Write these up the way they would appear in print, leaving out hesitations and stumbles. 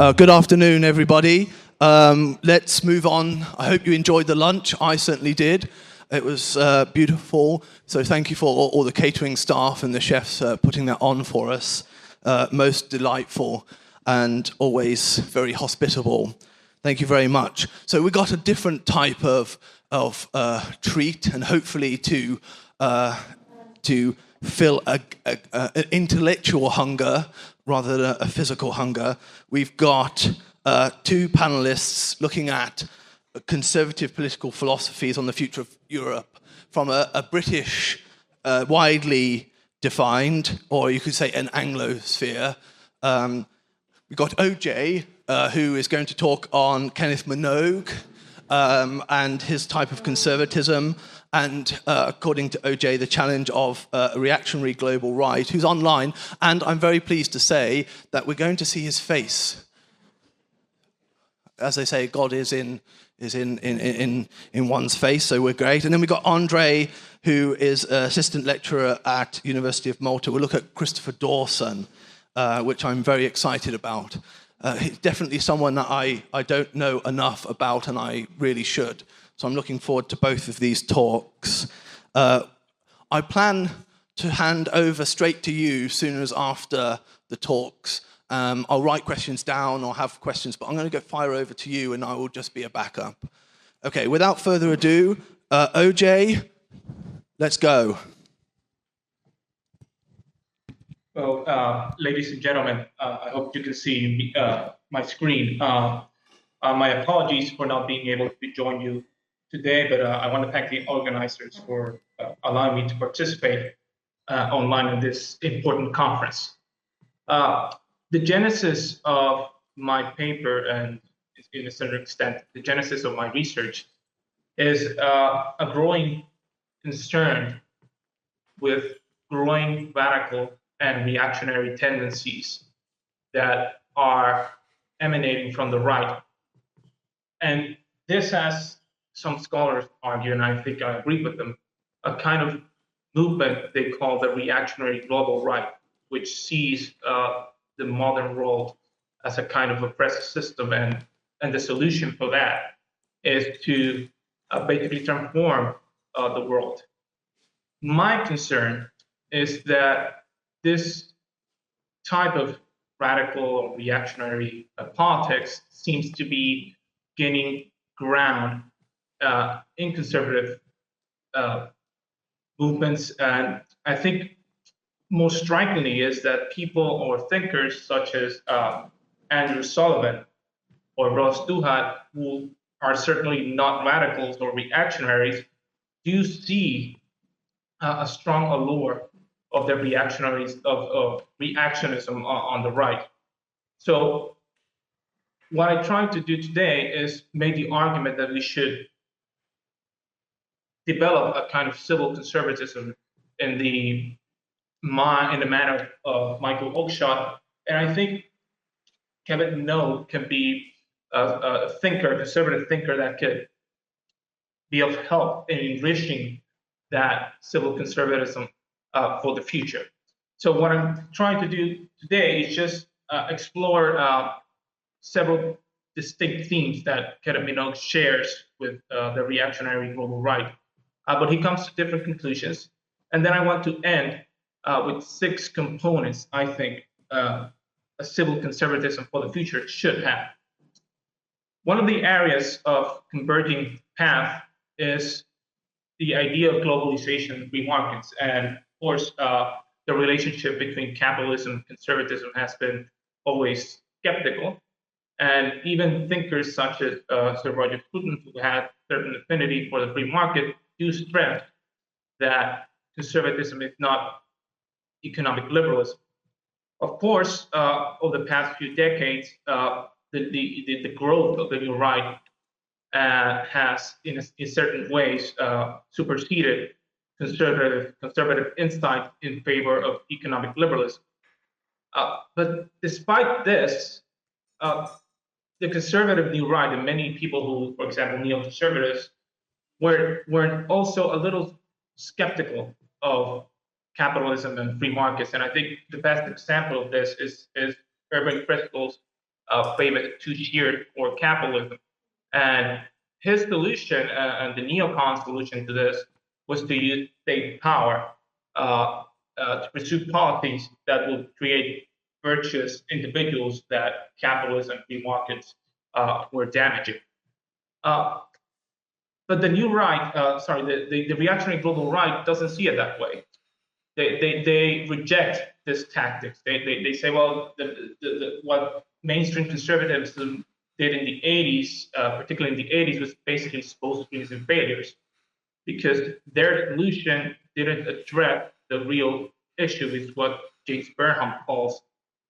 Good afternoon, everybody. Let's move on. I hope you enjoyed the lunch. I certainly did. It was beautiful. So thank you for all the catering staff and the chefs putting that on for us. Most delightful and always very hospitable. Thank you very much. So we got a different type of treat, and hopefully to fill an intellectual hunger rather than a physical hunger. We've got two panelists looking at conservative political philosophies on the future of Europe from a British, widely defined, or you could say an Anglosphere. We've got OJ, who is going to talk on Kenneth Minogue and his type of conservatism, and according to OJ, the challenge of a reactionary global right, who's online. And I'm very pleased to say that we're going to see his face. As they say, God is in one's face, so we're great. And then we've got Andre, who is assistant lecturer at University of Malta. We'll look at Christopher Dawson, which I'm very excited about. He's definitely someone that I don't know enough about, and I really should. So I'm looking forward to both of these talks. I plan to hand over straight to you soon as after the talks. I'll write questions down or have questions, but I'm going to go fire over to you, and I will just be a backup. Okay, without further ado, OJ, let's go. Well, ladies and gentlemen, I hope you can see my screen. My apologies for not being able to join you today, but I want to thank the organizers for allowing me to participate online in this important conference. The genesis of my paper, and in a certain extent, the genesis of my research, is a growing concern with growing radical and reactionary tendencies that are emanating from the right. And this has, some scholars argue, and I think I agree with them, a kind of movement they call the reactionary global right, which sees the modern world as a kind of oppressive system, and the solution for that is to basically transform the world. My concern is that this type of radical or reactionary politics seems to be gaining ground in conservative movements. And I think most strikingly is that people or thinkers such as Andrew Sullivan or Ross Douthat, who are certainly not radicals or reactionaries, do see a strong allure of the reactionaries of reactionism on the right. So what I try to do today is make the argument that we should develop a kind of civil conservatism in the manner of Michael Oakeshott. And I think Kevin Minogue can be a thinker, a conservative thinker that could be of help in enriching that civil conservatism for the future. So what I'm trying to do today is just explore several distinct themes that Kevin Minogue shares with the reactionary global right. But he comes to different conclusions. And then I want to end with 6 components I think a civil conservatism for the future should have. One of the areas of converging path is the idea of globalization and free markets. And of course, the relationship between capitalism and conservatism has been always skeptical. And even thinkers such as Sir Roger Scruton, who had certain affinity for the free market, do stress that conservatism is not economic liberalism. Of course, over the past few decades, the growth of the new right has, in certain ways, superseded conservative insight in favor of economic liberalism. But despite this, the conservative new right and many people who, for example, neoconservatives, were also a little skeptical of capitalism and free markets. And I think the best example of this is Irving Kristol's favored two-tiered or capitalism. And his solution, and the neocon solution to this, was to use state power to pursue policies that would create virtuous individuals that capitalism and free markets were damaging. But the new right, the reactionary global right doesn't see it that way. They reject this tactics. They say, well, what mainstream conservatism did in the 80s, particularly in the 80s, was basically supposed to be some failures, because their solution didn't address the real issue, with what James Burnham calls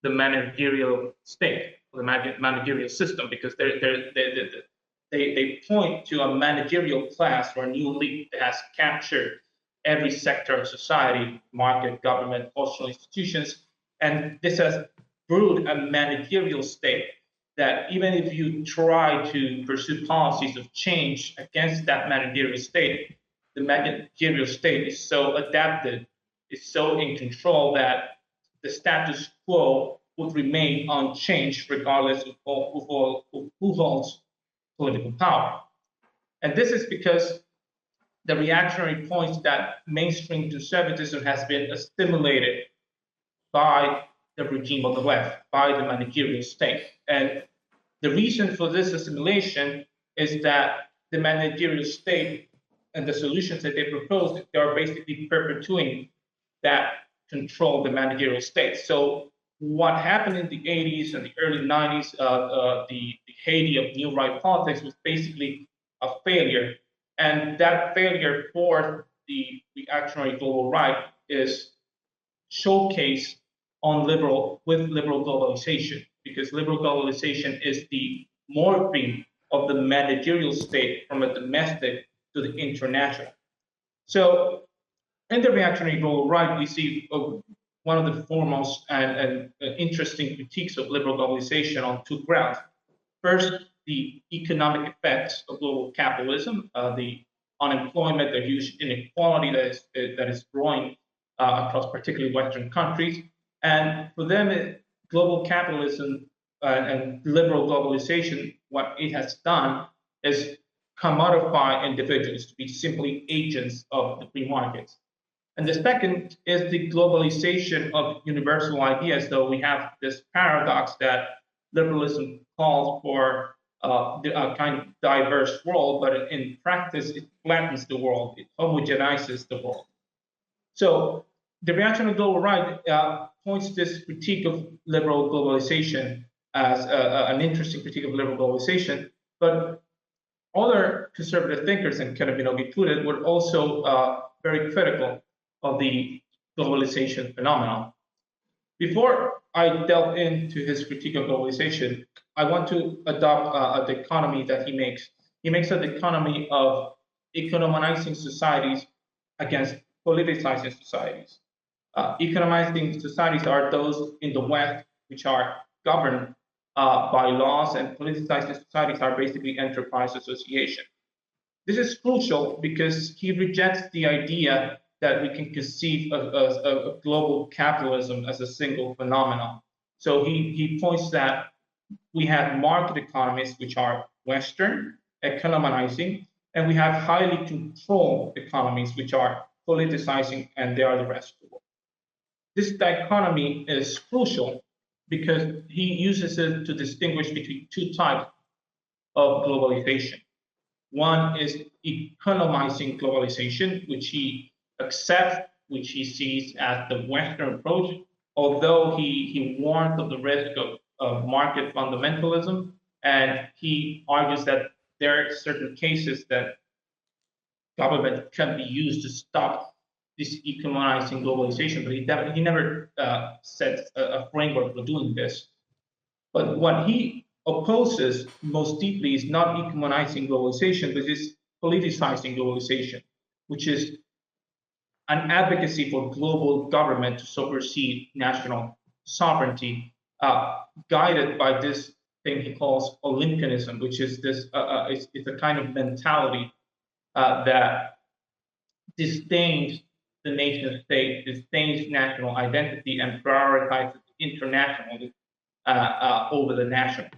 the managerial state, or the managerial system, because they point to a managerial class or a new elite that has captured every sector of society, market, government, social institutions, and this has brewed a managerial state that even if you try to pursue policies of change against that managerial state, the managerial state is so adapted, is so in control, that the status quo would remain unchanged regardless of who holds political power. And this is because the reactionary points that mainstream conservatism has been assimilated by the regime of the left, by the managerial state. And the reason for this assimilation is that the managerial state and the solutions that they propose, they are basically perpetuating that control of the managerial state. So what happened in the 80s and the early 90s, the heyday of new right politics, was basically a failure. And that failure for the reactionary global right is showcased on liberal globalization, because liberal globalization is the morphing of the managerial state from a domestic to the international. So in the reactionary global right, we see one of the foremost and interesting critiques of liberal globalization on two grounds. First, the economic effects of global capitalism, the unemployment, the huge inequality that is growing across particularly Western countries. And for them, global capitalism and liberal globalization, what it has done is commodify individuals to be simply agents of the free markets. And the second is the globalization of universal ideas. So we have this paradox that liberalism calls for a kind of diverse world, but in practice, it flattens the world, it homogenizes the world. So the reactionary global right points this critique of liberal globalization as an interesting critique of liberal globalization, but other conservative thinkers, and Karabinov included, were also very critical of the globalization phenomenon. Before I delve into his critique of globalization, I want to adopt a dichotomy that he makes. He makes a dichotomy of economizing societies against politicizing societies. Economizing societies are those in the West which are governed by laws, and politicizing societies are basically enterprise association. This is crucial because he rejects the idea that we can conceive of global capitalism as a single phenomenon. So he points that we have market economies which are Western, economizing, and we have highly controlled economies which are politicizing, and they are the rest of the world. This dichotomy is crucial because he uses it to distinguish between two types of globalization. One is economizing globalization, which he accepts, which he sees as the Western approach, although he warns of the risk of market fundamentalism, and he argues that there are certain cases that government can be used to stop this economizing globalization, but he never sets a framework for doing this. But what he opposes most deeply is not economizing globalization, but is politicizing globalization, which is an advocacy for global government to supersede national sovereignty, guided by this thing he calls Olympianism, which is this it's a kind of mentality that disdains the nation state, disdains national identity, and prioritizes internationalism over the national.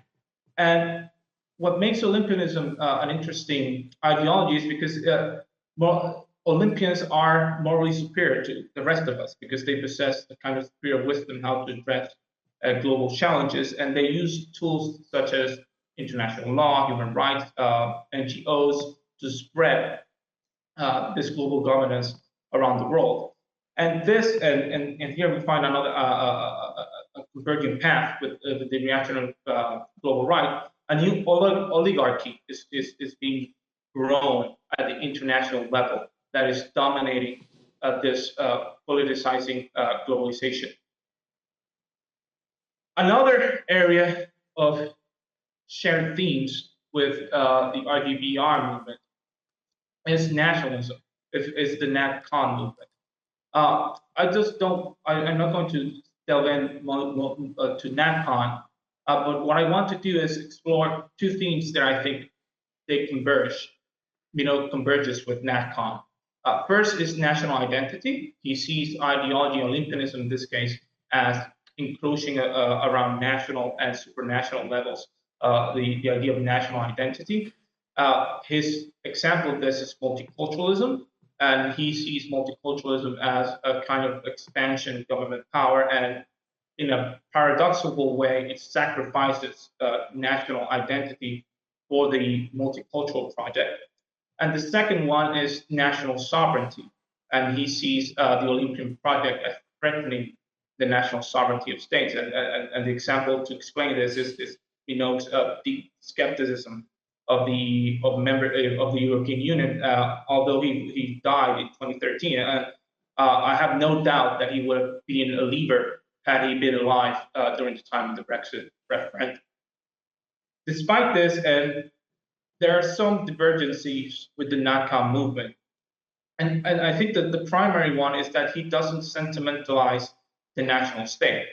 And what makes Olympianism an interesting ideology is because Olympians are morally superior to the rest of us because they possess a kind of superior wisdom how to address global challenges, and they use tools such as international law, human rights, NGOs to spread this global governance around the world. And this, and here we find another a converging path with the reaction of global right. A new oligarchy is being grown at the international level that is dominating this politicizing globalization. Another area of shared themes with the RGBR movement is nationalism, is the Nat Khan movement. I just don't, I'm not going to delve in to Nat Khan, but what I want to do is explore two themes that I think they converges with Nat Khan. First is national identity. He sees ideology, Olympianism in this case, as encroaching around national and supranational levels, the idea of national identity. His example of this is multiculturalism, and he sees multiculturalism as a kind of expansion of government power, and in a paradoxical way, it sacrifices national identity for the multicultural project. And the second one is national sovereignty, and he sees the Olympian project as threatening the national sovereignty of states. And the example to explain this is the skepticism of the European Union, although he died in 2013. I have no doubt that he would have been a leaver had he been alive during the time of the Brexit referendum. Despite this, and there are some divergencies with the Nat Khan movement. And I think that the primary one is that he doesn't sentimentalize the national state,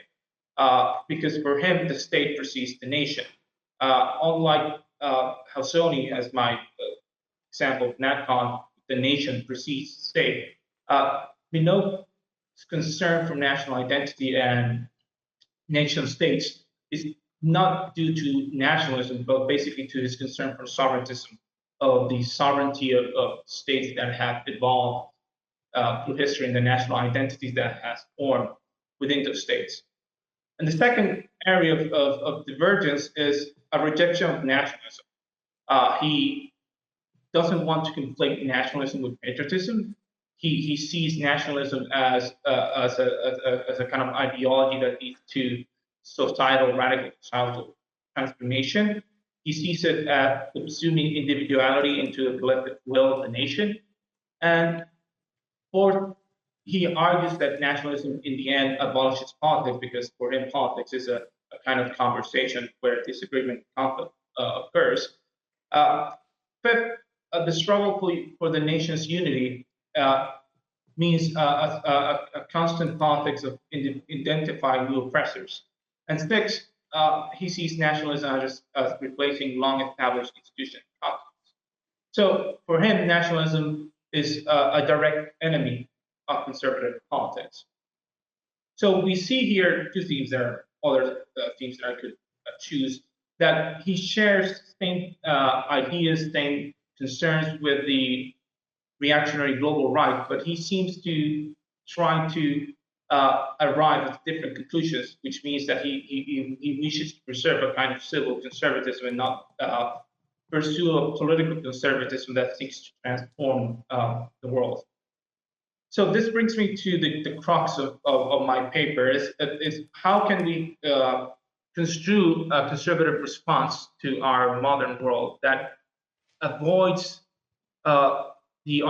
because for him, the state precedes the nation. Unlike Helsoni, as my example of Nat Khan, the nation precedes the state. Minogue's concern for national identity and nation states is not due to nationalism, but basically to his concern for sovereigntism, of the sovereignty of states that have evolved through history and the national identities that has formed within those states. And the second area of divergence is a rejection of nationalism. He doesn't want to conflate nationalism with patriotism. He sees nationalism as a kind of ideology that leads to radical societal transformation. He sees it as subsuming individuality into the collective will of the nation. And fourth, he argues that nationalism in the end abolishes politics, because for him politics is a kind of conversation where disagreement and conflict occurs. Fifth, the struggle for the nation's unity means a constant politics of identifying new oppressors. And sixth, he sees nationalism as replacing long-established institutions. So for him, nationalism is a direct enemy of conservative politics. So we see here two themes. There are other themes that I could choose. That he shares same ideas, same concerns with the reactionary global right, but he seems to try to arrive at different conclusions, which means that he wishes to preserve a kind of civil conservatism and not pursue a political conservatism that seeks to transform the world. So this brings me to the crux of my paper, is how can we construe a conservative response to our modern world that avoids the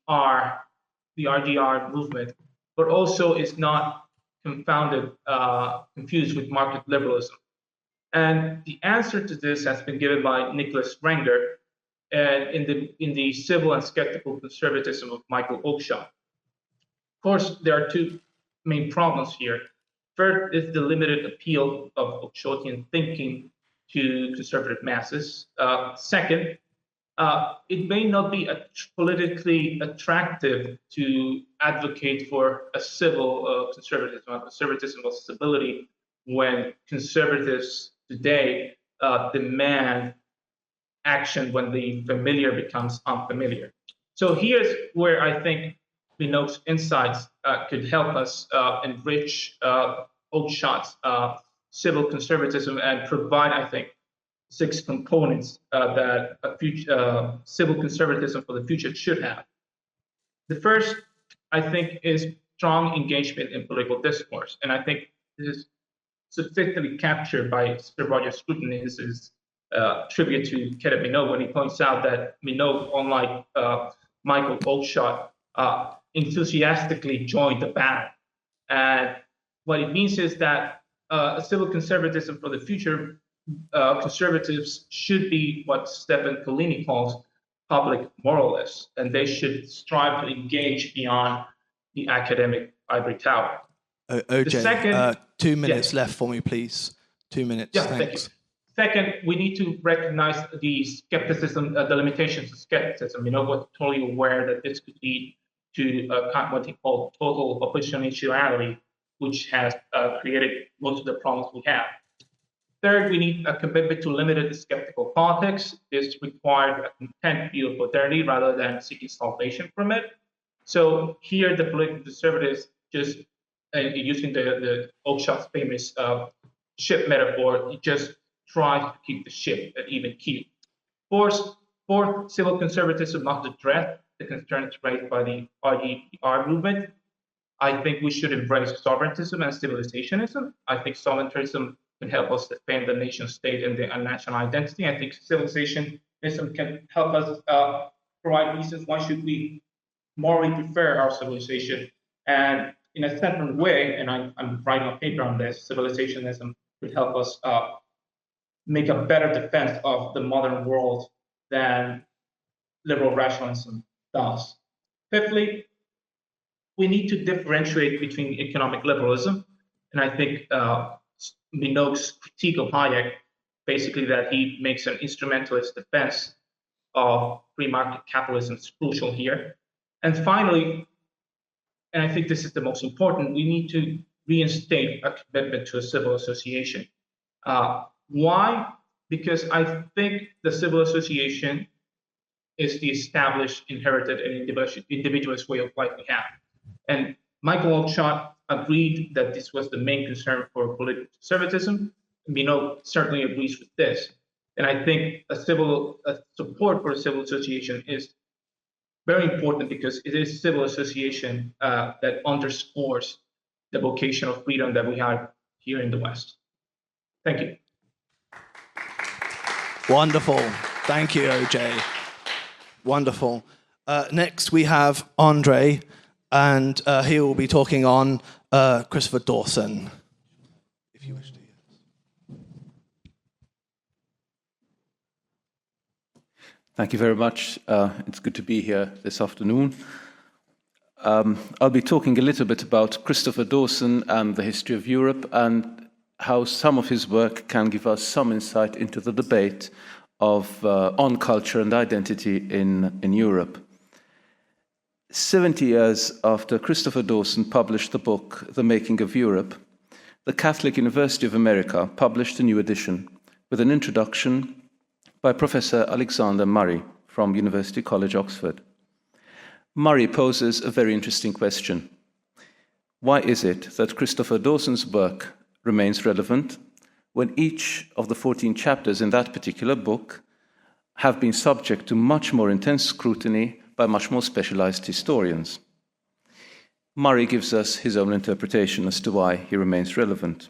RGR movement, but also is not confused with market liberalism. And the answer to this has been given by Nicholas Renger in the Civil and Skeptical Conservatism of Michael Oakeshott. Of course, there are two main problems here. First is the limited appeal of Oakeshottian thinking to conservative masses. Second, it may not be politically attractive to advocate for a civil conservatism, a conservatism of civility, when conservatives today demand action when the familiar becomes unfamiliar. So here's where I think Minogue's insights could help us enrich Oakeshot's civil conservatism and provide, I think, 6 components that civil conservatism for the future should have. The first, I think, is strong engagement in political discourse. And I think this is sufficiently captured by Sir Roger Scruton in his tribute to Kenneth Minogue when he points out that Minogue, unlike Michael Oakeshott, enthusiastically joined the band. And what it means is that civil conservatism for the future, conservatives should be what Stephen Collini calls public moralists, and they should strive to engage beyond the academic ivory tower. OJ, 2 minutes left for me, please. 2 minutes. Yeah, thanks. thank you. Second, we need to recognize the skepticism, the limitations of skepticism. We're totally aware that this could lead to what he called total oppositionality, which has created most of the problems we have. Third, we need a commitment to limited skeptical politics. This requires a content view of modernity rather than seeking salvation from it. So here, the political conservatives, just using the Oakeshott's famous ship metaphor, just tries to keep the ship at even keel. Fourth, civil conservatism must address the concerns raised by the REPR movement. I think we should embrace sovereigntism and civilizationism. I think sovereigntism can help us defend the nation state and the national identity. I think civilizationism can help us provide reasons why should we morally prefer our civilization. And in a central way, and I'm writing a paper on this, civilizationism could help us make a better defense of the modern world than liberal rationalism does. Fifthly, we need to differentiate between economic liberalism, and I think Minogue's critique of Hayek, basically that he makes an instrumentalist defense of free market capitalism, is crucial here. And finally, and I think this is the most important, we need to reinstate a commitment to a civil association. Why? Because I think the civil association is the established, inherited, and individualist way of life we have. And Michael Oakeshott agreed that this was the main concern for political conservatism. Minogue certainly agrees with this. And I think a support for a civil association is very important because it is civil association that underscores the vocation of freedom that we have here in the West. Thank you. Wonderful. Thank you, OJ. Wonderful. Next, we have Andre, and he will be talking on Christopher Dawson. If you wish to. Thank you very much. It's good to be here this afternoon. I'll be talking a little bit about Christopher Dawson and the history of Europe and how some of his work can give us some insight into the debate on culture and identity in Europe. 70 years after Christopher Dawson published the book, The Making of Europe, the Catholic University of America published a new edition with an introduction by Professor Alexander Murray from University College, Oxford. Murray poses a very interesting question. Why is it that Christopher Dawson's work remains relevant when each of the 14 chapters in that particular book have been subject to much more intense scrutiny by much more specialized historians? Murray gives us his own interpretation as to why he remains relevant.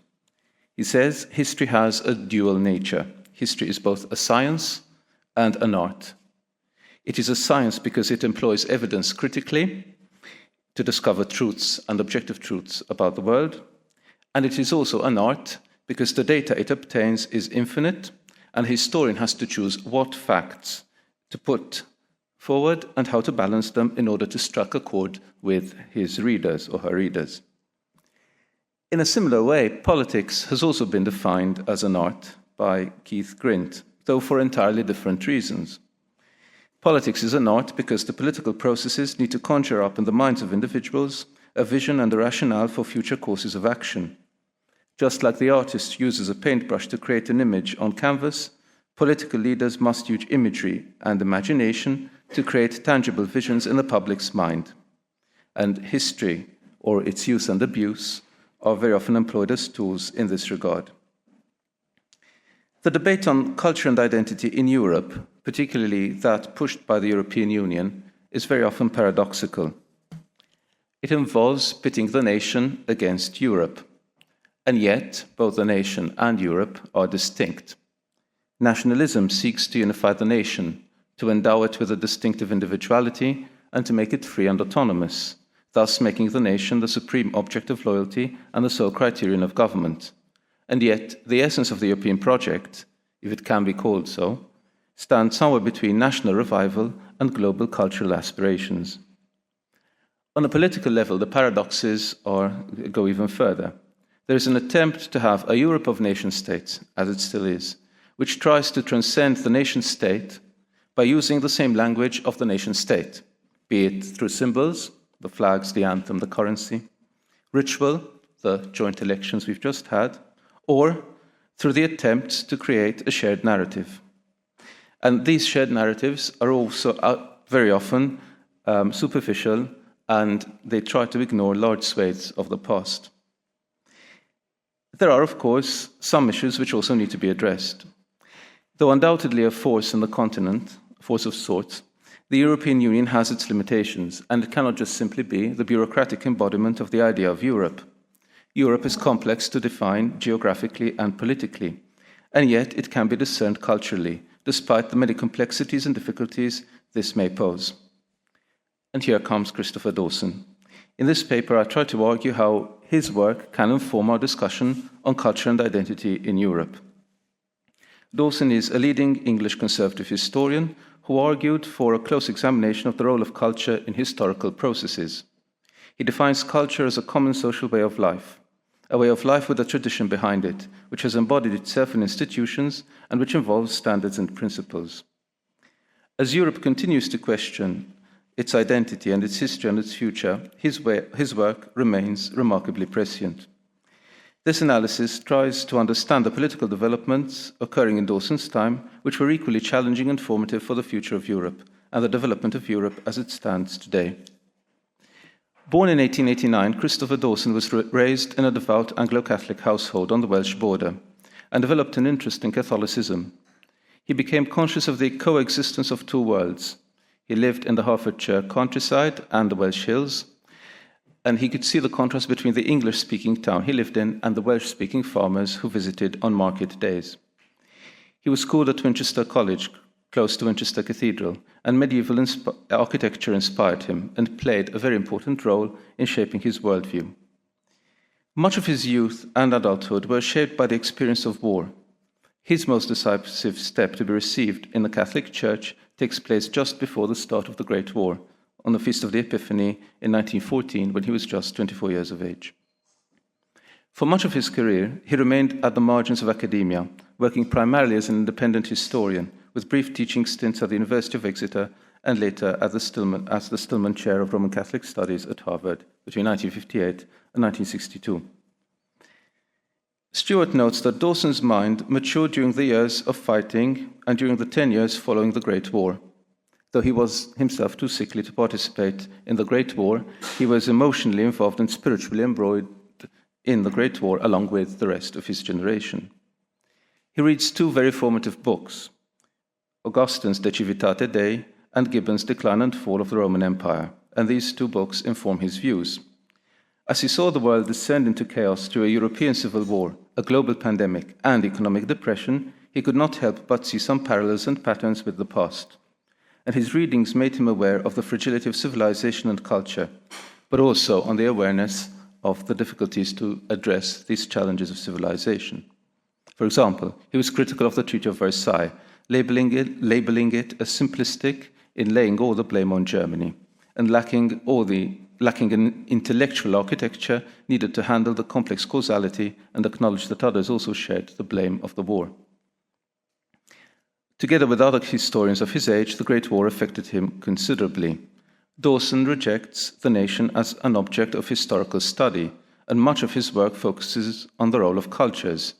He says history has a dual nature. History is both a science and an art. It is a science because it employs evidence critically to discover truths and objective truths about the world. And it is also an art because the data it obtains is infinite, and a historian has to choose what facts to put forward and how to balance them in order to strike a chord with his readers or her readers. In a similar way, politics has also been defined as an art by Keith Grint, though for entirely different reasons. Politics is an art because the political processes need to conjure up in the minds of individuals a vision and a rationale for future courses of action. Just like the artist uses a paintbrush to create an image on canvas, political leaders must use imagery and imagination to create tangible visions in the public's mind. And history, or its use and abuse, are very often employed as tools in this regard. The debate on culture and identity in Europe, particularly that pushed by the European Union, is very often paradoxical. It involves pitting the nation against Europe, and yet both the nation and Europe are distinct. Nationalism seeks to unify the nation, to endow it with a distinctive individuality, and to make it free and autonomous, thus making the nation the supreme object of loyalty and the sole criterion of government. And yet, the essence of the European project, if it can be called so, stands somewhere between national revival and global cultural aspirations. On a political level, the paradoxes go even further. There is an attempt to have a Europe of nation-states, as it still is, which tries to transcend the nation-state by using the same language of the nation-state, be it through symbols, the flags, the anthem, the currency, ritual, the joint elections we've just had, or through the attempts to create a shared narrative. And these shared narratives are also very often superficial, and they try to ignore large swathes of the past. There are, of course, some issues which also need to be addressed. Though undoubtedly a force in the continent, a force of sorts, the European Union has its limitations, and it cannot just simply be the bureaucratic embodiment of the idea of Europe. Europe is complex to define geographically and politically, and yet it can be discerned culturally, despite the many complexities and difficulties this may pose. And here comes Christopher Dawson. In this paper, I try to argue how his work can inform our discussion on culture and identity in Europe. Dawson is a leading English conservative historian who argued for a close examination of the role of culture in historical processes. He defines culture as a common social way of life, a way of life with a tradition behind it, which has embodied itself in institutions and which involves standards and principles. As Europe continues to question its identity and its history and its future, his work remains remarkably prescient. This analysis tries to understand the political developments occurring in Dawson's time, which were equally challenging and formative for the future of Europe and the development of Europe as it stands today. Born in 1889, Christopher Dawson was raised in a devout Anglo-Catholic household on the Welsh border and developed an interest in Catholicism. He became conscious of the coexistence of two worlds. He lived in the Hertfordshire countryside and the Welsh hills, and he could see the contrast between the English-speaking town he lived in and the Welsh-speaking farmers who visited on market days. He was schooled at Churchill College, close to Winchester Cathedral, and medieval architecture inspired him and played a very important role in shaping his worldview. Much of his youth and adulthood were shaped by the experience of war. His most decisive step to be received in the Catholic Church takes place just before the start of the Great War, on the Feast of the Epiphany in 1914, when he was just 24 years of age. For much of his career, he remained at the margins of academia, working primarily as an independent historian, with brief teaching stints at the University of Exeter and later as the Stillman Chair of Roman Catholic Studies at Harvard between 1958 and 1962. Stewart notes that Dawson's mind matured during the years of fighting and during the 10 years following the Great War. Though he was himself too sickly to participate in the Great War, he was emotionally involved and spiritually embroidered in the Great War along with the rest of his generation. He reads two very formative books, Augustine's De Civitate Dei and Gibbon's Decline and Fall of the Roman Empire, and these two books inform his views. As he saw the world descend into chaos through a European civil war, a global pandemic, and economic depression, he could not help but see some parallels and patterns with the past. And his readings made him aware of the fragility of civilization and culture, but also on the awareness of the difficulties to address these challenges of civilization. For example, he was critical of the Treaty of Versailles, labeling it as simplistic in laying all the blame on Germany, and lacking an intellectual architecture needed to handle the complex causality and acknowledge that others also shared the blame of the war. Together with other historians of his age, the Great War affected him considerably. Dawson rejects the nation as an object of historical study, and much of his work focuses on the role of cultures.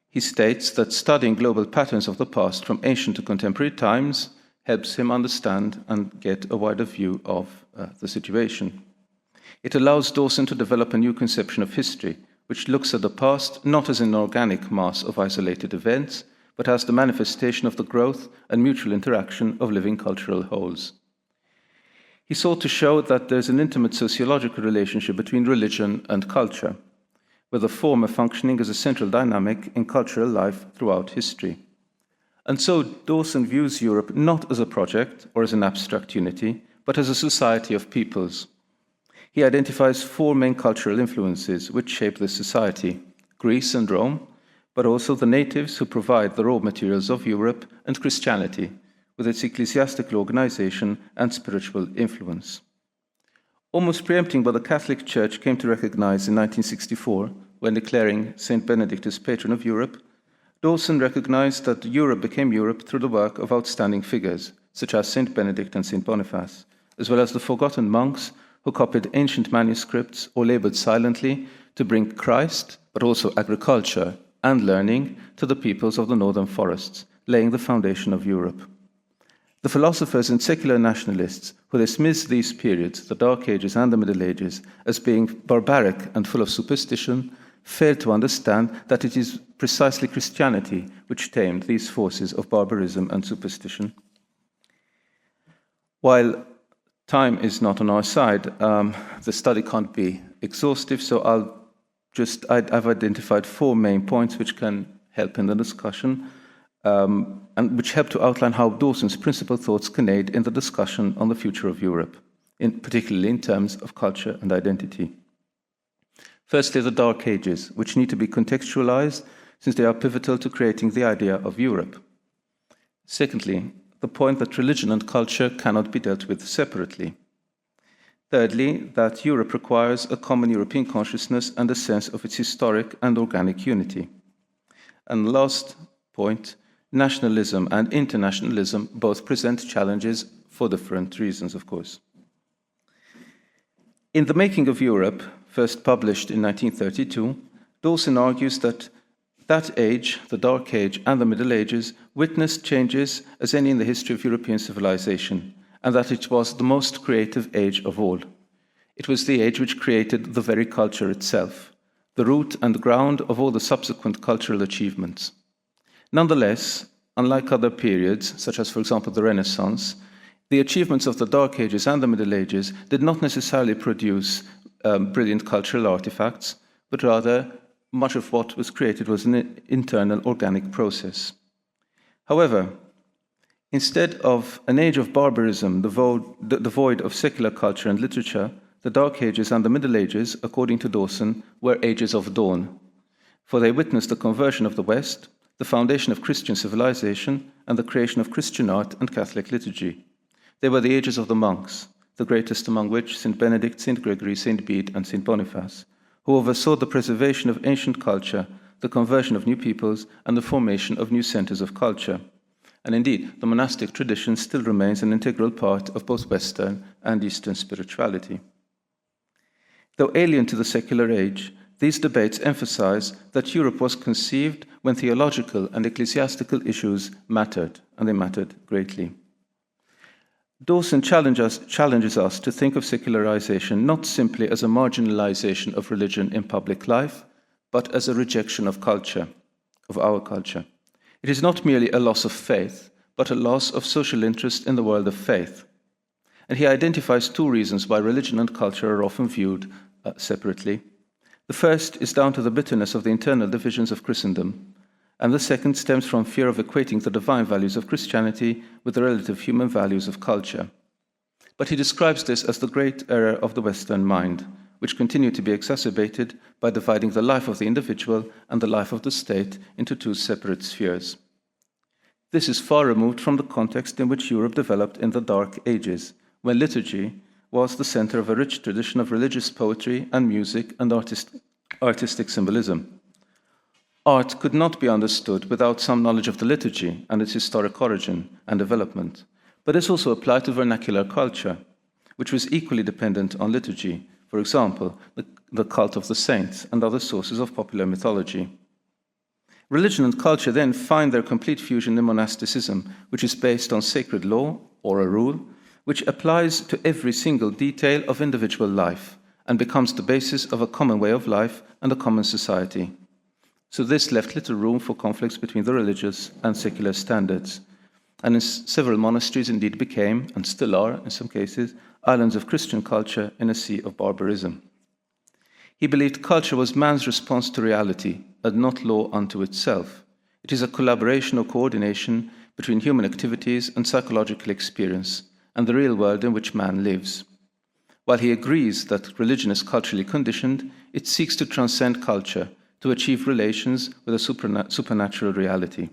He states that studying global patterns of the past from ancient to contemporary times helps him understand and get a wider view of the situation. It allows Dawson to develop a new conception of history, which looks at the past not as an organic mass of isolated events, but as the manifestation of the growth and mutual interaction of living cultural wholes. He sought to show that there's an intimate sociological relationship between religion and culture, with the former functioning as a central dynamic in cultural life throughout history. And so Dawson views Europe not as a project or as an abstract unity, but as a society of peoples. He identifies four main cultural influences which shape this society: Greece and Rome, but also the natives who provide the raw materials of Europe, and Christianity, with its ecclesiastical organization and spiritual influence. Almost preempting what the Catholic Church came to recognize in 1964 when declaring Saint Benedict as patron of Europe, Dawson recognized that Europe became Europe through the work of outstanding figures, such as Saint Benedict and Saint Boniface, as well as the forgotten monks who copied ancient manuscripts or labored silently to bring Christ, but also agriculture and learning, to the peoples of the northern forests, laying the foundation of Europe. The philosophers and secular nationalists who dismiss these periods, the Dark Ages and the Middle Ages, as being barbaric and full of superstition, fail to understand that it is precisely Christianity which tamed these forces of barbarism and superstition. While time is not on our side, the study can't be exhaustive, so I've identified four main points which can help in the discussion, and which help to outline how Dawson's principal thoughts can aid in the discussion on the future of Europe, particularly in terms of culture and identity. Firstly, the Dark Ages, which need to be contextualized since they are pivotal to creating the idea of Europe. Secondly, the point that religion and culture cannot be dealt with separately. Thirdly, that Europe requires a common European consciousness and a sense of its historic and organic unity. And last point, nationalism and internationalism both present challenges for different reasons, of course. In The Making of Europe, first published in 1932, Dawson argues that age, the Dark Age and the Middle Ages, witnessed changes as any in the history of European civilization, and that it was the most creative age of all. It was the age which created the very culture itself, the root and ground of all the subsequent cultural achievements. Nonetheless, unlike other periods, such as, for example, the Renaissance, the achievements of the Dark Ages and the Middle Ages did not necessarily produce brilliant cultural artifacts, but rather much of what was created was an internal organic process. However, instead of an age of barbarism devoid of secular culture and literature, the Dark Ages and the Middle Ages, according to Dawson, were ages of dawn, for they witnessed the conversion of the West, the foundation of Christian civilization, and the creation of Christian art and Catholic liturgy. They were the ages of the monks, the greatest among which St. Benedict, St. Gregory, St. Bede, and St. Boniface, who oversaw the preservation of ancient culture, the conversion of new peoples, and the formation of new centers of culture. And indeed, the monastic tradition still remains an integral part of both Western and Eastern spirituality. Though alien to the secular age, these debates emphasize that Europe was conceived when theological and ecclesiastical issues mattered, and they mattered greatly. Dawson challenges us to think of secularization not simply as a marginalization of religion in public life, but as a rejection of culture, of our culture. It is not merely a loss of faith, but a loss of social interest in the world of faith. And he identifies two reasons why religion and culture are often viewed separately. The first is down to the bitterness of the internal divisions of Christendom, and the second stems from fear of equating the divine values of Christianity with the relative human values of culture. But he describes this as the great error of the Western mind, which continued to be exacerbated by dividing the life of the individual and the life of the state into two separate spheres. This is far removed from the context in which Europe developed in the Dark Ages, when liturgy was the center of a rich tradition of religious poetry and music and artistic symbolism. Art could not be understood without some knowledge of the liturgy and its historic origin and development, but this also applied to vernacular culture, which was equally dependent on liturgy, for example, the cult of the saints and other sources of popular mythology. Religion and culture then find their complete fusion in monasticism, which is based on sacred law, or a rule, which applies to every single detail of individual life and becomes the basis of a common way of life and a common society. So this left little room for conflicts between the religious and secular standards, and in several monasteries indeed became, and still are in some cases, islands of Christian culture in a sea of barbarism. He believed culture was man's response to reality, and not law unto itself. It is a collaboration or coordination between human activities and psychological experience, and the real world in which man lives. While he agrees that religion is culturally conditioned, it seeks to transcend culture, to achieve relations with a supernatural reality.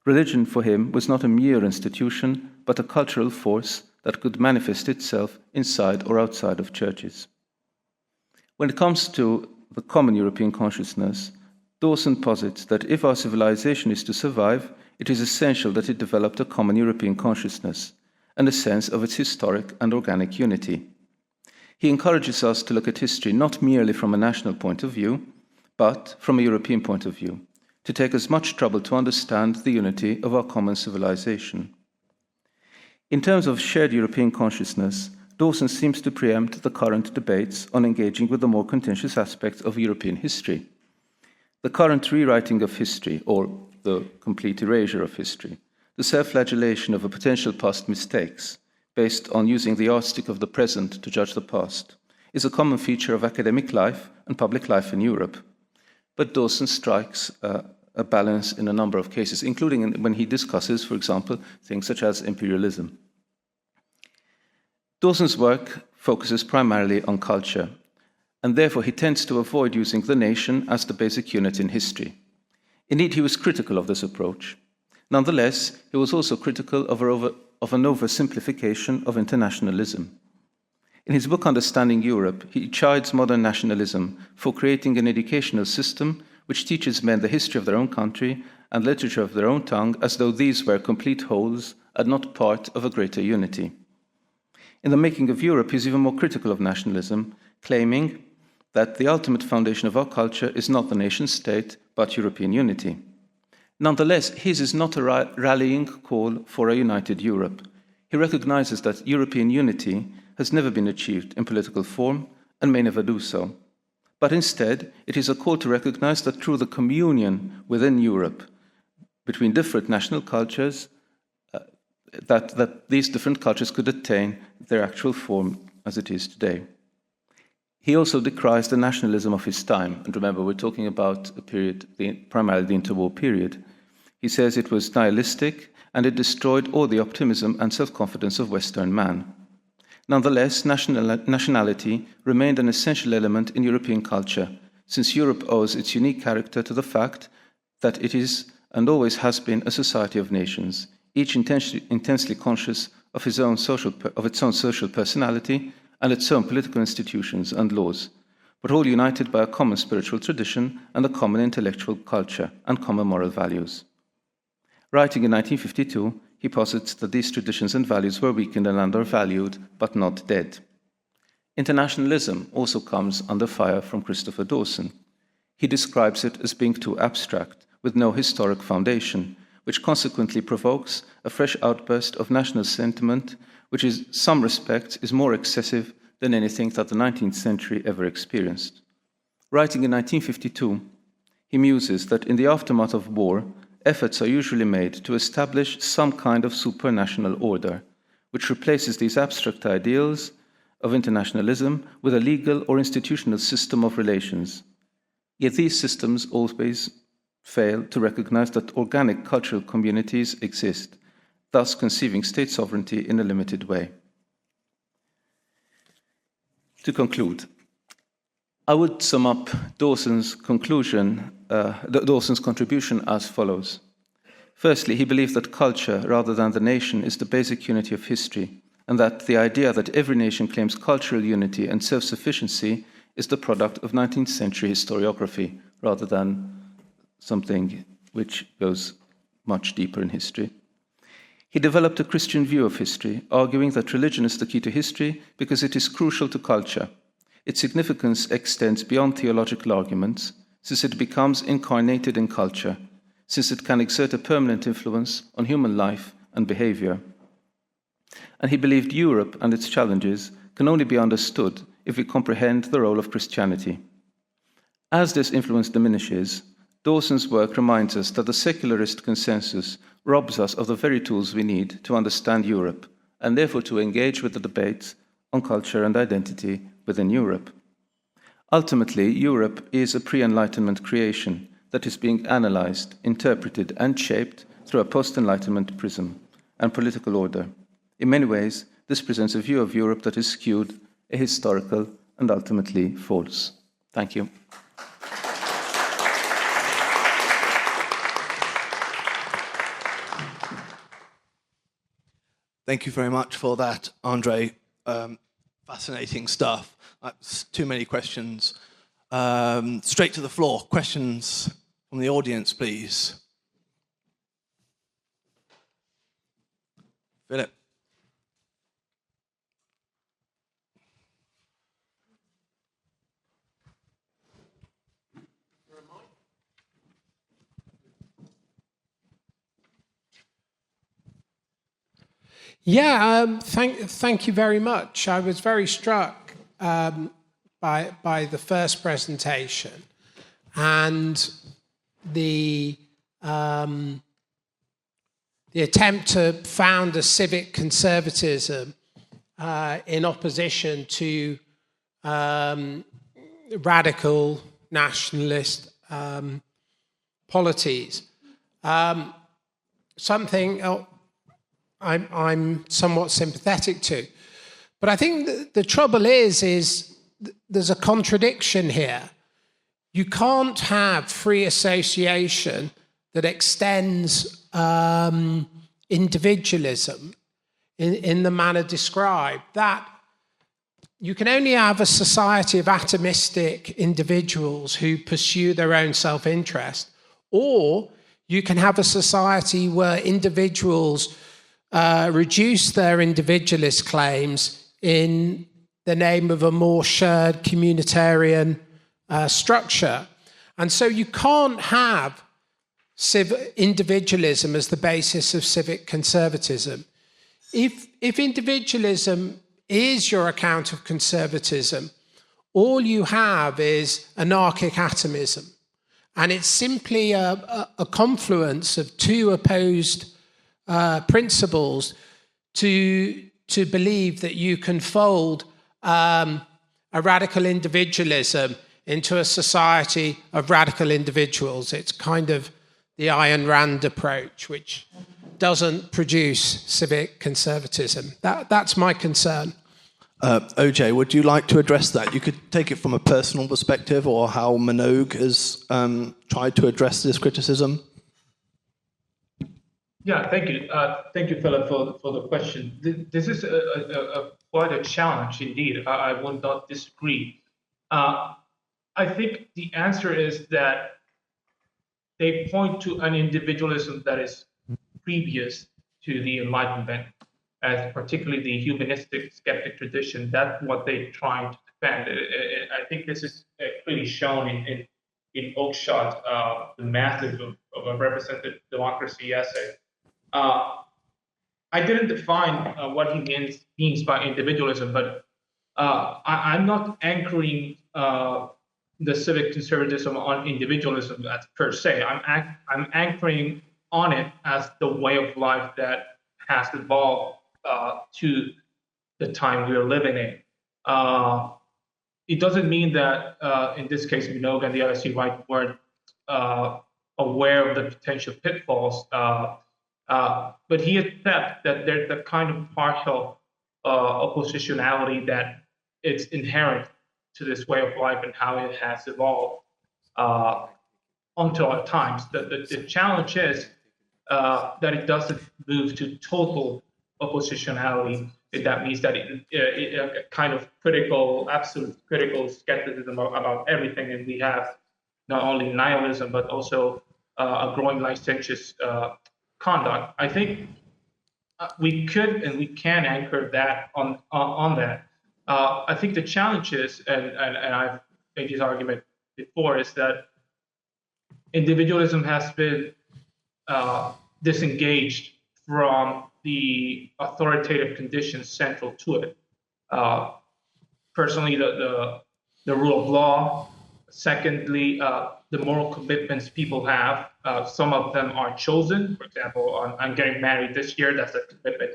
Religion for him was not a mere institution, but a cultural force that could manifest itself inside or outside of churches. When it comes to the common European consciousness, Dawson posits that if our civilization is to survive, it is essential that it developed a common European consciousness and a sense of its historic and organic unity. He encourages us to look at history not merely from a national point of view, but from a European point of view, to take as much trouble to understand the unity of our common civilization. In terms of shared European consciousness, Dawson seems to preempt the current debates on engaging with the more contentious aspects of European history. The current rewriting of history, or the complete erasure of history, the self-flagellation of a potential past mistakes, based on using the yardstick of the present to judge the past, is a common feature of academic life and public life in Europe. But Dawson strikes a balance in a number of cases, including when he discusses, for example, things such as imperialism. Dawson's work focuses primarily on culture, and therefore he tends to avoid using the nation as the basic unit in history. Indeed, he was critical of this approach. Nonetheless, he was also critical of an oversimplification of internationalism. In his book Understanding Europe, he chides modern nationalism for creating an educational system which teaches men the history of their own country and literature of their own tongue as though these were complete wholes and not part of a greater unity. In The Making of Europe, he's even more critical of nationalism, claiming that the ultimate foundation of our culture is not the nation-state, but European unity. Nonetheless, his is not a rallying call for a united Europe. He recognizes that European unity has never been achieved in political form and may never do so. But instead, it is a call to recognize that through the communion within Europe, between different national cultures, that these different cultures could attain their actual form as it is today. He also decries the nationalism of his time. And remember, we're talking about a period, primarily the interwar period. He says it was nihilistic and it destroyed all the optimism and self-confidence of Western man. Nonetheless, nationality remained an essential element in European culture, since Europe owes its unique character to the fact that it is and always has been a society of nations, each intensely conscious of its own social personality and its own political institutions and laws, but all united by a common spiritual tradition and a common intellectual culture and common moral values. Writing in 1952, he posits that these traditions and values were weakened and undervalued, but not dead. Internationalism also comes under fire from Christopher Dawson. He describes it as being too abstract, with no historic foundation, which consequently provokes a fresh outburst of national sentiment, which in some respects is more excessive than anything that the 19th century ever experienced. Writing in 1952, he muses that in the aftermath of war, efforts are usually made to establish some kind of supranational order, which replaces these abstract ideals of internationalism with a legal or institutional system of relations. Yet these systems always fail to recognize that organic cultural communities exist, thus conceiving state sovereignty in a limited way. To conclude, I would sum up Dawson's contribution as follows. Firstly, he believed that culture, rather than the nation, is the basic unity of history, and that the idea that every nation claims cultural unity and self-sufficiency is the product of 19th century historiography, rather than something which goes much deeper in history. He developed a Christian view of history, arguing that religion is the key to history because it is crucial to culture. its significance extends beyond theological arguments, since it becomes incarnated in culture, since it can exert a permanent influence on human life and behavior. And he believed Europe and its challenges can only be understood if we comprehend the role of Christianity. As this influence diminishes, Dawson's work reminds us that the secularist consensus robs us of the very tools we need to understand Europe, and therefore to engage with the debates on culture and identity within Europe. Ultimately, Europe is a pre-Enlightenment creation that is being analysed, interpreted, and shaped through a post-Enlightenment prism and political order. In many ways, this presents a view of Europe that is skewed, ahistorical, and ultimately false. Thank you. Thank you very much for that, Andre. Fascinating stuff. Too many questions. Straight to the floor. Questions from the audience, please. Philip. Yeah, thank you very much. I was very struck by the first presentation and the attempt to found a civic conservatism in opposition to radical nationalist polities. Something I'm somewhat sympathetic to. But I think the trouble is there's a contradiction here. You can't have free association that extends individualism in the manner described. That you can only have a society of atomistic individuals who pursue their own self-interest, or you can have a society where individuals reduce their individualist claims in the name of a more shared communitarian structure. And so you can't have individualism as the basis of civic conservatism. If individualism is your account of conservatism, all you have is anarchic atomism. And it's simply a confluence of two opposed principles to believe that you can fold a radical individualism into a society of radical individuals. It's kind of the Ayn Rand approach, which doesn't produce civic conservatism. That's my concern. OJ, would you like to address that? You could take it from a personal perspective, or how Minogue has tried to address this criticism. Yeah, thank you. Thank you, Philip, for the question. This is quite a challenge indeed. I would not disagree. I think the answer is that they point to an individualism that is previous to the Enlightenment, as particularly the humanistic skeptic tradition. That's what they're trying to defend. I think this is clearly shown in Oakeshott, the Method of a Representative Democracy essay. I didn't define what he means by individualism, but I'm not anchoring the civic conservatism on individualism as per se. I'm anchoring on it as the way of life that has evolved to the time we are living in. It doesn't mean that in this case, Minogue and the LSE weren't aware of the potential pitfalls. But he accepts that there's a kind of partial oppositionality that it's inherent to this way of life and how it has evolved onto our times. The challenge is that it doesn't move to total oppositionality. That means that a kind of absolute critical skepticism about everything, and we have not only nihilism but also a growing licentious conduct. I think we could and we can anchor that on that. I think the challenge is, and I've made this argument before, is that individualism has been disengaged from the authoritative conditions central to it. Personally, the rule of law. Secondly, the moral commitments people have. Some of them are chosen. For example, I'm getting married this year. That's a commitment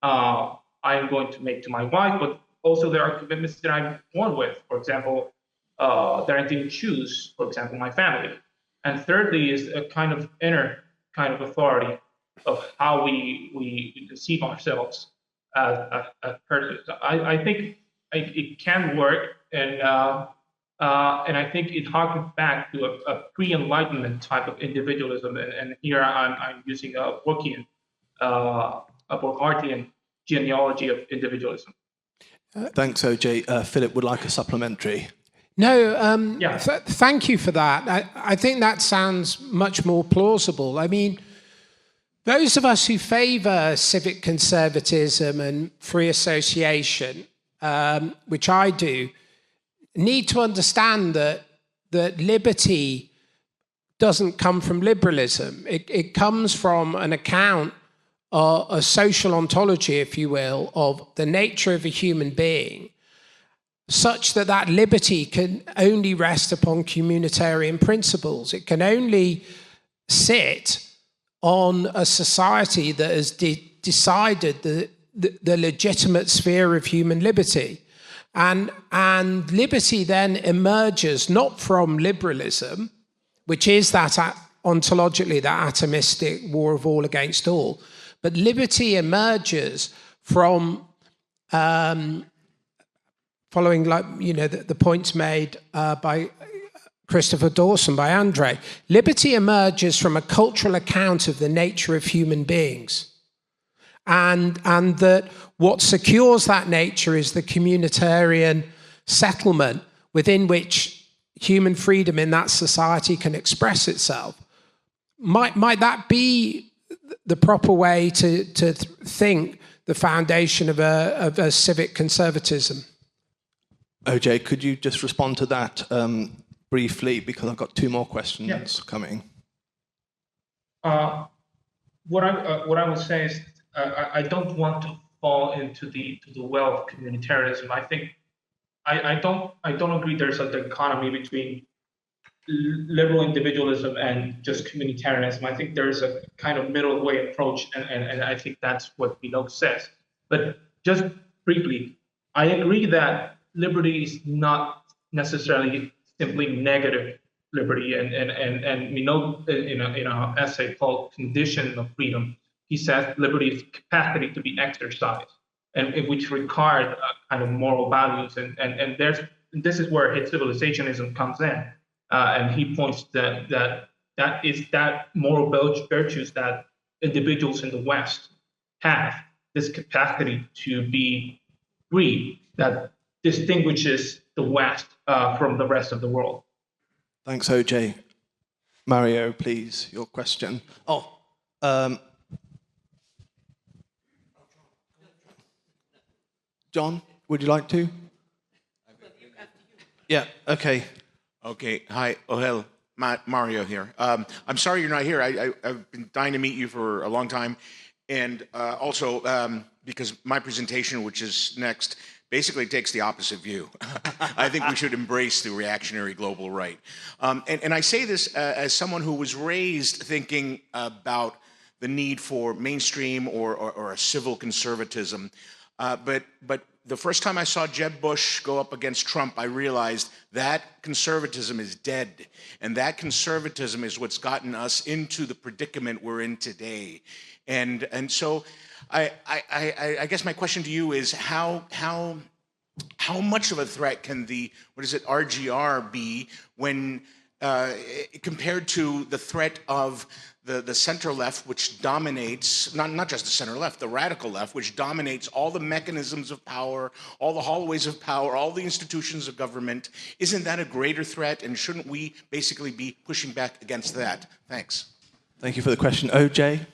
I'm going to make to my wife. But also there are commitments that I'm born with. For example, that I didn't choose. For example, my family. And thirdly is a kind of inner kind of authority of how we conceive ourselves as persons. I think it can work, and I think it harkens back to a pre-Enlightenment type of individualism. And here I'm using a Burkean genealogy of individualism. Thanks, OJ. Philip would like a supplementary. No, Yeah. Thank you for that. I think that sounds much more plausible. I mean, those of us who favour civic conservatism and free association, which I do, need to understand that liberty doesn't come from liberalism. It comes from an account, a social ontology, if you will, of the nature of a human being, such that liberty can only rest upon communitarian principles. It can only sit on a society that has decided the legitimate sphere of human liberty. And liberty then emerges not from liberalism, which is that ontologically that atomistic war of all against all, but liberty emerges from following, the points made by Christopher Dawson, by Andre. Liberty emerges from a cultural account of the nature of human beings. And that what secures that nature is the communitarian settlement within which human freedom in that society can express itself. Might that be the proper way to think the foundation of a civic conservatism? OJ, could you just respond to that briefly, because I've got two more questions coming. What I would say is I don't want to fall into the well of communitarianism. I think I don't agree there's a dichotomy between liberal individualism and just communitarianism. I think there's a kind of middle way approach, and I think that's what Minogue says. But just briefly, I agree that liberty is not necessarily simply negative liberty, and Minogue in an essay called "Condition of Freedom," he says liberty is capacity to be exercised, and which required kind of moral values, and this is where his civilizationism comes in, and he points that is that moral virtues that individuals in the West have, this capacity to be free that distinguishes the West from the rest of the world. Thanks, OJ. Mario, please, your question. John, would you like to? Yeah, okay. Okay, hi, Ohel, Mario here. I'm sorry you're not here. I've been dying to meet you for a long time. And also, because my presentation, which is next, basically takes the opposite view. I think we should embrace the reactionary global right. And I say this as someone who was raised thinking about the need for mainstream or a civil conservatism. But the first time I saw Jeb Bush go up against Trump, I realized that conservatism is dead. And that conservatism is what's gotten us into the predicament we're in today. And so I guess my question to you is how much of a threat can the, RGR be when compared to the threat of the center left, which dominates, not just the center left, the radical left, which dominates all the mechanisms of power, all the hallways of power, all the institutions of government? Isn't that a greater threat? And shouldn't we basically be pushing back against that? Thanks. Thank you for the question. OJ?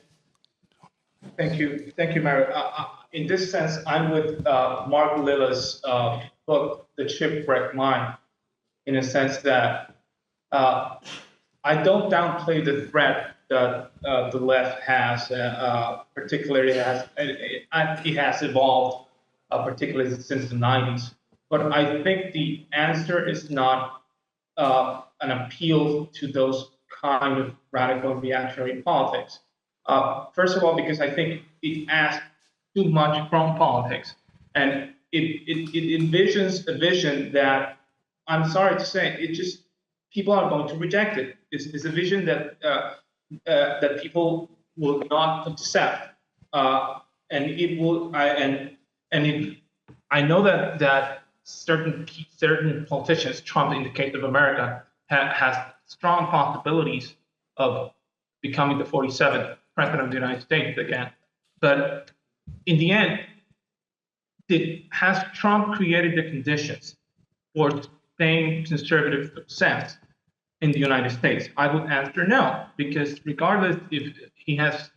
Thank you, Mario. In this sense, I'm with Mark Lilla's book, The Shipwrecked Mind, in a sense that I don't downplay the threat that the left has, particularly as it has evolved, particularly since the 90s. But I think the answer is not an appeal to those kind of radical reactionary politics. First of all, because I think it asks too much from politics, and it envisions a vision that, I'm sorry to say, it just people are going to reject it. It's a vision that that people will not accept, and it will. I know that certain politicians, Trump in the case of America, has strong possibilities of becoming the 47th president of the United States again. But in the end, has Trump created the conditions for sustained conservative success in the United States? I would answer no, because regardless if he has,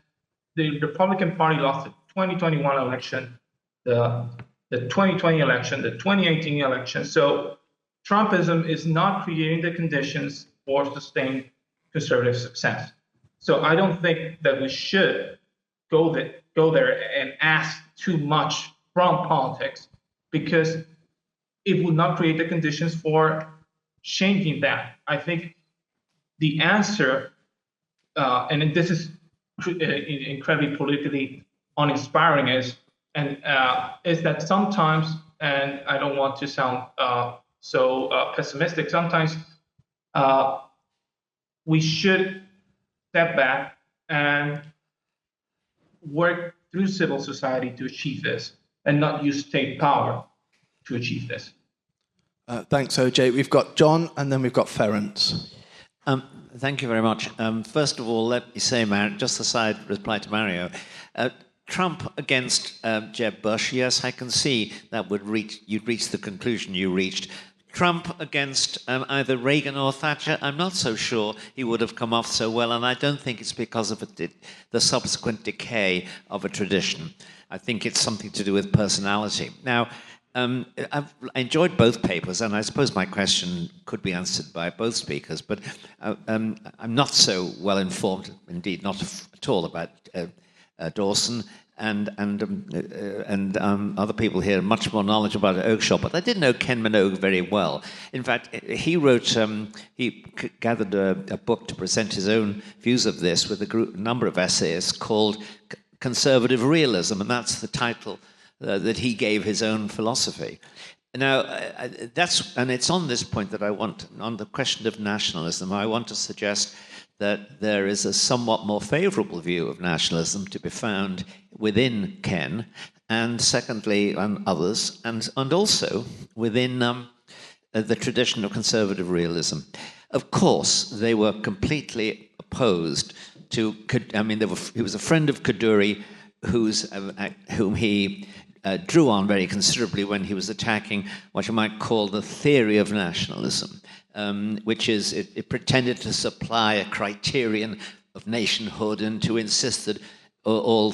the Republican Party lost the 2021 election, the 2020 election, the 2018 election. So Trumpism is not creating the conditions for sustained conservative success. So I don't think that we should go there and ask too much from politics, because it would not create the conditions for changing that. I think the answer, and this is incredibly politically uninspiring, is that sometimes, and I don't want to sound so pessimistic, sometimes we should step back and work through civil society to achieve this, and not use state power to achieve this. Thanks, OJ. We've got John, and then we've got Ferenc. Thank you very much. First of all, let me say, just a side reply to Mario. Trump against Jeb Bush, yes, I can see that you'd reach the conclusion you reached. Trump against either Reagan or Thatcher, I'm not so sure he would have come off so well, and I don't think it's because of the subsequent decay of a tradition. I think it's something to do with personality. Now, I've enjoyed both papers, and I suppose my question could be answered by both speakers, but I'm not so well informed, indeed not at all, about Dawson, and other people here much more knowledge about Oakeshott, but I did know Ken Minogue very well. In fact, he wrote, he gathered a book to present his own views of this with a number of essays called Conservative Realism, and that's the title that he gave his own philosophy. Now, and it's on this point that I want, on the question of nationalism, I want to suggest that there is a somewhat more favourable view of nationalism to be found within Ken, and secondly, others, and also within the tradition of conservative realism. Of course, they were completely opposed to, he was a friend of Kaduri, whom he drew on very considerably when he was attacking what you might call the theory of nationalism, which is it pretended to supply a criterion of nationhood and to insist that all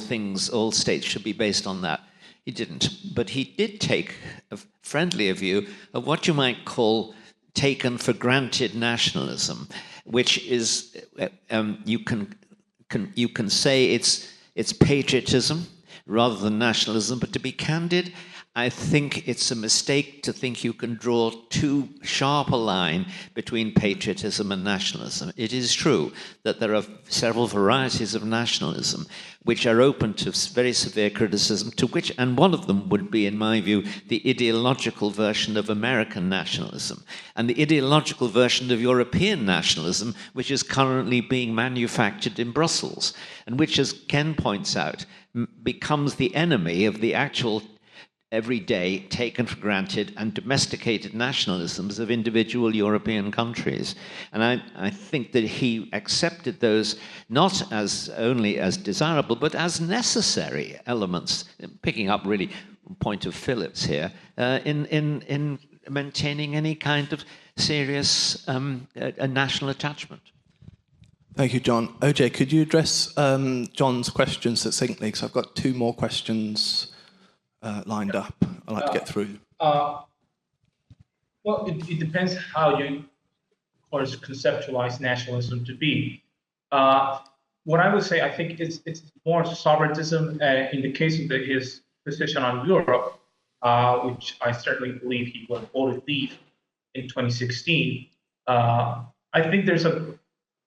states should be based on that. He didn't, but he did take a friendlier view of what you might call taken for granted nationalism, which is you can say it's patriotism rather than nationalism, but to be candid, I think it's a mistake to think you can draw too sharp a line between patriotism and nationalism. It is true that there are several varieties of nationalism which are open to very severe criticism, to which, and one of them would be, in my view, the ideological version of American nationalism, and the ideological version of European nationalism, which is currently being manufactured in Brussels, and which, as Ken points out, becomes the enemy of the actual everyday taken for granted and domesticated nationalisms of individual European countries. And I think that he accepted those not as only as desirable, but as necessary elements, picking up really point of Phillips here, in maintaining any kind of serious national attachment. Thank you, John. OJ, could you address John's question succinctly? Because I've got 2 more questions lined up I'd like to get through. Well, it depends how you, of course, conceptualize nationalism to be. What I would say, I think it's more sovereigntism in the case of his position on Europe, which I certainly believe he would voted leave in 2016. I think there's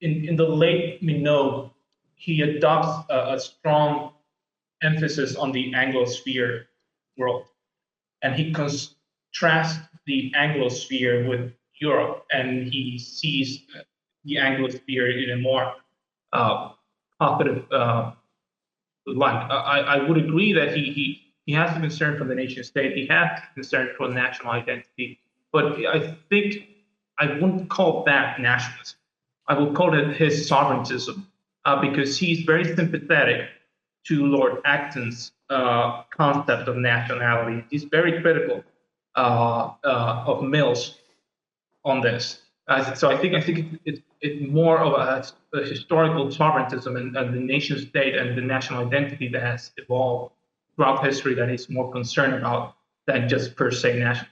in the late Minogue, he adopts a strong emphasis on the Anglosphere world, and he contrasts the Anglosphere with Europe, and he sees the Anglosphere in a more positive light. I would agree that he has a concern for the nation state. He has a concern for national identity, but I think I wouldn't call that nationalism. I would call it his sovereigntism, because he's very sympathetic to Lord Acton's concept of nationality. He's very critical of Mills on this. So I think it's more of a historical sovereigntism and the nation state and the national identity that has evolved throughout history that he's more concerned about than just per se nationalism.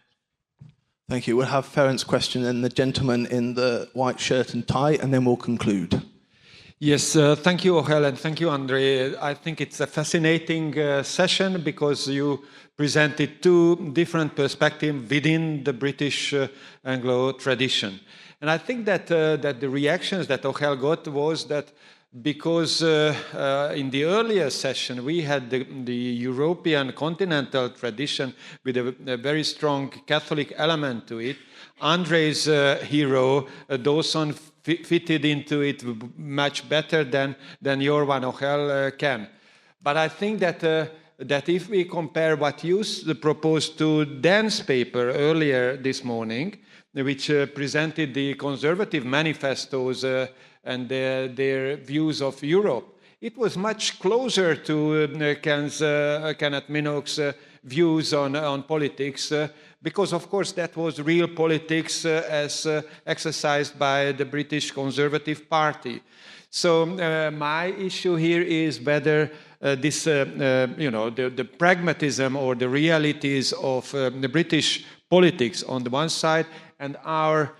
Thank you. We'll have Ferenc's question and the gentleman in the white shirt and tie, and then we'll conclude. Yes, thank you, Ohel, and thank you, Andre. I think it's a fascinating session because you presented 2 different perspectives within the British Anglo tradition. And I think that the reactions that Ohel got was that because in the earlier session we had the European continental tradition with a very strong Catholic element to it, Andre's hero, Dawson, fitted into it much better than your one, Ohel, can. But I think that if we compare what you proposed to Dan's paper earlier this morning, which presented the conservative manifestos and their views of Europe, it was much closer to Kenneth Minogue's views on politics, because of course that was real politics as exercised by the British Conservative Party. So my issue here is whether this, the pragmatism or the realities of the British politics on the one side and our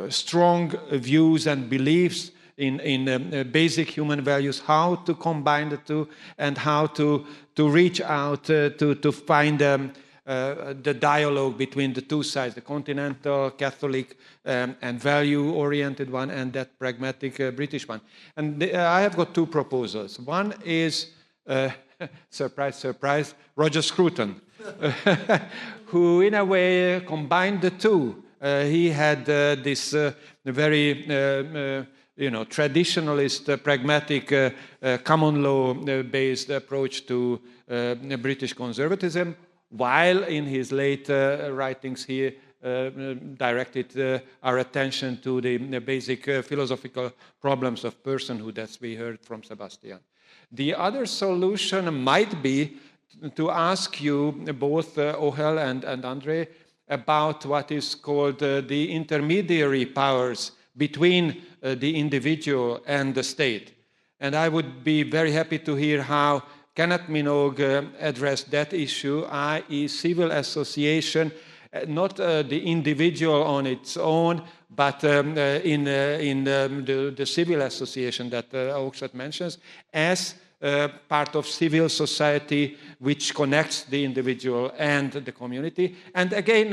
strong views and beliefs in basic human values, how to combine the 2 and how to reach out to find the dialogue between the 2 sides, the continental Catholic and value-oriented one and that pragmatic British one. And I have got 2 proposals. One is, surprise, surprise, Roger Scruton, who in a way combined the 2. He had this very traditionalist, pragmatic, common law-based approach to British conservatism, while in his late writings he directed our attention to the basic philosophical problems of personhood, as we heard from Sebastian. The other solution might be to ask you both, Ohel and Andre, about what is called the intermediary powers between the individual and the state. And I would be very happy to hear how Kenneth Minogue addressed that issue, i.e. civil association, not the individual on its own, but in the civil association that Oakeshott mentions, as part of civil society which connects the individual and the community. And again,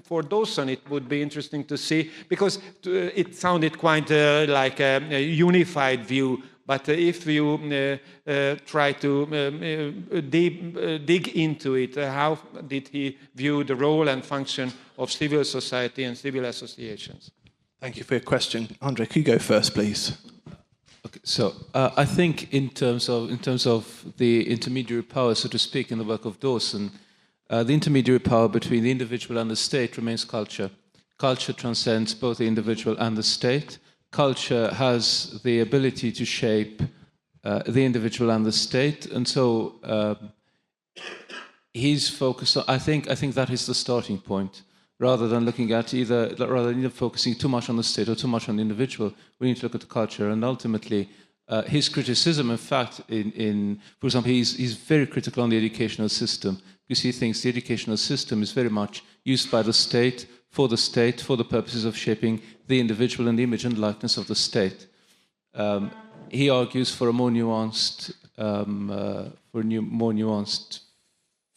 for Dawson, it would be interesting to see, because it sounded quite like a unified view. But if you try to dig into it, how did he view the role and function of civil society and civil associations? Thank you for your question. Andre, could you go first, please? Okay, so I think in terms of the intermediary power, so to speak, in the work of Dawson, the intermediary power between the individual and the state remains culture. Culture transcends both the individual and the state. Culture has the ability to shape the individual and the state, and so he's focused on. I think that is the starting point. rather than looking at rather than focusing too much on the state or too much on the individual. We need to look at the culture, and ultimately, his criticism, in fact, for example, he's very critical on the educational system, because he thinks the educational system is very much used by the state for the purposes of shaping the individual and the image and likeness of the state. He argues for a more nuanced,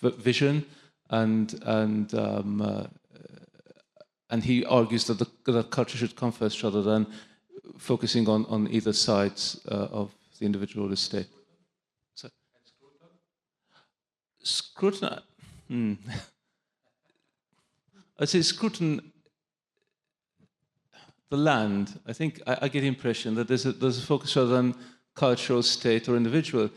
vision, and he argues that the culture should come first rather than focusing on either sides of the individual or the state. So, Scruton. I'd say Scruton. The land. I think I get the impression that there's a focus rather than cultural, state, or individual.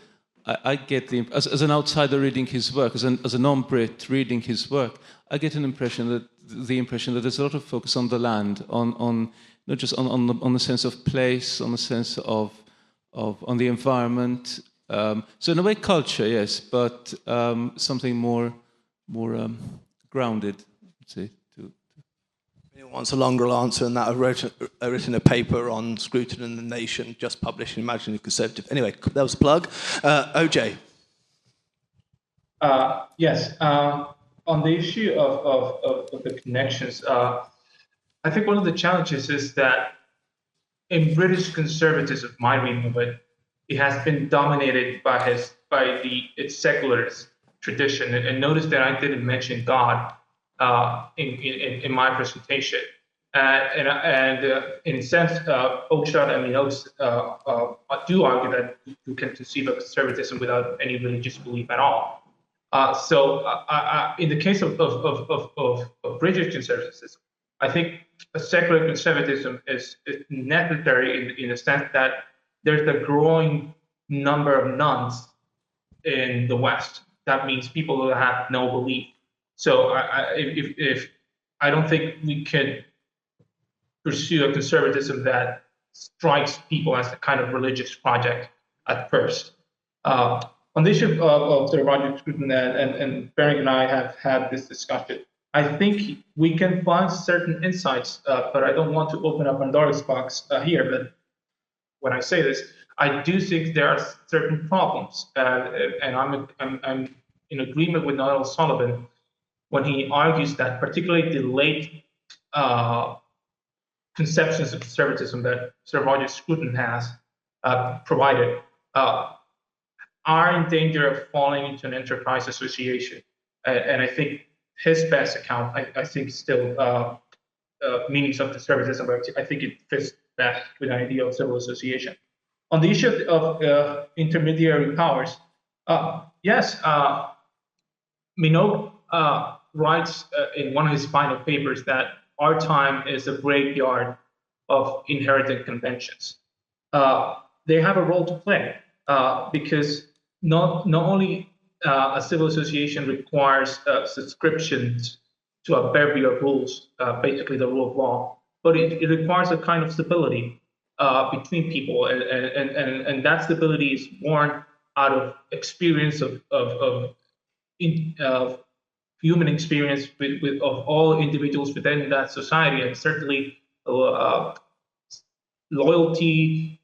I get as an outsider reading his work, as a non-Brit reading his work, I get the impression that there's a lot of focus on the land, on not just on the sense of place, on the sense of on the environment. So in a way, culture, yes, but something more grounded, I'd say. Anyone wants a longer answer than that? I've written a paper on Scruton and the Nation, just published in Imaginative Conservative. Anyway, that was a plug. OJ. Yes. On the issue of the connections, I think one of the challenges is that in British conservatism, my reading of it, it has been dominated by its secularist tradition. And notice that I didn't mention God in my presentation. And in a sense, Oakeshott and Minogue's do argue that you can conceive of conservatism without any religious belief at all. So in the case of British conservatism, I think a secular conservatism is necessary in the sense that there's a growing number of nuns in the West. That means people who have no belief. So if I don't think we can pursue a conservatism that strikes people as a kind of religious project at first. On the issue of Sir Roger Scruton, and Berenc and I have had this discussion, I think we can find certain insights, but I don't want to open up Pandora's box here. But when I say this, I do think there are certain problems, and I'm in agreement with Niall Sullivan when he argues that particularly the late conceptions of conservatism that Sir Roger Scruton has provided are in danger of falling into an enterprise association. And I think his best account, I think, still meanings of conservatism, but I think it fits best with the idea of civil association. On the issue of intermediary powers, yes, Minogue writes in one of his final papers that our time is a graveyard of inherited conventions. They have a role to play because not only a civil association requires subscriptions to a bevy of rules, basically the rule of law, but it requires a kind of stability between people, and that stability is born out of experience of human experience of all individuals within that society, and certainly loyalty,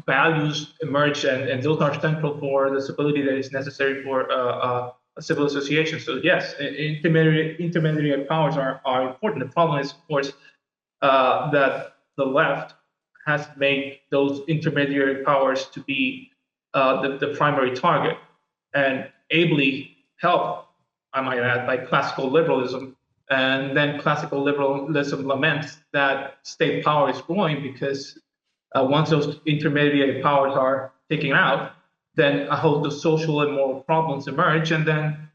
values emerge, and those are central for the stability that is necessary for a civil association. So yes, intermediary powers are important. The problem is, of course, that the left has made those intermediary powers to be the primary target, and ably helped, I might add, by classical liberalism. And then classical liberalism laments that state power is growing because once those intermediary powers are taken out, then a host of social and moral problems emerge, and then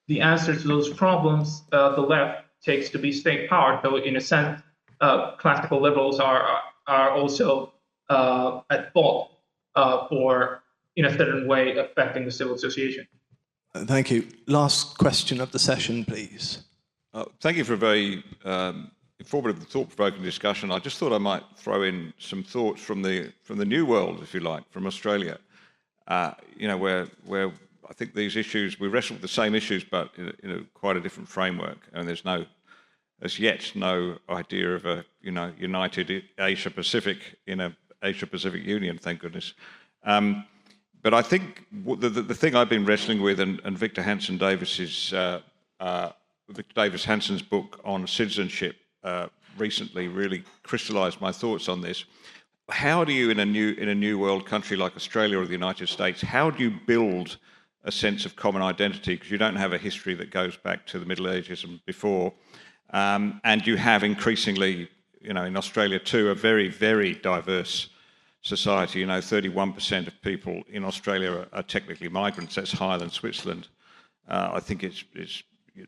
the answer to those problems the left takes to be state power. So in a sense, classical liberals are also at fault for, in a certain way, affecting the civil association. Thank you. Last question of the session, please. Thank you for a very informative, thought-provoking discussion. I just thought I might throw in some thoughts from the New World, if you like, from Australia. Where I think these issues, we wrestle with the same issues, but in quite a different framework, and there's no as yet no idea of a united Asia Pacific in a Asia Pacific Union, thank goodness. But I think the thing I've been wrestling with, and Victor Hansen's book on citizenship recently really crystallised my thoughts on this. How do you, in a new world country like Australia or the United States, how do you build a sense of common identity? Because you don't have a history that goes back to the Middle Ages and before, and you have increasingly, in Australia too, a very, very diverse society. 31% of people in Australia are technically migrants. That's higher than Switzerland. I think it's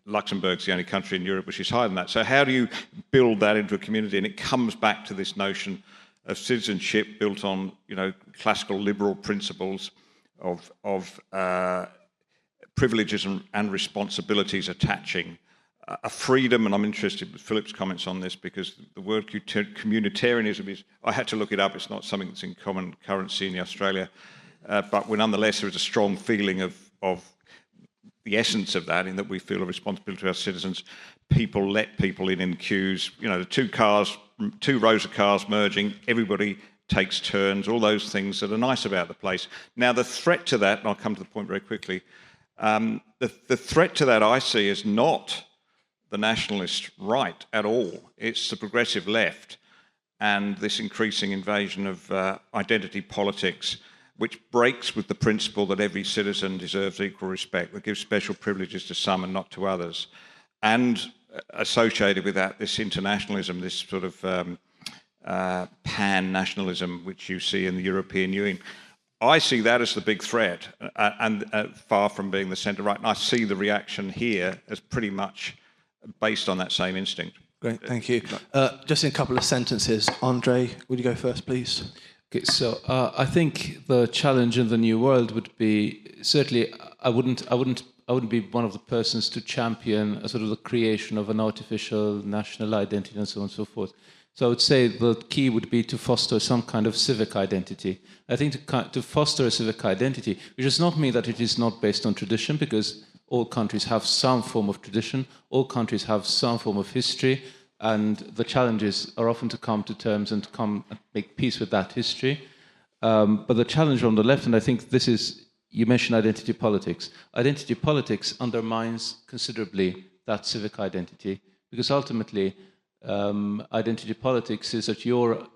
Luxembourg's the only country in Europe which is higher than that. So how do you build that into a community? And it comes back to this notion of citizenship built on, classical liberal principles of privileges and responsibilities attaching a freedom. And I'm interested with Philip's comments on this, because the word communitarianism is, I had to look it up, it's not something that's in common currency in Australia, but nonetheless there is a strong feeling of the essence of that, in that we feel a responsibility to our citizens. People let people in queues. The two rows of cars merging, everybody takes turns, all those things that are nice about the place. Now, the threat to that, and I'll come to the point very quickly, the threat to that I see is not the nationalist right at all. It's the progressive left and this increasing invasion of identity politics, which breaks with the principle that every citizen deserves equal respect, that gives special privileges to some and not to others. And associated with that, this internationalism, this sort of pan-nationalism, which you see in the European Union. I see that as the big threat, and far from being the centre-right. And I see the reaction here as pretty much based on that same instinct. Great, thank you. Just in a couple of sentences, Andre, would you go first, please? Okay, so I think the challenge in the new world would be, certainly I wouldn't be one of the persons to champion a sort of the creation of an artificial national identity and so on and so forth. So I would say the key would be to foster some kind of civic identity. I think to foster a civic identity, which does not mean that it is not based on tradition, because all countries have some form of tradition, all countries have some form of history, and the challenges are often to come to terms and to come and make peace with that history. But the challenge on the left, and I think this is, you mentioned identity politics. Identity politics undermines considerably that civic identity, because ultimately identity politics is that your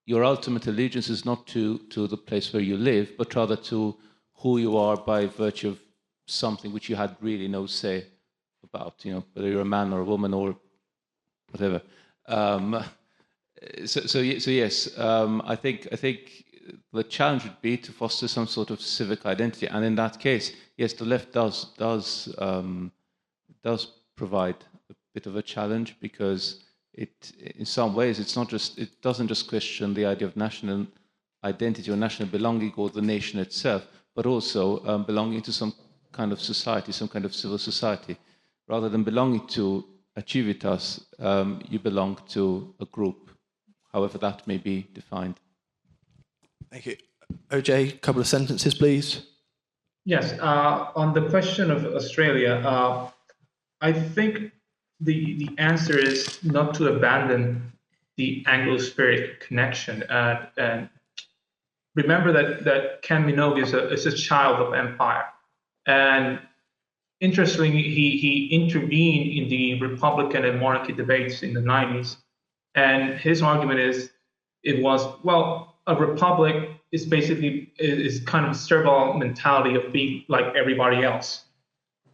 ultimate allegiance is not to the place where you live, but rather to who you are by virtue of something which you had really no say about, whether you're a man or a woman or whatever. So yes, I think the challenge would be to foster some sort of civic identity, and in that case, yes, the left does provide a bit of a challenge, because it, in some ways, it doesn't just question the idea of national identity or national belonging or the nation itself, but also belonging to some kind of society, some kind of civil society. Rather than belonging to a civitas, you belong to a group, however that may be defined. Thank you. OJ, a couple of sentences, please. Yes, on the question of Australia, I think the answer is not to abandon the Anglo-Spirit connection. And remember that Ken Minogue is a child of empire. And interestingly, he intervened in the Republican and monarchy debates in the 90s. And his argument a republic is basically kind of a servile mentality of being like everybody else.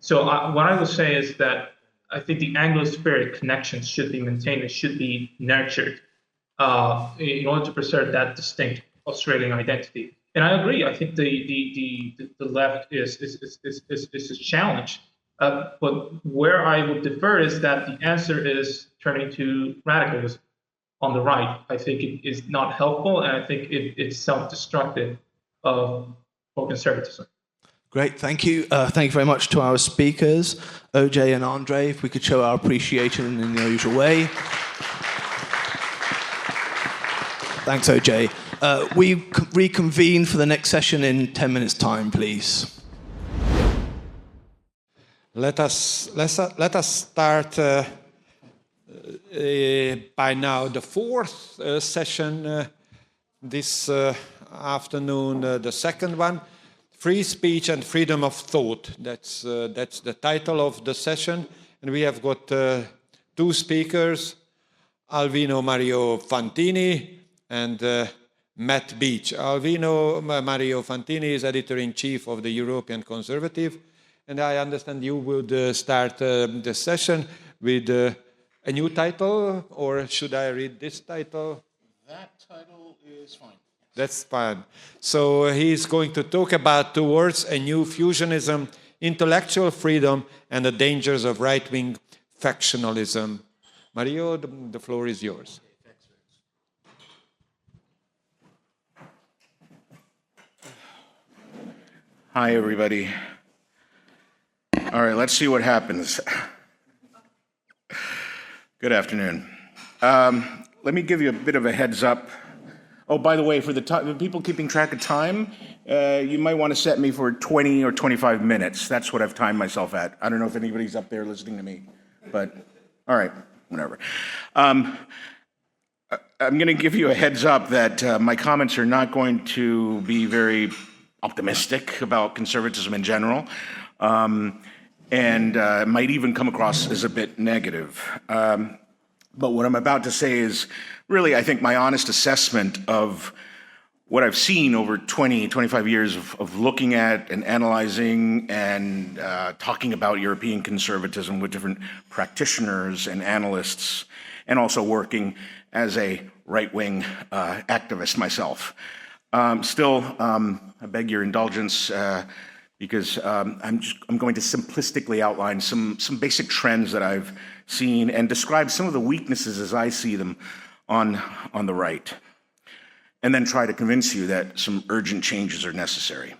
So what I would say is that I think the Anglo-Spirit connection should be maintained. It should be nurtured in order to preserve that distinct Australian identity. And I agree. I think the left is a challenge. But where I would differ is that the answer is turning to radicalism on the right. I think it is not helpful, and I think it's self-destructive for conservatism. Great, thank you. Thank you very much to our speakers, OJ and Andre. If we could show our appreciation in the usual way. Thanks, OJ. We reconvene for the next session in 10 minutes' time, please. Let us start by now the fourth session this afternoon, the second one, Free Speech and Freedom of Thought. That's the title of the session. And we have got two speakers, Alvino Mario Fantini and Matt Beach. Alvino Mario Fantini is editor-in-chief of the European Conservative, and I understand you would start the session with a new title, or should I read this title? That title is fine. That's fine. So he's going to talk about Towards a New Fusionism, Intellectual Freedom, and the Dangers of Right-Wing Factionalism. Mario, the floor is yours. Hi, everybody. All right, let's see what happens. Good afternoon. Let me give you a bit of a heads up. Oh, by the way, for the people keeping track of time, you might want to set me for 20 or 25 minutes. That's what I've timed myself at. I don't know if anybody's up there listening to me, but all right, whatever. I'm going to give you a heads up that my comments are not going to be very optimistic about conservatism in general, and might even come across as a bit negative. But what I'm about to say is really, I think, my honest assessment of what I've seen over 20, 25 years of looking at and analyzing and talking about European conservatism with different practitioners and analysts, and also working as a right-wing activist myself. Still, I beg your indulgence because I'm going to simplistically outline some basic trends that I've seen and describe some of the weaknesses as I see them on the right, and then try to convince you that some urgent changes are necessary.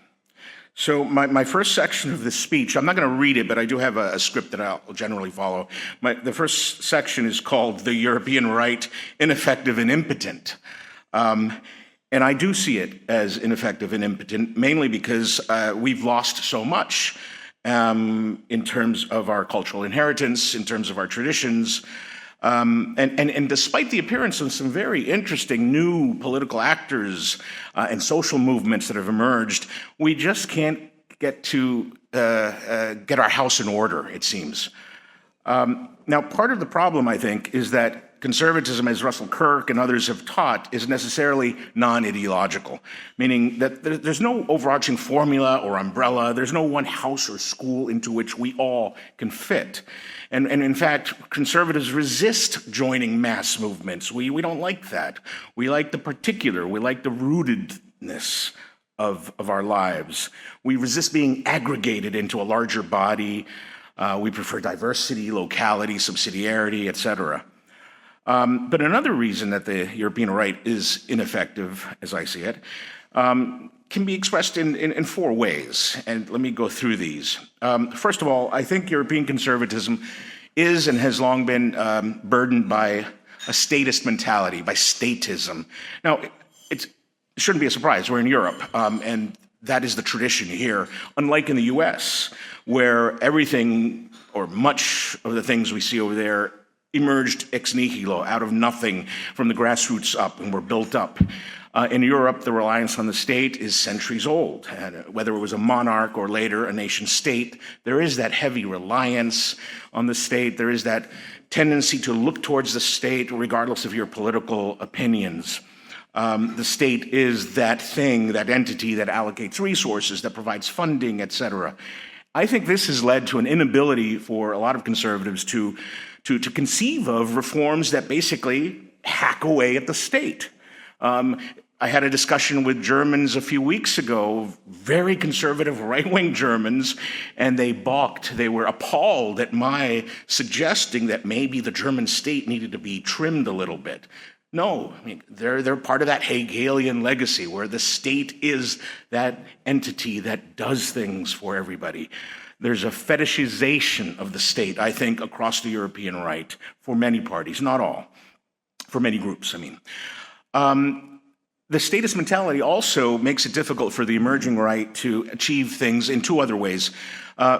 So my first section of this speech, I'm not going to read it, but I do have a script that I'll generally follow. The first section is called The European Right, Ineffective and Impotent. And I do see it as ineffective and impotent, mainly because we've lost so much in terms of our cultural inheritance, in terms of our traditions. And despite the appearance of some very interesting new political actors and social movements that have emerged, we just can't get our house in order, it seems. Now, part of the problem, I think, is that conservatism, as Russell Kirk and others have taught, is necessarily non-ideological, meaning that there's no overarching formula or umbrella, there's no one house or school into which we all can fit. And in fact, conservatives resist joining mass movements. We don't like that. We like the particular, we like the rootedness of our lives. We resist being aggregated into a larger body. We prefer diversity, locality, subsidiarity, etc. But another reason that the European right is ineffective, as I see it, can be expressed in four ways. And let me go through these. First of all, I think European conservatism is and has long been burdened by a statist mentality, by statism. Now, it shouldn't be a surprise. We're in Europe, and that is the tradition here, unlike in the US, where everything, or much of the things we see over there, emerged ex nihilo, out of nothing, from the grassroots up, and were built up. In Europe, the reliance on the state is centuries old. And whether it was a monarch or later a nation state, there is that heavy reliance on the state. There is that tendency to look towards the state regardless of your political opinions. The state is that thing, that entity that allocates resources, that provides funding, etc. I think this has led to an inability for a lot of conservatives to conceive of reforms that basically hack away at the state. I had a discussion with Germans a few weeks ago, very conservative right-wing Germans, and they balked. They were appalled at my suggesting that maybe the German state needed to be trimmed a little bit. No, I mean, they're part of that Hegelian legacy where the state is that entity that does things for everybody. There's a fetishization of the state, I think, across the European right for many parties, not all, for many groups, I mean. The statist mentality also makes it difficult for the emerging right to achieve things in two other ways.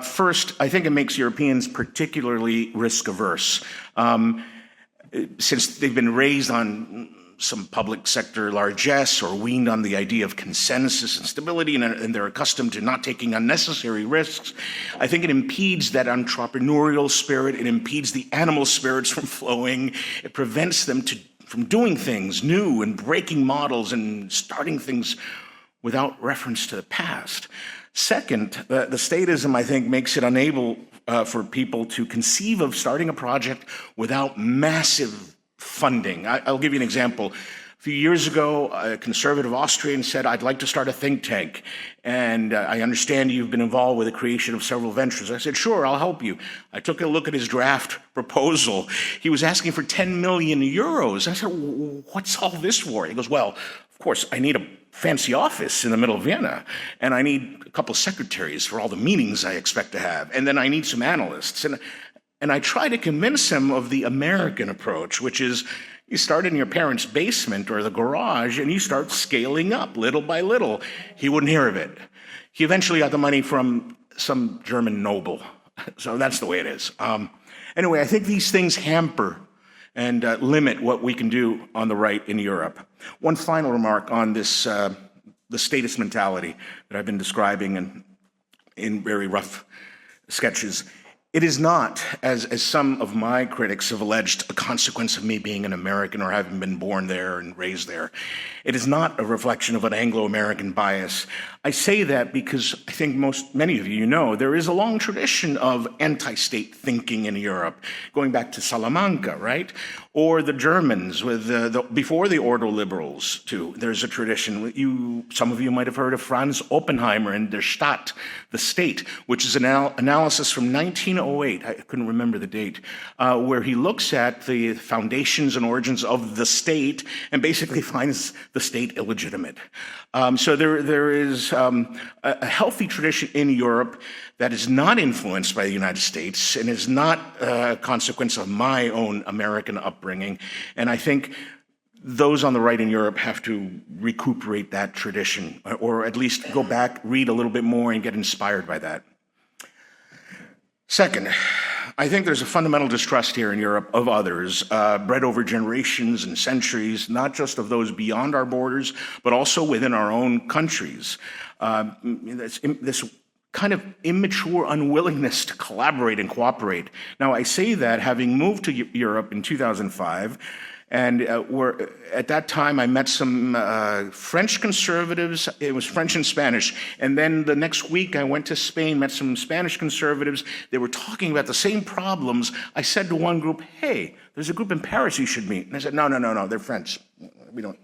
First, I think it makes Europeans particularly risk-averse. since they've been raised on some public sector largesse or weaned on the idea of consensus and stability, and they're accustomed to not taking unnecessary risks, I think it impedes that entrepreneurial spirit. It impedes the animal spirits from flowing. It prevents them from doing things new and breaking models and starting things without reference to the past. Second, the statism, I think, makes it unable for people to conceive of starting a project without massive funding. I'll give you an example. A few years ago, a conservative Austrian said, I'd like to start a think tank. And I understand you've been involved with the creation of several ventures. I said, sure, I'll help you. I took a look at his draft proposal. He was asking for 10 million euros. I said, what's all this for? He goes, well, of course, I need a fancy office in the middle of Vienna, and I need a couple of secretaries for all the meetings I expect to have, and then I need some analysts. And I try to convince him of the American approach, which is you start in your parents' basement or the garage and you start scaling up little by little. He wouldn't hear of it. He eventually got the money from some German noble. So that's the way it is. Anyway, I think these things hamper and limit what we can do on the right in Europe. One final remark on this, the statist mentality that I've been describing in very rough sketches. It is not, as some of my critics have alleged, a consequence of me being an American or having been born there and raised there. It is not a reflection of an Anglo-American bias. I say that because I think many of you know there is a long tradition of anti-state thinking in Europe, going back to Salamanca, right? Or the Germans with before the Ordo liberals too. There's a tradition. Some of you might have heard of Franz Oppenheimer and Der Staat, the state, which is an analysis from 1908. I couldn't remember the date, where he looks at the foundations and origins of the state and basically finds the state illegitimate. So there is a healthy tradition in Europe that is not influenced by the United States and is not a consequence of my own American upbringing. And I think those on the right in Europe have to recuperate that tradition, or at least go back, read a little bit more, and get inspired by that. Second, I think there's a fundamental distrust here in Europe of others, bred over generations and centuries, not just of those beyond our borders, but also within our own countries. This kind of immature unwillingness to collaborate and cooperate. Now, I say that having moved to Europe in 2005, and at that time, I met some French conservatives. It was French and Spanish. And then the next week, I went to Spain, met some Spanish conservatives. They were talking about the same problems. I said to one group, hey, there's a group in Paris you should meet. And I said, no, they're French. We don't.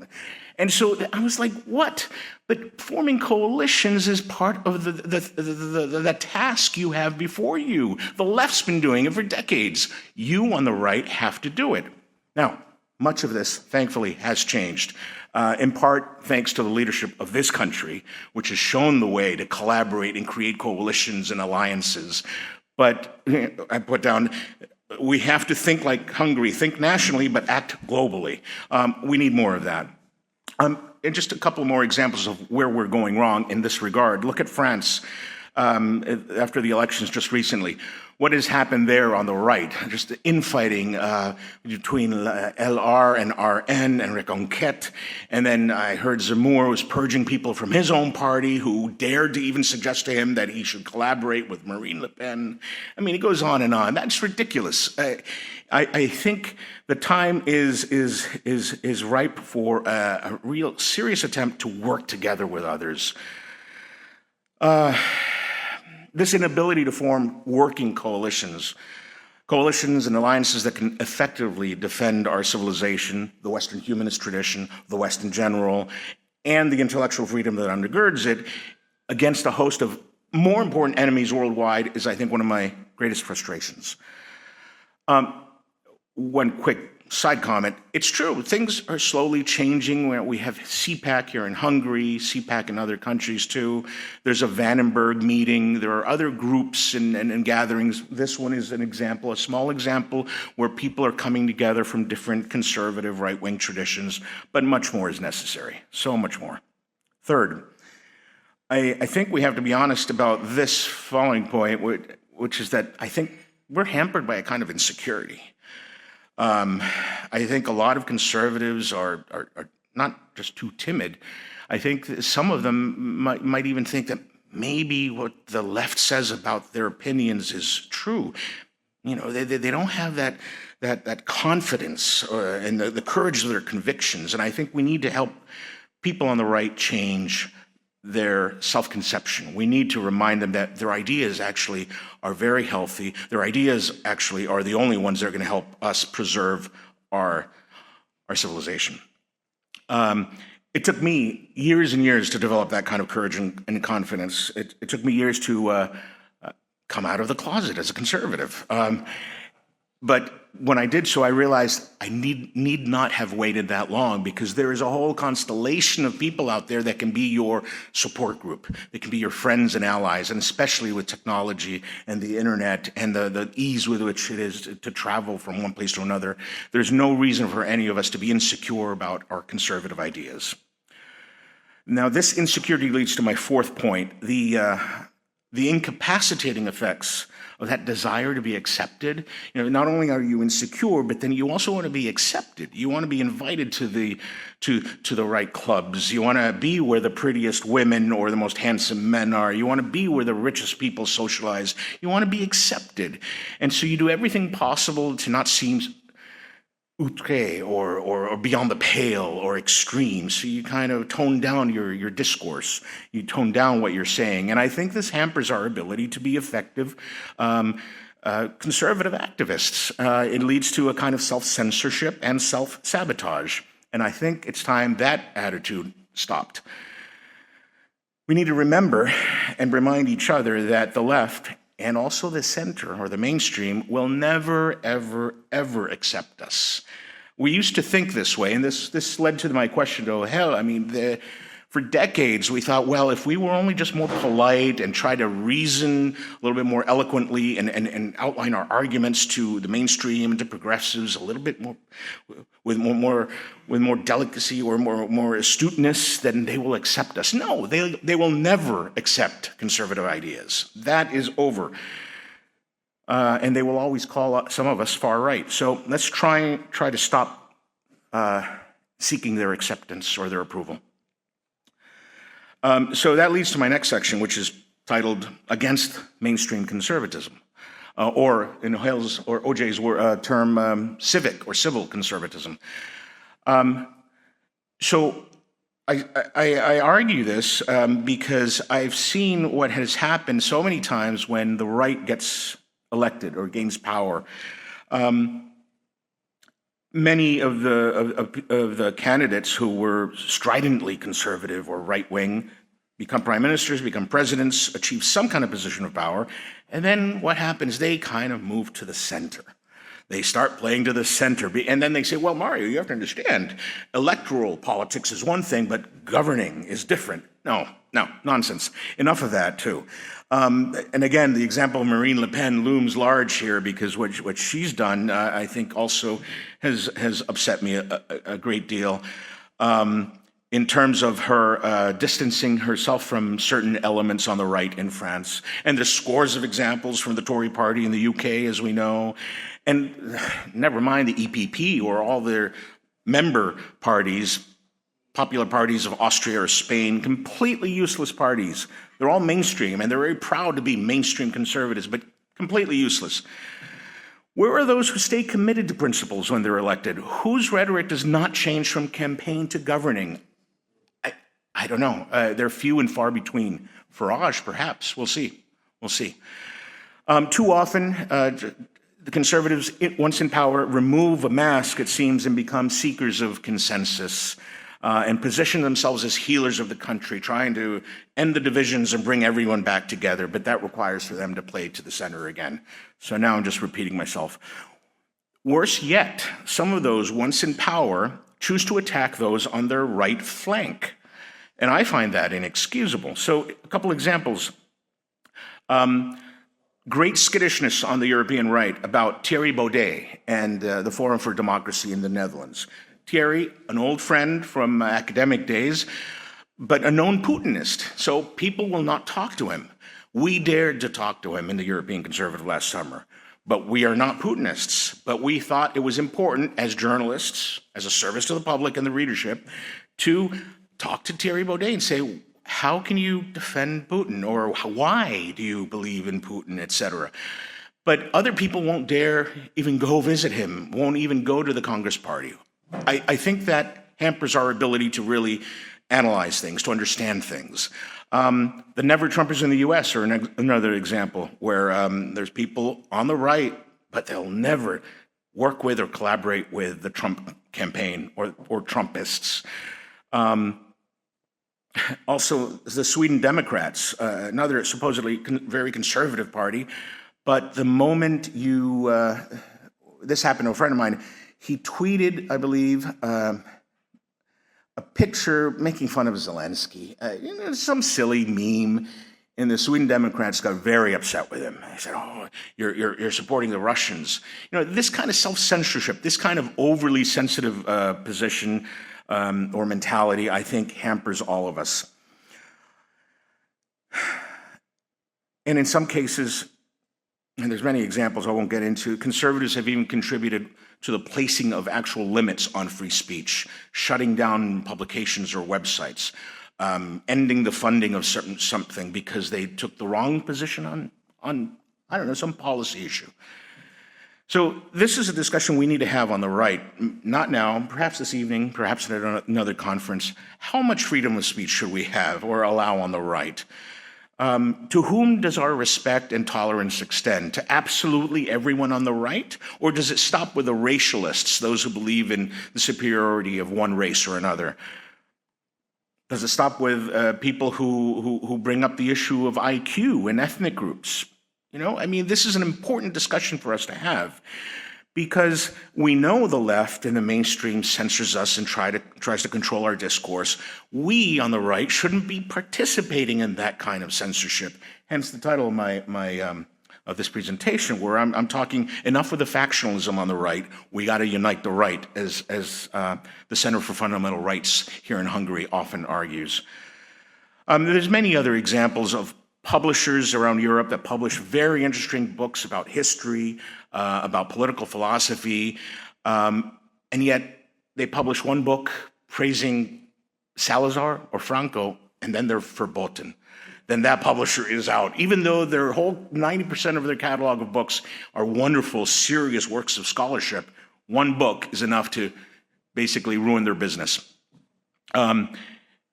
And so I was like, what? But forming coalitions is part of the task you have before you. The left's been doing it for decades. You on the right have to do it. Now, much of this, thankfully, has changed, in part thanks to the leadership of this country, which has shown the way to collaborate and create coalitions and alliances. But I put down, we have to think like Hungary, think nationally, but act globally. We need more of that. And just a couple more examples of where we're going wrong in this regard. Look at France after the elections just recently. What has happened there on the right? Just the infighting between LR and RN and Reconquête. And then I heard Zemmour was purging people from his own party who dared to even suggest to him that he should collaborate with Marine Le Pen. I mean, it goes on and on. That's ridiculous. I think the time is ripe for a real serious attempt to work together with others. This inability to form working coalitions and alliances that can effectively defend our civilization, the Western humanist tradition, the West in general, and the intellectual freedom that undergirds it against a host of more important enemies worldwide is, I think, one of my greatest frustrations. One quick side comment. It's true, things are slowly changing. We have CPAC here in Hungary, CPAC in other countries too. There's a Vandenberg meeting. There are other groups and gatherings. This one is an example, a small example, where people are coming together from different conservative right-wing traditions, but much more is necessary, so much more. Third, I think we have to be honest about this following point, which is that I think we're hampered by a kind of insecurity. I think a lot of conservatives are not just too timid. I think that some of them might even think that maybe what the left says about their opinions is true. You know, they don't have that confidence and the courage of their convictions. And I think we need to help people on the right change their self-conception. We need to remind them that their ideas actually are very healthy. Their ideas actually are the only ones that are going to help us preserve our civilization. It took me years and years to develop that kind of courage and confidence. It took me years to come out of the closet as a conservative. But when I did so, I realized I need not have waited that long, because there is a whole constellation of people out there that can be your support group. They can be your friends and allies, and especially with technology and the internet and the ease with which it is to travel from one place to another, there's no reason for any of us to be insecure about our conservative ideas. Now, this insecurity leads to my fourth point, the incapacitating effects of that desire to be accepted. You know, not only are you insecure, but then you also want to be accepted. You want to be invited to the right clubs. You want to be where the prettiest women or the most handsome men are. You want to be where the richest people socialize. You want to be accepted. And so you do everything possible to not seem outré or beyond the pale or extreme. So you kind of tone down your discourse. You tone down what you're saying. And I think this hampers our ability to be effective conservative activists. It leads to a kind of self-censorship and self-sabotage. And I think it's time that attitude stopped. We need to remember and remind each other that the left and also the center or the mainstream will never, ever, ever accept us. We used to think this way, and this led to my question to Ohel. I mean, for decades we thought, well, if we were only just more polite and try to reason a little bit more eloquently and outline our arguments to the mainstream and to progressives a little bit more, with more delicacy or more astuteness, then they will accept us. No, they will never accept conservative ideas. That is over. And they will always call some of us far right. So let's try to stop seeking their acceptance or their approval. So that leads to my next section, which is titled Against Mainstream Conservatism, or in Ohel's or OJ's term, civic or civil conservatism. So I argue this because I've seen what has happened so many times when the right gets elected or gains power. Many of the candidates who were stridently conservative or right-wing become prime ministers, become presidents, achieve some kind of position of power, and then what happens? They kind of move to the center. They start playing to the center, and then they say, well, Mario, you have to understand, electoral politics is one thing, but governing is different. No, nonsense. Enough of that, too. And again, the example of Marine Le Pen looms large here, because what she's done, I think, also has upset me a great deal in terms of her distancing herself from certain elements on the right in France. And there's scores of examples from the Tory party in the UK, as we know. And never mind the EPP or all their member parties, popular parties of Austria or Spain, completely useless parties. They're all mainstream, and they're very proud to be mainstream conservatives, but completely useless. Where are those who stay committed to principles when they're elected? Whose rhetoric does not change from campaign to governing? I don't know. They're few and far between. Farage, perhaps. We'll see. Too often, the conservatives, once in power, remove a mask, it seems, and become seekers of consensus. And position themselves as healers of the country, trying to end the divisions and bring everyone back together. But that requires for them to play to the center again. So now I'm just repeating myself. Worse yet, some of those once in power choose to attack those on their right flank. And I find that inexcusable. So a couple examples. Great skittishness on the European right about Thierry Baudet and the Forum for Democracy in the Netherlands. Thierry, an old friend from academic days, but a known Putinist, so people will not talk to him. We dared to talk to him in the European Conservative last summer. But we are not Putinists. But we thought it was important as journalists, as a service to the public and the readership, to talk to Thierry Baudet and say, how can you defend Putin? Or why do you believe in Putin, etc.? But other people won't dare even go visit him, won't even go to the Congress Party. I think that hampers our ability to really analyze things, to understand things. The Never-Trumpers in the US are another example where there's people on the right, but they'll never work with or collaborate with the Trump campaign or Trumpists. Also, the Sweden Democrats, another supposedly very conservative party, but the moment you, this happened to a friend of mine, he tweeted, I believe, a picture making fun of Zelensky, some silly meme, and the Sweden Democrats got very upset with him. They said, "Oh, you're supporting the Russians." This kind of self-censorship, this kind of overly sensitive position or mentality, I think hampers all of us. And in some cases, and there's many examples I won't get into, conservatives have even contributed to the placing of actual limits on free speech, shutting down publications or websites, ending the funding of something because they took the wrong position on I don't know, some policy issue. So this is a discussion we need to have on the right, not now, perhaps this evening, perhaps at another conference. How much freedom of speech should we have or allow on the right? To whom does our respect and tolerance extend? To absolutely everyone on the right? Or does it stop with the racialists, those who believe in the superiority of one race or another? Does it stop with people who bring up the issue of IQ and ethnic groups? This is an important discussion for us to have, because we know the left and the mainstream censors us and tries to control our discourse. We on the right shouldn't be participating in that kind of censorship. Hence the title of of this presentation, where I'm talking enough with the factionalism on the right. We got to unite the right, as the Center for Fundamental Rights here in Hungary often argues. There's many other examples of publishers around Europe that publish very interesting books about history, about political philosophy, and yet they publish one book praising Salazar or Franco, and then they're verboten. Then that publisher is out, even though their whole 90% of their catalog of books are wonderful, serious works of scholarship. One book is enough to basically ruin their business.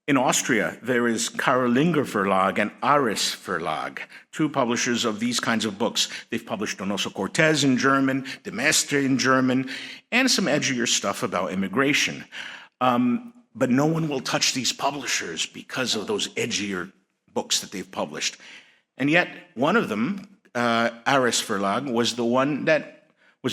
In Austria, there is Karolinger Verlag and Ares Verlag, two publishers of these kinds of books. They've published Donoso Cortez in German, De Maistre in German, and some edgier stuff about immigration. But no one will touch these publishers because of those edgier books that they've published. And yet, one of them, Ares Verlag, was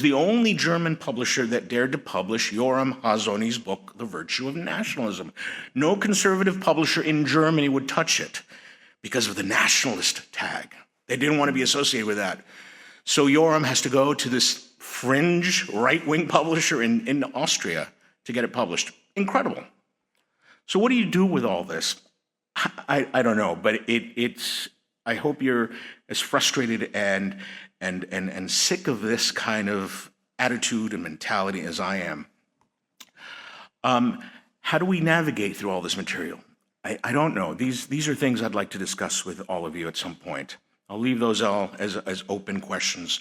the only German publisher that dared to publish Yoram Hazony's book, The Virtue of Nationalism. No conservative publisher in Germany would touch it because of the nationalist tag. They didn't want to be associated with that. So Yoram has to go to this fringe right-wing publisher in Austria to get it published. Incredible. So what do you do with all this? I don't know, but it's. I hope you're as frustrated and sick of this kind of attitude and mentality as I am. How do we navigate through all this material? I don't know. These are things I'd like to discuss with all of you at some point. I'll leave those all as open questions.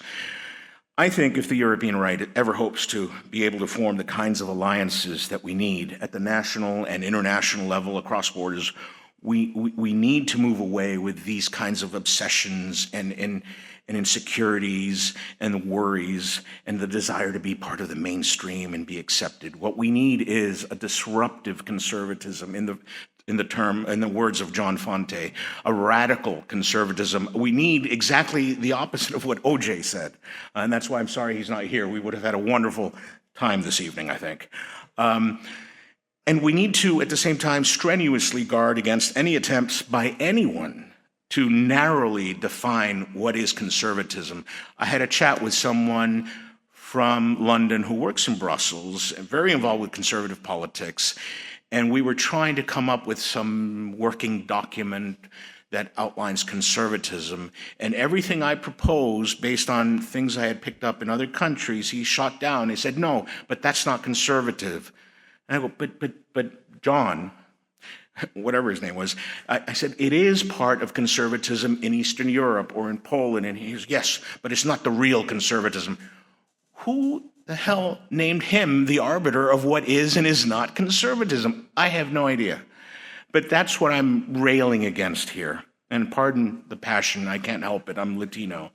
I think if the European right ever hopes to be able to form the kinds of alliances that we need at the national and international level across borders, we need to move away with these kinds of obsessions and insecurities and worries and the desire to be part of the mainstream and be accepted. What we need is a disruptive conservatism, in the words of John Fonte, a radical conservatism. We need exactly the opposite of what OJ said. And that's why I'm sorry he's not here. We would have had a wonderful time this evening, I think. And we need to, at the same time, strenuously guard against any attempts by anyone to narrowly define what is conservatism. I had a chat with someone from London who works in Brussels, very involved with conservative politics, and we were trying to come up with some working document that outlines conservatism. And everything I proposed based on things I had picked up in other countries, he shot down. He said, no, but that's not conservative. And I go, but John, whatever his name was, I said, it is part of conservatism in Eastern Europe or in Poland. And he goes, yes, but it's not the real conservatism. Who the hell named him the arbiter of what is and is not conservatism? I have no idea. But that's what I'm railing against here. And pardon the passion, I can't help it, I'm Latino.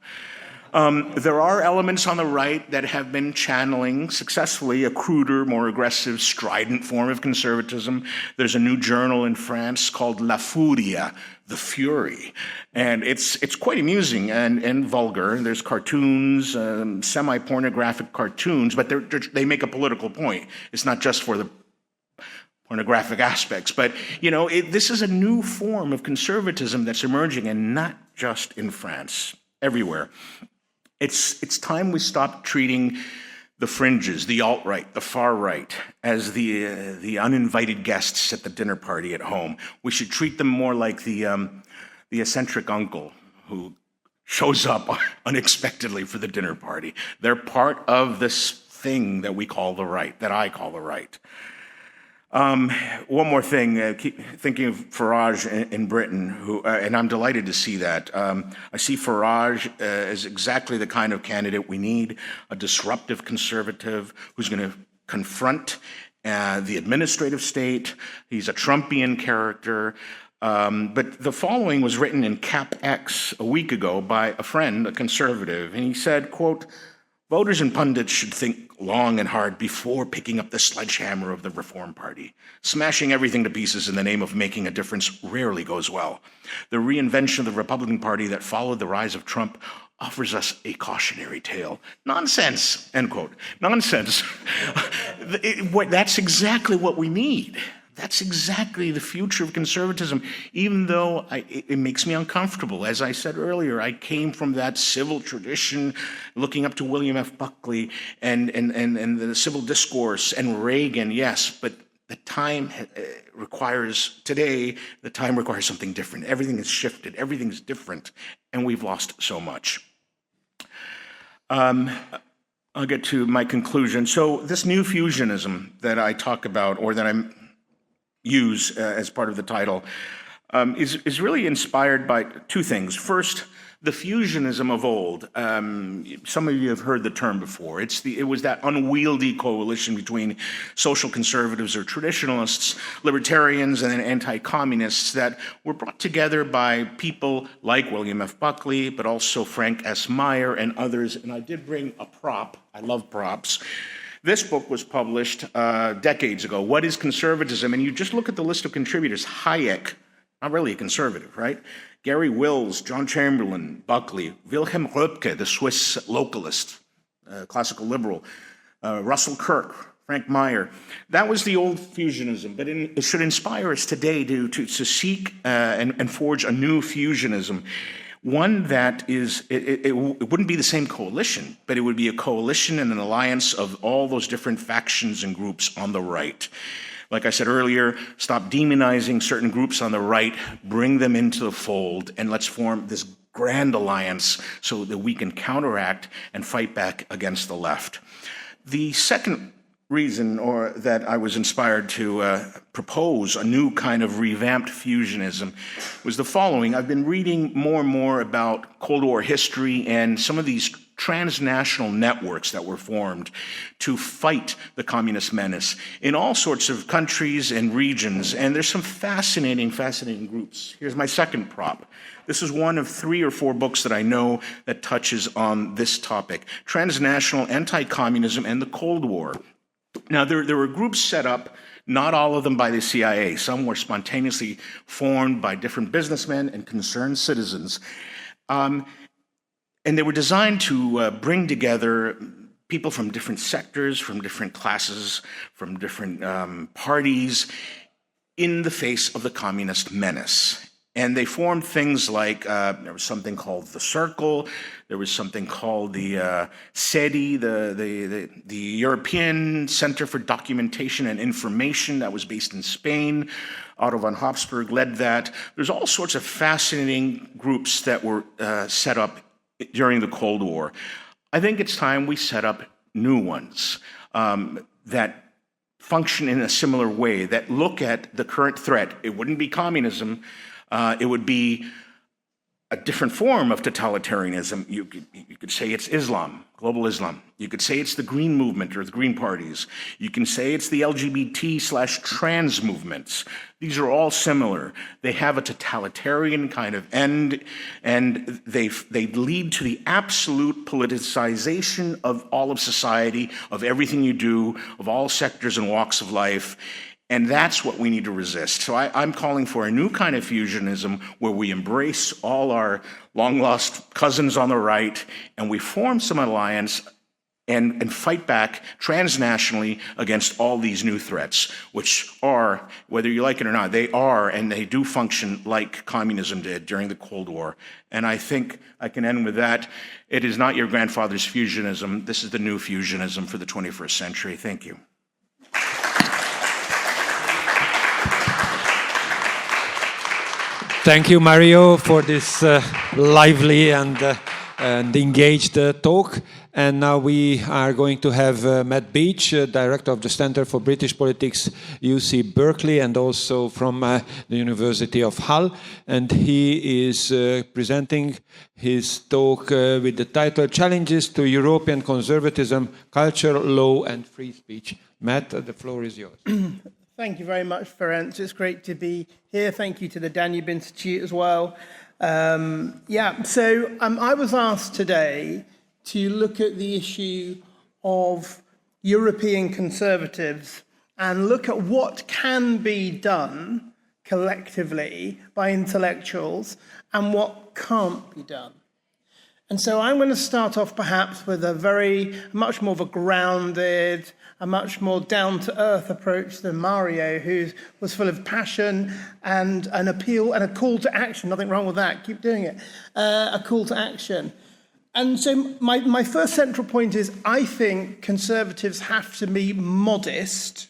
There are elements on the right that have been channeling successfully a cruder, more aggressive, strident form of conservatism. There's a new journal in France called La Furia, The Fury. And it's quite amusing and vulgar. There's cartoons, semi-pornographic cartoons, but they make a political point. It's not just for the pornographic aspects. But, this is a new form of conservatism that's emerging, and not just in France, everywhere. It's time we stop treating the fringes, the alt-right, the far-right, as the uninvited guests at the dinner party at home. We should treat them more like the eccentric uncle who shows up unexpectedly for the dinner party. They're part of this thing that we call the right, that I call the right. One more thing, keep thinking of Farage in Britain, and I'm delighted to see that. I see Farage as exactly the kind of candidate we need, a disruptive conservative who's going to confront the administrative state. He's a Trumpian character. But the following was written in Cap X a week ago by a friend, a conservative, and he said, quote, "Voters and pundits should think long and hard before picking up the sledgehammer of the Reform Party. Smashing everything to pieces in the name of making a difference rarely goes well. The reinvention of the Republican Party that followed the rise of Trump offers us a cautionary tale." Nonsense, end quote. Nonsense. That's exactly what we need. That's exactly the future of conservatism, even though it makes me uncomfortable. As I said earlier, I came from that civil tradition, looking up to William F. Buckley and the civil discourse and Reagan, yes, but the time requires something different. Everything has shifted, everything's different, and we've lost so much. I'll get to my conclusion. So this new fusionism that I talk about, or that I'm use as part of the title, is really inspired by two things. First, the fusionism of old. Some of you have heard the term before. It was that unwieldy coalition between social conservatives or traditionalists, libertarians, and anti-communists that were brought together by people like William F. Buckley, but also Frank S. Meyer and others. And I did bring a prop. I love props. This book was published decades ago, What is Conservatism? And you just look at the list of contributors. Hayek, not really a conservative, right? Gary Wills, John Chamberlain, Buckley, Wilhelm Röpke, the Swiss localist, classical liberal, Russell Kirk, Frank Meyer. That was the old fusionism, but it should inspire us today to seek and forge a new fusionism. One that it wouldn't be the same coalition, but it would be a coalition and an alliance of all those different factions and groups on the right. Like I said earlier, stop demonizing certain groups on the right, bring them into the fold, and let's form this grand alliance so that we can counteract and fight back against the left. The second reason that I was inspired to propose a new kind of revamped fusionism was the following. I've been reading more and more about Cold War history and some of these transnational networks that were formed to fight the communist menace in all sorts of countries and regions. And there's some fascinating groups. Here's my second prop. This is one of 3 or 4 books that I know that touches on this topic: Transnational Anti-Communism and the Cold War. Now, there were groups set up, not all of them by the CIA. Some were spontaneously formed by different businessmen and concerned citizens. And they were designed to bring together people from different sectors, from different classes, from different parties in the face of the communist menace. And they formed things like, there was something called the Circle, there was something called the SEDI, the European Center for Documentation and Information, that was based in Spain. Otto von Habsburg led that. There's all sorts of fascinating groups that were set up during the Cold War. I think it's time we set up new ones that function in a similar way, that look at the current threat. It wouldn't be communism. It would be a different form of totalitarianism. You could say it's Islam, global Islam. You could say it's the Green Movement or the Green parties. You can say it's the LGBT/trans movements. These are all similar. They have a totalitarian kind of end, and they lead to the absolute politicization of all of society, of everything you do, of all sectors and walks of life. And that's what we need to resist. So I'm calling for a new kind of fusionism where we embrace all our long-lost cousins on the right and we form some alliance and fight back transnationally against all these new threats, which are, whether you like it or not, they are and they do function like communism did during the Cold War. And I think I can end with that. It is not your grandfather's fusionism. This is the new fusionism for the 21st century. Thank you. Thank you, Mario, for this lively and engaged talk. And now we are going to have Matt Beach, Director of the Center for British Politics, UC Berkeley, and also from the University of Hull. And he is presenting his talk with the title, Challenges to European Conservatism, Culture, Law and Free Speech. Matt, the floor is yours. Thank you very much, Ferenc. It's great to be here. Thank you to the Danube Institute as well. I was asked today to look at the issue of European conservatives and look at what can be done collectively by intellectuals and what can't be done. And so I'm going to start off perhaps with much more of a grounded, a much more down-to-earth approach than Mario, who was full of passion and an appeal and a call to action. Nothing wrong with that. Keep doing it. A call to action. And so my first central point is I think conservatives have to be modest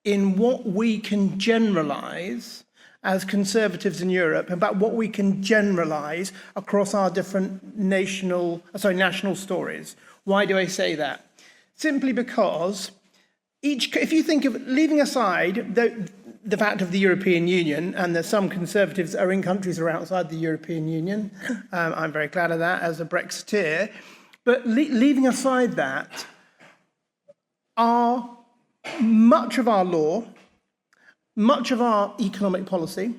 in what we can generalize as conservatives in Europe about what we can generalize across our different national stories. Why do I say that? Simply because if you think of leaving aside the fact of the European Union and that some conservatives are in countries that are outside the European Union, I'm very glad of that as a Brexiteer, but leaving aside that, much of our law, much of our economic policy,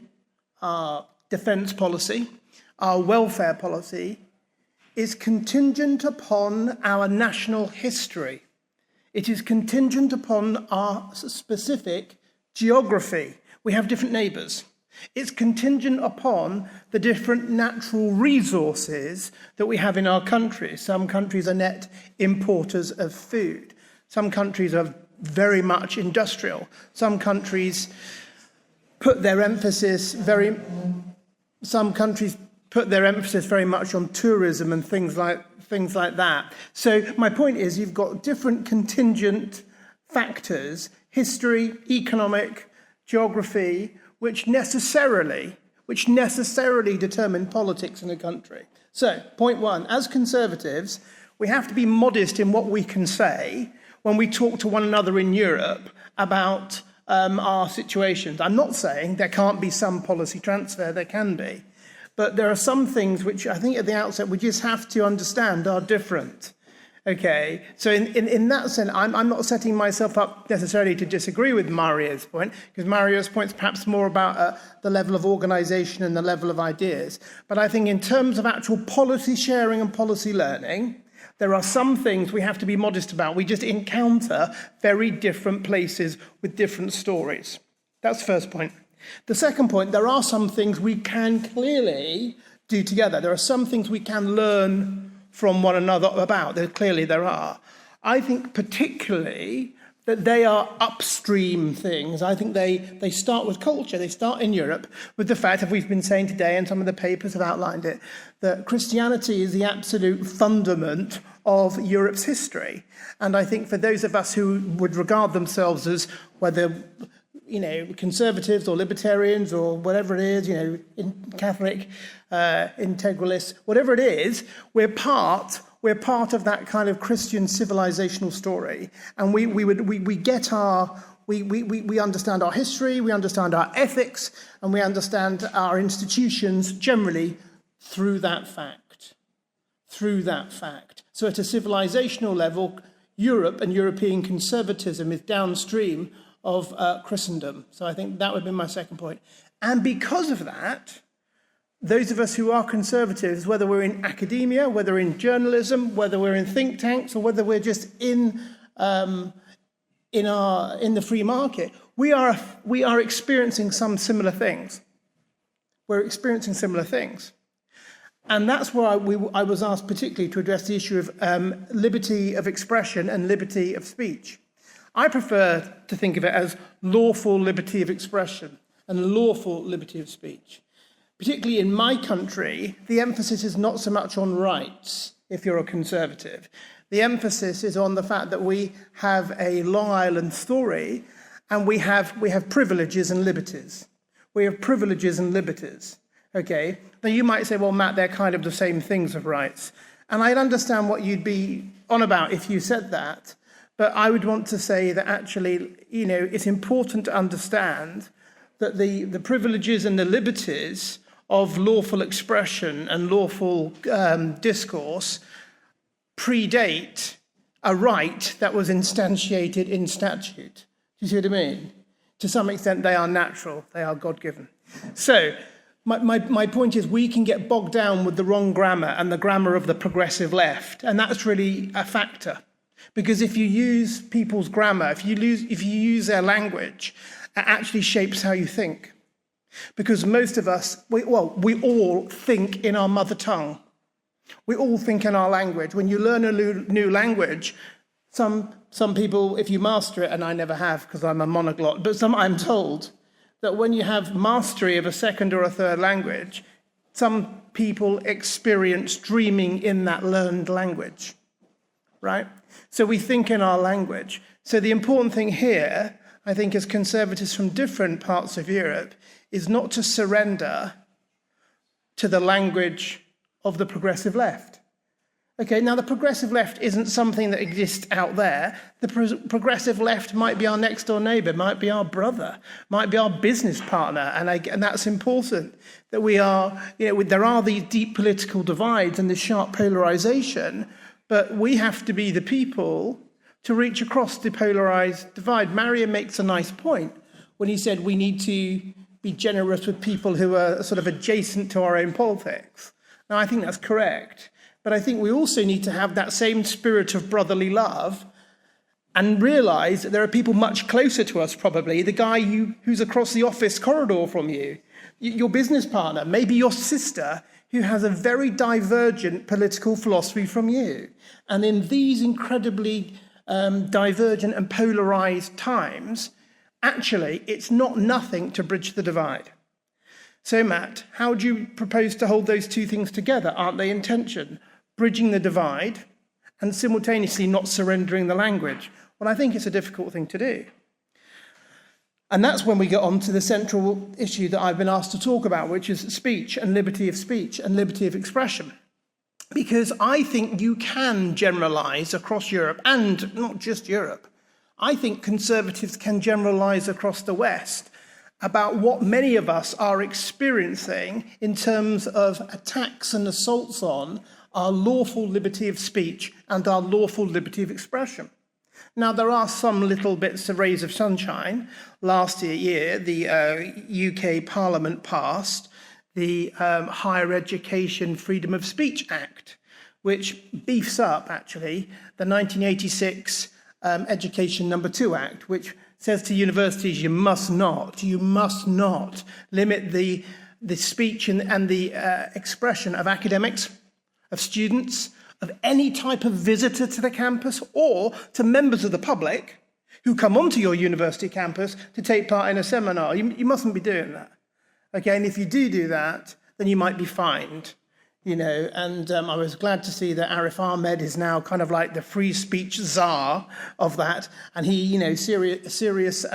our defence policy, our welfare policy is contingent upon our national history. It is contingent upon our specific geography. We have different neighbours. It's contingent upon the different natural resources that we have in our countries. Some countries are net importers of food. Some countries are very much industrial. Some countries put their emphasis very much on tourism and things like that. So my point is you've got different contingent factors, history, economic, geography, which necessarily determine politics in a country. So point one, as conservatives, we have to be modest in what we can say when we talk to one another in Europe about our situations. I'm not saying there can't be some policy transfer, there can be. But there are some things which I think at the outset we just have to understand are different. Okay, so in that sense, I'm not setting myself up necessarily to disagree with Mario's point, because Mario's point is perhaps more about the level of organisation and the level of ideas. But I think in terms of actual policy sharing and policy learning, there are some things we have to be modest about. We just encounter very different places with different stories. That's the first point. The second point, there are some things we can clearly do together. There are some things we can learn from one another about. Clearly there are. I think particularly that they are upstream things. I think they start with culture. They start in Europe with the fact, as we've been saying today, and some of the papers have outlined it, that Christianity is the absolute fundament of Europe's history. And I think for those of us who would regard themselves as whether, conservatives or libertarians or whatever it is, Catholic, integralists, whatever it is, we're part of that kind of Christian civilizational story, and we understand our history, we understand our ethics, and we understand our institutions generally through that fact. So at a civilizational level, Europe and European conservatism is downstream of Christendom. So I think that would be my second point. And because of that, those of us who are conservatives, whether we're in academia, whether in journalism, whether we're in think tanks, or whether we're just in the free market, we are experiencing some similar things. We're experiencing similar things. And that's why I was asked particularly to address the issue of liberty of expression and liberty of speech. I prefer to think of it as lawful liberty of expression and lawful liberty of speech. Particularly in my country, the emphasis is not so much on rights, if you're a conservative. The emphasis is on the fact that we have a Long Island story, and we have privileges and liberties. We have privileges and liberties, okay? Now you might say, well, Matt, they're kind of the same things of rights. And I'd understand what you'd be on about if you said that, but I would want to say that actually, it's important to understand that the privileges and the liberties of lawful expression and lawful discourse predate a right that was instantiated in statute. Do you see what I mean? To some extent, they are natural. They are God-given. So my point is we can get bogged down with the wrong grammar and the grammar of the progressive left, and that's really a factor. Because if you use people's grammar, if you use their language, it actually shapes how you think. Because most of us, we all think in our mother tongue. We all think in our language. When you learn a new language, some people, if you master it, and I never have because I'm a monoglot, but I'm told that when you have mastery of a second or a third language, some people experience dreaming in that learned language, right? So we think in our language. So the important thing here, I think, as conservatives from different parts of Europe, is not to surrender to the language of the progressive left. Okay, now the progressive left isn't something that exists out there. The progressive left might be our next door neighbor, might be our brother, might be our business partner, and that's important, that we are, there are these deep political divides and this sharp polarization, but we have to be the people to reach across the polarized divide. Mario makes a nice point when he said we need to be generous with people who are sort of adjacent to our own politics. Now, I think that's correct. But I think we also need to have that same spirit of brotherly love and realize that there are people much closer to us, probably. The guy who's across the office corridor from you, your business partner, maybe your sister, who has a very divergent political philosophy from you. And in these incredibly divergent and polarized times, actually, it's not nothing to bridge the divide. So, Matt, how do you propose to hold those two things together? Aren't they in tension? Bridging the divide and simultaneously not surrendering the language? Well, I think it's a difficult thing to do. And that's when we get on to the central issue that I've been asked to talk about, which is speech and liberty of speech and liberty of expression. Because I think you can generalize across Europe, and not just Europe. I think conservatives can generalize across the West about what many of us are experiencing in terms of attacks and assaults on our lawful liberty of speech and our lawful liberty of expression. Now, there are some little bits of rays of sunshine. Last year, the UK Parliament passed the Higher Education Freedom of Speech Act, which beefs up, actually, the 1986 Education No. 2 Act, which says to universities, you must not limit the speech and the expression of academics, of students, of any type of visitor to the campus, or to members of the public who come onto your university campus to take part in a seminar. You mustn't be doing that. Okay, and if you do that, then you might be fined. And I was glad to see that Arif Ahmed is now kind of like the free speech czar of that, and he, serious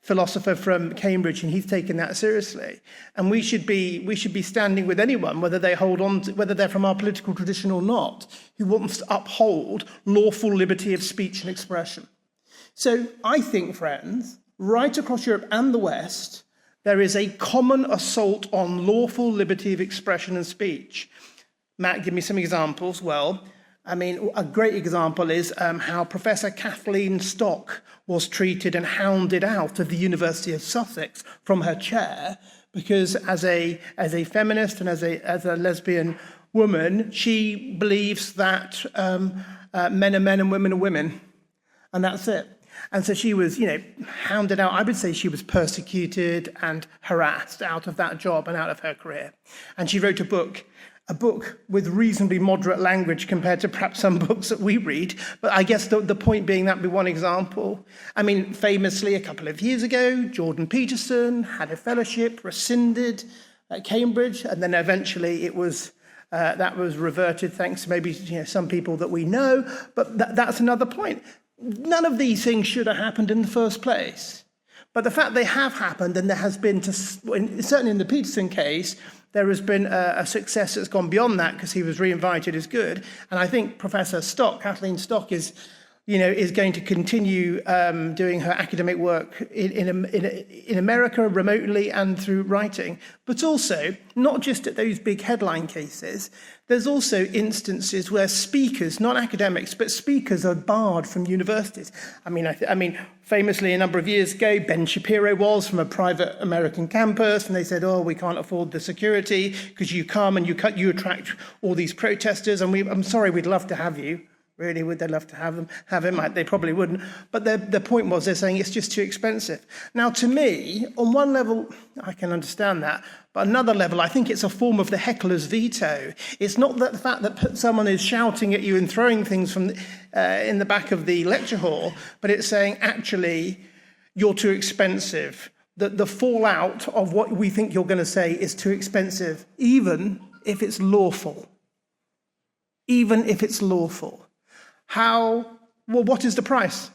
philosopher from Cambridge, and he's taken that seriously. And we should be standing with anyone, whether they're from our political tradition or not, who wants to uphold lawful liberty of speech and expression. So I think, friends, right across Europe and the West, there is a common assault on lawful liberty of expression and speech. Matt, give me some examples. Well, a great example is how Professor Kathleen Stock was treated and hounded out of the University of Sussex from her chair because as a feminist and as a lesbian woman, she believes that men are men and women are women, and that's it. And so she was, hounded out. I would say she was persecuted and harassed out of that job and out of her career. And she wrote a book with reasonably moderate language compared to perhaps some books that we read. But I guess the point being that would be one example. Famously, a couple of years ago, Jordan Peterson had a fellowship rescinded at Cambridge, and then eventually that was reverted thanks to maybe some people that we know. But that's another point. None of these things should have happened in the first place. But the fact they have happened, and there has been, certainly in the Peterson case, there has been a success that's gone beyond that because he was re-invited is good. And I think Professor Stock, Kathleen Stock, is going to continue doing her academic work in America remotely and through writing. But also, not just at those big headline cases, there's also instances where speakers, not academics, but speakers are barred from universities. Famously, a number of years ago, Ben Shapiro was from a private American campus, and they said, we can't afford the security because you come and you attract all these protesters, and I'm sorry, we'd love to have you. Really, would they love to have him? They probably wouldn't. But the point was they're saying it's just too expensive. Now, to me, on one level, I can understand that. But another level, I think it's a form of the heckler's veto. It's not that the fact that someone is shouting at you and throwing things from in the back of the lecture hall, but it's saying, actually, you're too expensive. The fallout of what we think you're going to say is too expensive, even if it's lawful. Even if it's lawful. What is the price?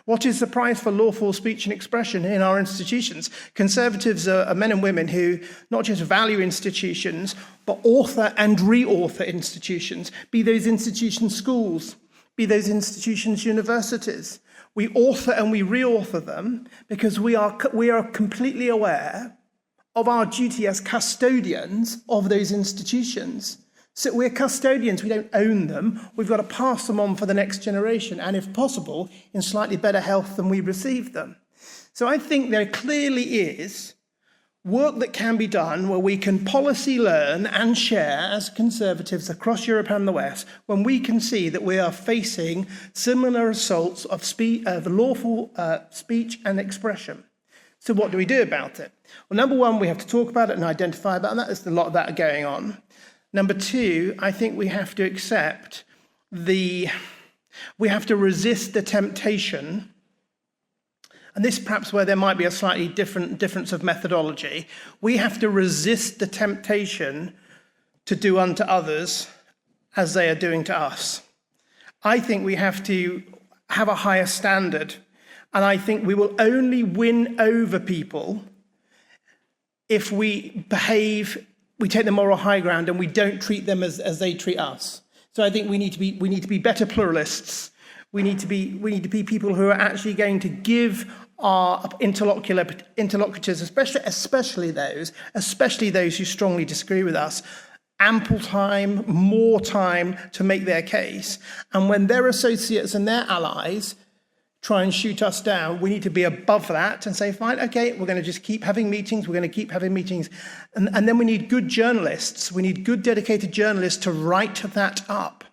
What is the price for lawful speech and expression in our institutions? Conservatives are men and women who not just value institutions, but author and re-author institutions, be those institutions schools, be those institutions universities. We author and we re-author them because we are completely aware of our duty as custodians of those institutions. So we're custodians, we don't own them. We've got to pass them on for the next generation, and if possible, in slightly better health than we received them. So I think there clearly is work that can be done where we can policy learn and share as conservatives across Europe and the West when we can see that we are facing similar assaults of lawful speech and expression. So what do we do about it? Well, number one, we have to talk about it and identify about it, and there's a lot of that going on. Number two, I think we have to accept we have to resist the temptation, and this perhaps where there might be a slightly difference of methodology. We have to resist the temptation to do unto others as they are doing to us. I think we have to have a higher standard, and I think we will only win over people if we take the moral high ground and we don't treat them as they treat us. So I think we need to be better pluralists. We need to be people who are actually going to give our interlocutors, especially those who strongly disagree with us, ample time, more time to make their case. And when their associates and their allies try and shoot us down, we need to be above that and say, fine, okay, we're going to just keep having meetings, And then we need good journalists. We need good dedicated journalists to write that up.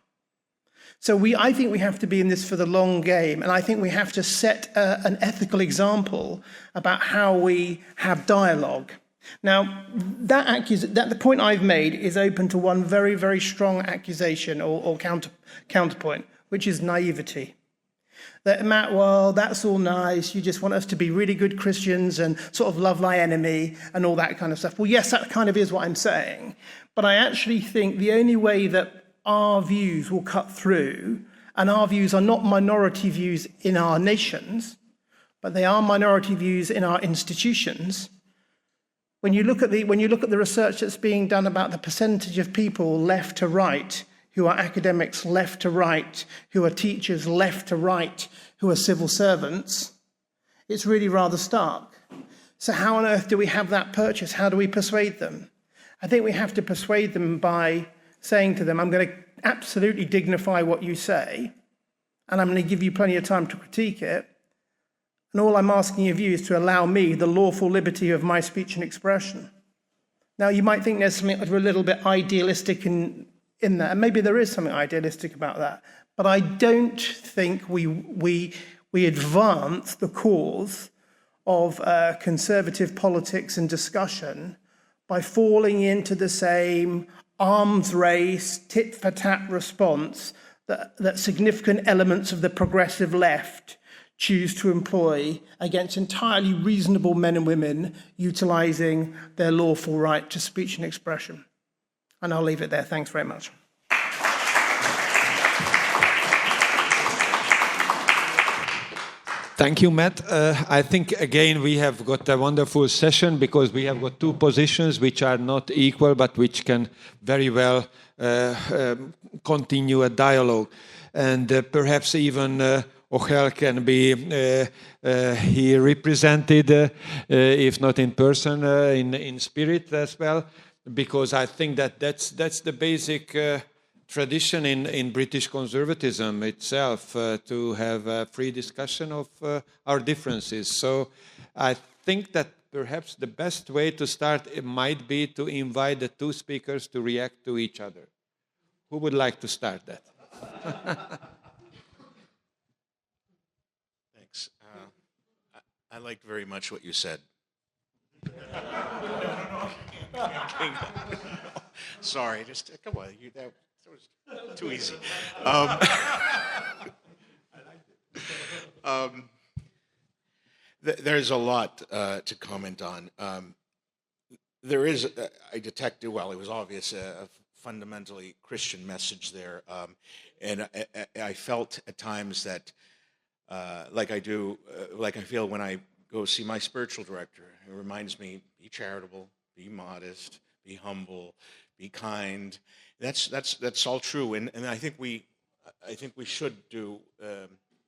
So I think we have to be in this for the long game, and I think we have to set an ethical example about how we have dialogue. Now, the point I've made is open to one very, very strong accusation or counterpoint, which is naivety. That, Matt, well, that's all nice. You just want us to be really good Christians and sort of love thy enemy and all that kind of stuff. Well, yes, that kind of is what I'm saying. But I actually think the only way that our views will cut through, and our views are not minority views in our nations, but they are minority views in our institutions. When you look at the research that's being done about the percentage of people left to right, who are academics left to right, who are teachers left to right, who are civil servants, it's really rather stark. So how on earth do we have that purchase? How do we persuade them? I think we have to persuade them by saying to them, I'm going to absolutely dignify what you say, and I'm going to give you plenty of time to critique it. And all I'm asking of you is to allow me the lawful liberty of my speech and expression. Now, you might think there's something a little bit idealistic in that, and maybe there is something idealistic about that, but I don't think we advance the cause of conservative politics and discussion by falling into the same arms race, tit-for-tat response that significant elements of the progressive left choose to employ against entirely reasonable men and women utilising their lawful right to speech and expression. And I'll leave it there. Thanks very much. Thank you, Matt. I think, again, we have got a wonderful session because we have got two positions which are not equal, but which can very well continue a dialogue. And perhaps even Ochel can be here represented, if not in person, in spirit as well, because I think that that's the basic tradition in British conservatism itself, to have a free discussion of our differences. So I think that perhaps the best way to start might be to invite the two speakers to react to each other. Who would like to start that? Thanks. I liked very much what you said. Sorry, just come on. That was too easy. There's a lot to comment on. There is, I detected, well, it was obvious, a fundamentally Christian message there. And I felt at times that, like I feel when I go see my spiritual director, it reminds me, be charitable, be modest, be humble, be kind. That's all true, and I think we should do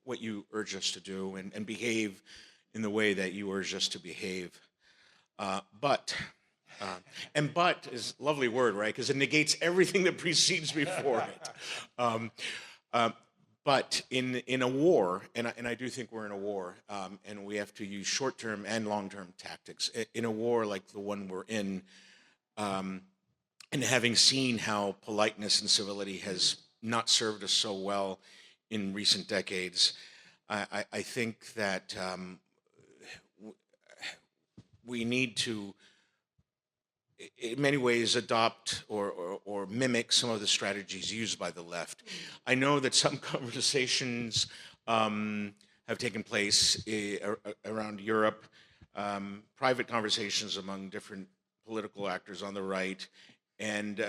what you urge us to do and behave in the way that you urge us to behave. But is a lovely word, right? Because it negates everything that precedes before it. But in a war, and I do think we're in a war, and we have to use short-term and long-term tactics. In a war like the one we're in, and having seen how politeness and civility has not served us so well in recent decades, I think that we need to, in many ways, adopt or mimic some of the strategies used by the left. I know that some conversations have taken place around Europe, private conversations among different political actors on the right, and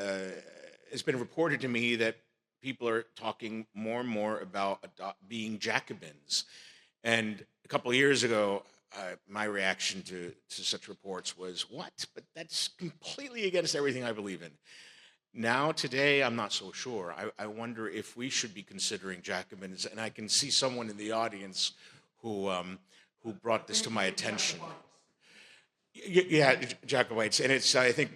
it's been reported to me that people are talking more and more about being Jacobins. And a couple of years ago, my reaction to such reports was, what? But that's completely against everything I believe in. Now, today, I'm not so sure. I wonder if we should be considering Jacobins, and I can see someone in the audience who brought this to my attention. Yeah, Jacobites, and it's, I think,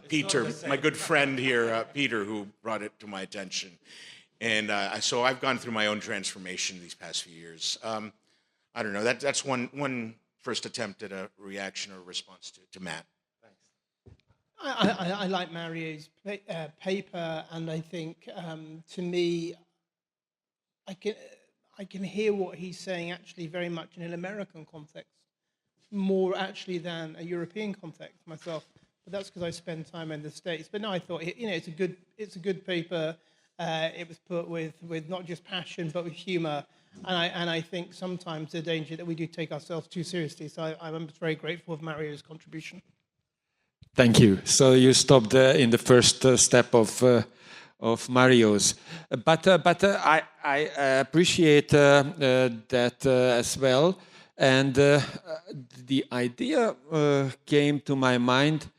Peter, my good friend here, Peter, who brought it to my attention. And so I've gone through my own transformation these past few years. I don't know, that's one first attempt at a reaction or response to Matt. Thanks. I like Mario's paper, and I think, to me, I can hear what he's saying actually very much in an American context, more actually than a European context myself. But that's because I spend time in the States. But no, I thought, it's a good paper, It was put with not just passion, but with humour. And I think sometimes the danger that we do take ourselves too seriously. So I'm very grateful of Mario's contribution. Thank you. So you stopped in the first step of Mario's, but I appreciate that as well. And the idea came to my mind,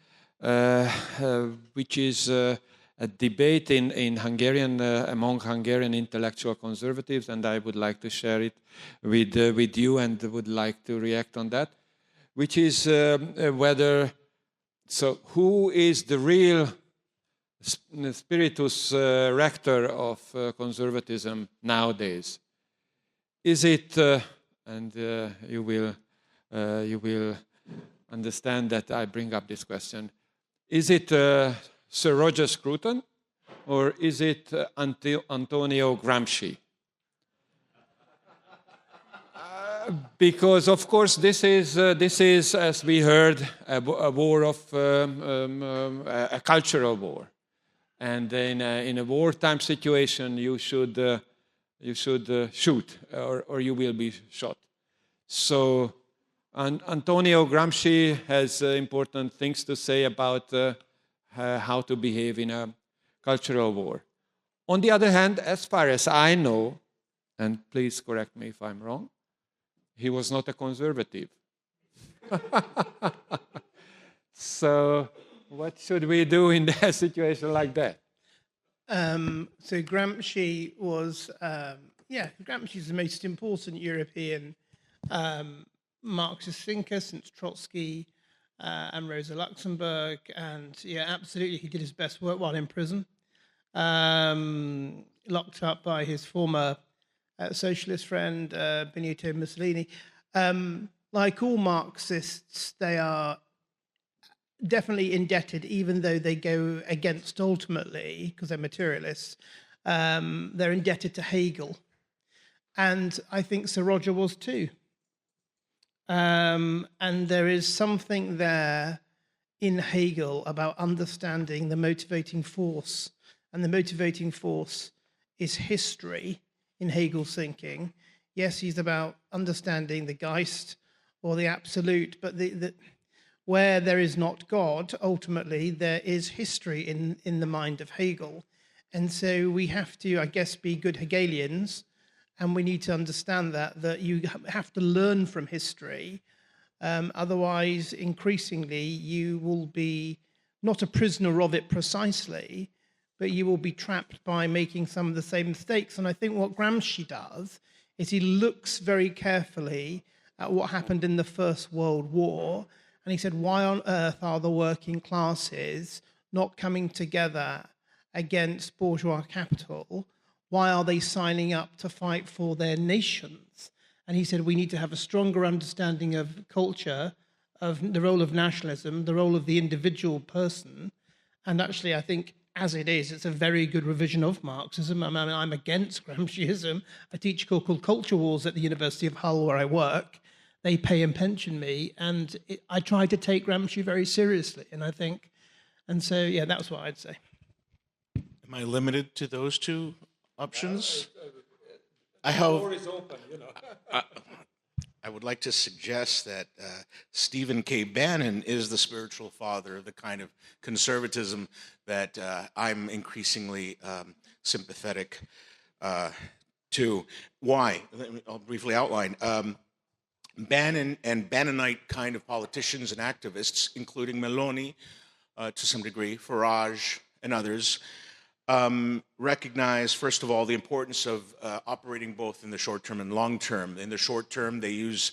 which is a debate in Hungarian among Hungarian intellectual conservatives, and I would like to share it with you, and would like to react on that, which is whether. So, who is the real spiritus rector of conservatism nowadays? Is it, and you will understand that I bring up this question, is it Sir Roger Scruton, or is it Antonio Gramsci? Because, of course, this is, as we heard, a war of a cultural war, and in a wartime situation, you should shoot, or you will be shot. So, Antonio Gramsci has important things to say about how to behave in a cultural war. On the other hand, as far as I know, and please correct me if I'm wrong, he was not a conservative. So what should we do in a situation like that? So Gramsci was, Gramsci is the most important European Marxist thinker since Trotsky and Rosa Luxemburg. And absolutely, he did his best work while in prison, locked up by his former socialist friend, Benito Mussolini. Like all Marxists, they are definitely indebted, even though they go against ultimately, because they're materialists, they're indebted to Hegel. And I think Sir Roger was too. And there is something there in Hegel about understanding the motivating force. And the motivating force is history in Hegel's thinking. Yes, he's about understanding the Geist or the absolute, but where there is not God, ultimately, there is history in the mind of Hegel. And so we have to, I guess, be good Hegelians, and we need to understand that you have to learn from history. Otherwise, increasingly, you will be not a prisoner of it precisely, but you will be trapped by making some of the same mistakes. And I think what Gramsci does is he looks very carefully at what happened in the First World War, and he said, why on earth are the working classes not coming together against bourgeois capital? Why are they signing up to fight for their nations? And he said, we need to have a stronger understanding of culture, of the role of nationalism, the role of the individual person. And actually, I think, as it is, it's a very good revision of Marxism. I mean, I'm against Gramsciism. I teach a course called Culture Wars at the University of Hull, where I work. They pay and pension me, and I try to take Gramsci very seriously. And so, that's what I'd say. Am I limited to those two options? The door is open, I would like to suggest that Stephen K. Bannon is the spiritual father of the kind of conservatism that I'm increasingly sympathetic to. Why? I'll briefly outline. Bannon and Bannonite kind of politicians and activists, including Meloni to some degree, Farage and others, recognize, first of all, the importance of operating both in the short term and long term. In the short term, they use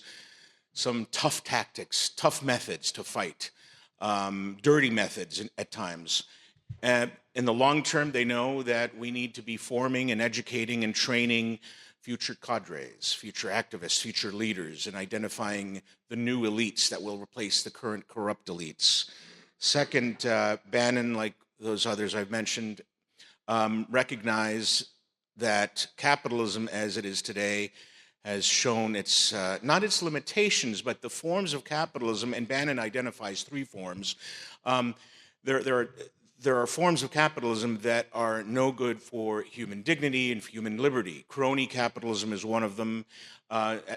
some tough tactics, tough methods to fight, dirty methods at times. In the long term, they know that we need to be forming and educating and training future cadres, future activists, future leaders, and identifying the new elites that will replace the current corrupt elites. Second, Bannon, like those others I've mentioned, recognize that capitalism as it is today has shown its, not its limitations, but the forms of capitalism, and Bannon identifies three forms. there are forms of capitalism that are no good for human dignity and human liberty. Crony capitalism is one of them,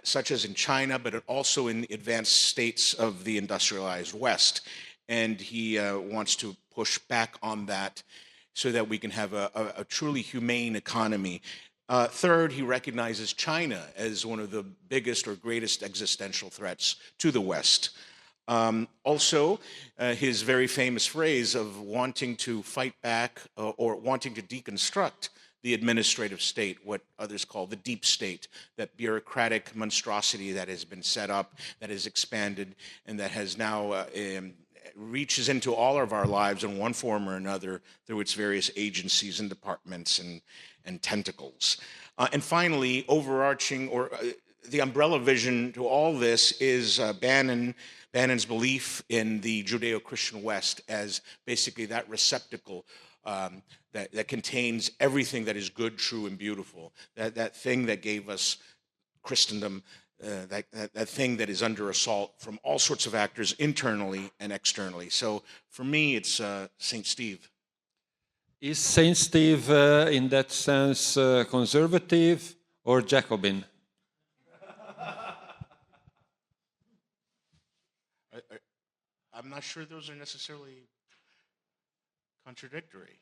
such as in China, but also in the advanced states of the industrialized West. And he wants to push back on that so that we can have a truly humane economy. Third, he recognizes China as one of the biggest or greatest existential threats to the West. Also, his very famous phrase of wanting to fight back or wanting to deconstruct the administrative state, what others call the deep state, that bureaucratic monstrosity that has been set up, that has expanded, and that has now reaches into all of our lives in one form or another through its various agencies and departments and tentacles. And finally, overarching, or the umbrella vision to all this is Bannon's belief in the Judeo-Christian West as basically that receptacle that contains everything that is good, true, and beautiful. That thing that gave us Christendom, that thing that is under assault from all sorts of actors, internally and externally. So for me, it's St. Steve. Is St. Steve, in that sense, conservative or Jacobin? I'm not sure those are necessarily contradictory.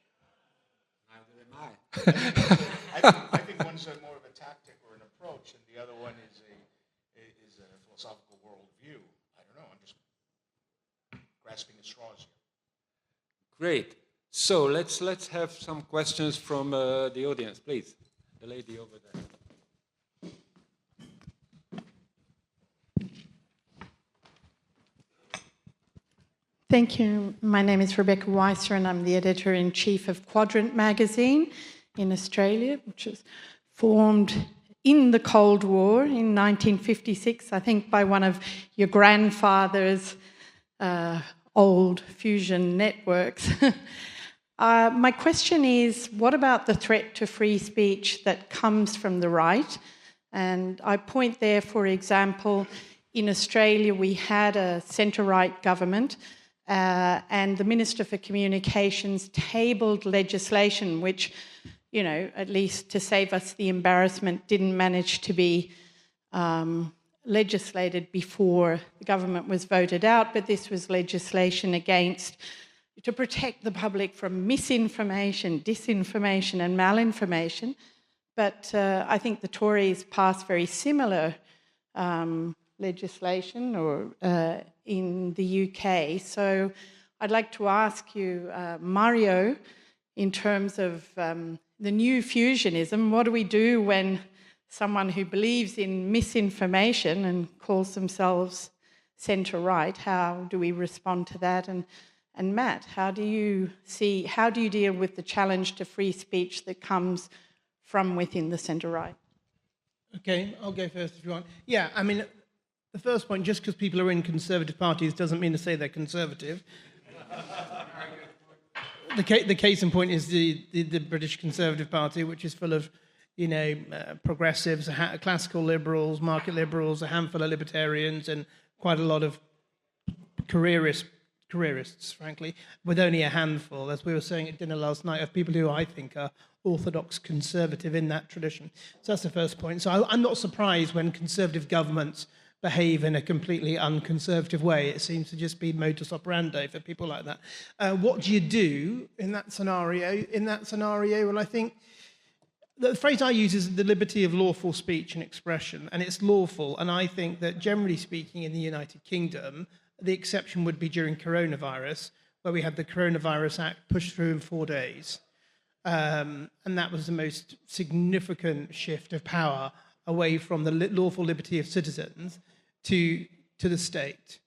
Neither am I. I think one's more of a tactic or an approach, and the other one is a philosophical worldview. I don't know. I'm just grasping at straws here. Great. So let's have some questions from the audience, please. The lady over there. Thank you. My name is Rebecca Weiser, and I'm the editor-in-chief of Quadrant magazine in Australia, which was formed in the Cold War in 1956, I think by one of your grandfather's old fusion networks. My question is, what about the threat to free speech that comes from the right? And I point there, for example, in Australia we had a centre-right government, and the Minister for Communications tabled legislation which, you know, at least to save us the embarrassment, didn't manage to be legislated before the government was voted out, but this was legislation to protect the public from misinformation, disinformation and malinformation. But I think the Tories passed very similar legislation in the UK. So I'd like to ask you, Mario, in terms of the new fusionism, what do we do when someone who believes in misinformation and calls themselves centre-right, how do we respond to that? And Matt, how do you deal with the challenge to free speech that comes from within the centre-right? Okay, I'll go first if you want. Yeah, I mean, the first point, just because people are in conservative parties doesn't mean to say they're conservative. The case in point is the British Conservative Party, which is full of, you know, progressives, classical liberals, market liberals, a handful of libertarians, and quite a lot of careerists, frankly, with only a handful, as we were saying at dinner last night, of people who I think are orthodox conservative in that tradition. So that's the first point. So I'm not surprised when conservative governments behave in a completely unconservative way. It seems to just be modus operandi for people like that. What do you do in that scenario? Well, I think the phrase I use is the liberty of lawful speech and expression, and it's lawful. And I think that generally speaking in the United Kingdom, the exception would be during coronavirus, where we had the Coronavirus Act pushed through in 4 days. And that was the most significant shift of power away from the lawful liberty of citizens to the state.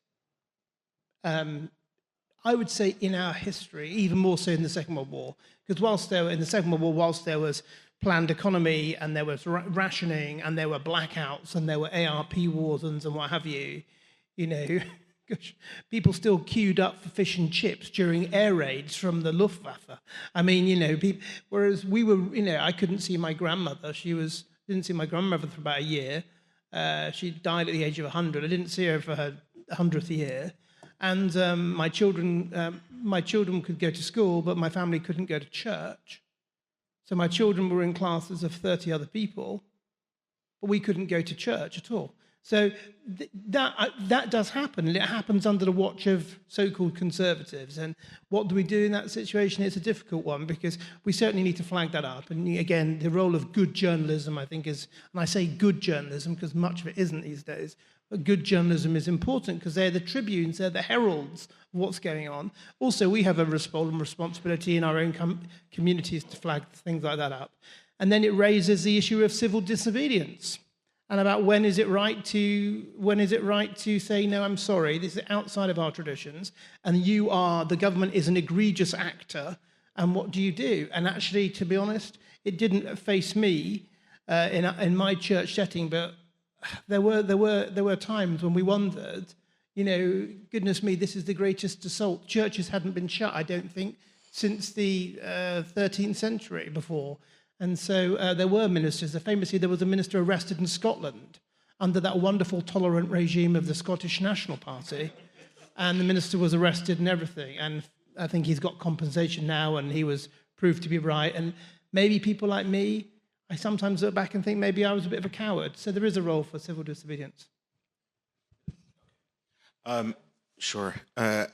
I would say in our history, even more so in the Second World War, because whilst there was planned economy and there was rationing and there were blackouts and there were ARP wardens and what have you, you know, gosh, people still queued up for fish and chips during air raids from the Luftwaffe. I mean, you know, whereas we were, you know, I couldn't see my grandmother. Didn't see my grandmother for about a year. She died at the age of 100. I didn't see her for her 100th year. and my children could go to school, but my family couldn't go to church. So my children were in classes of 30 other people, but we couldn't go to church at all. So that does happen, and it happens under the watch of so-called conservatives. And what do we do in that situation? It's a difficult one, because we certainly need to flag that up. And again, the role of good journalism, I think, is, and I say good journalism because much of it isn't these days, but good journalism is important because they're the tribunes, they're the heralds of what's going on. Also, we have a responsibility in our own communities to flag things like that up. And then it raises the issue of civil disobedience, and about when is it right to say, no, I'm sorry, this is outside of our traditions, and the government is an egregious actor, and what do you do? And actually, to be honest, it didn't face me in my church setting, but there were times when we wondered, goodness me, this is the greatest assault. Churches hadn't been shut, I don't think, since the 13th century before. And so there were ministers. Famously, there was a minister arrested in Scotland under that wonderful tolerant regime of the Scottish National Party. And the minister was arrested and everything. And I think he's got compensation now, and he was proved to be right. And maybe people like me, I sometimes look back and think maybe I was a bit of a coward. So there is a role for civil disobedience. Sure. I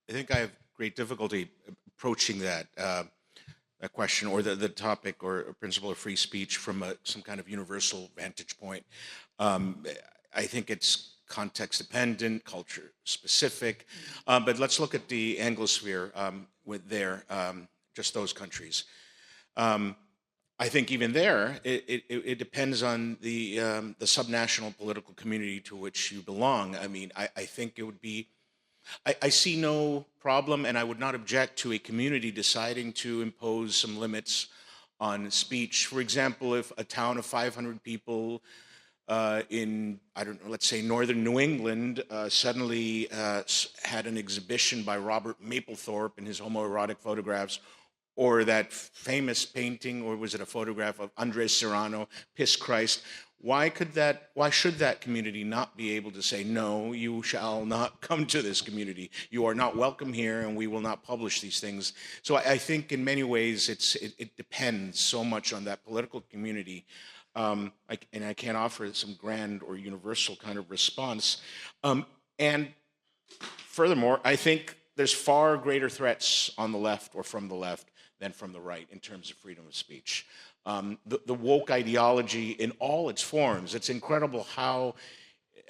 think I have great difficulty approaching that question or the topic or principle of free speech from some kind of universal vantage point. I think it's context dependent, culture specific, but let's look at the Anglosphere with just those countries. I think even there, it depends on the subnational political community to which you belong. I mean, I think it would be, I see no problem, and I would not object to a community deciding to impose some limits on speech. For example, if a town of 500 people in, I don't know, let's say northern New England suddenly had an exhibition by Robert Mapplethorpe in his homoerotic photographs, or that famous painting, or was it a photograph of Andres Serrano, Piss Christ? Why should that community not be able to say, no, you shall not come to this community. You are not welcome here, and we will not publish these things. So I think in many ways it depends so much on that political community. And I can't offer some grand or universal kind of response. And furthermore, I think there's far greater threats on the left or from the left than from the right in terms of freedom of speech. The woke ideology in all its forms, it's incredible how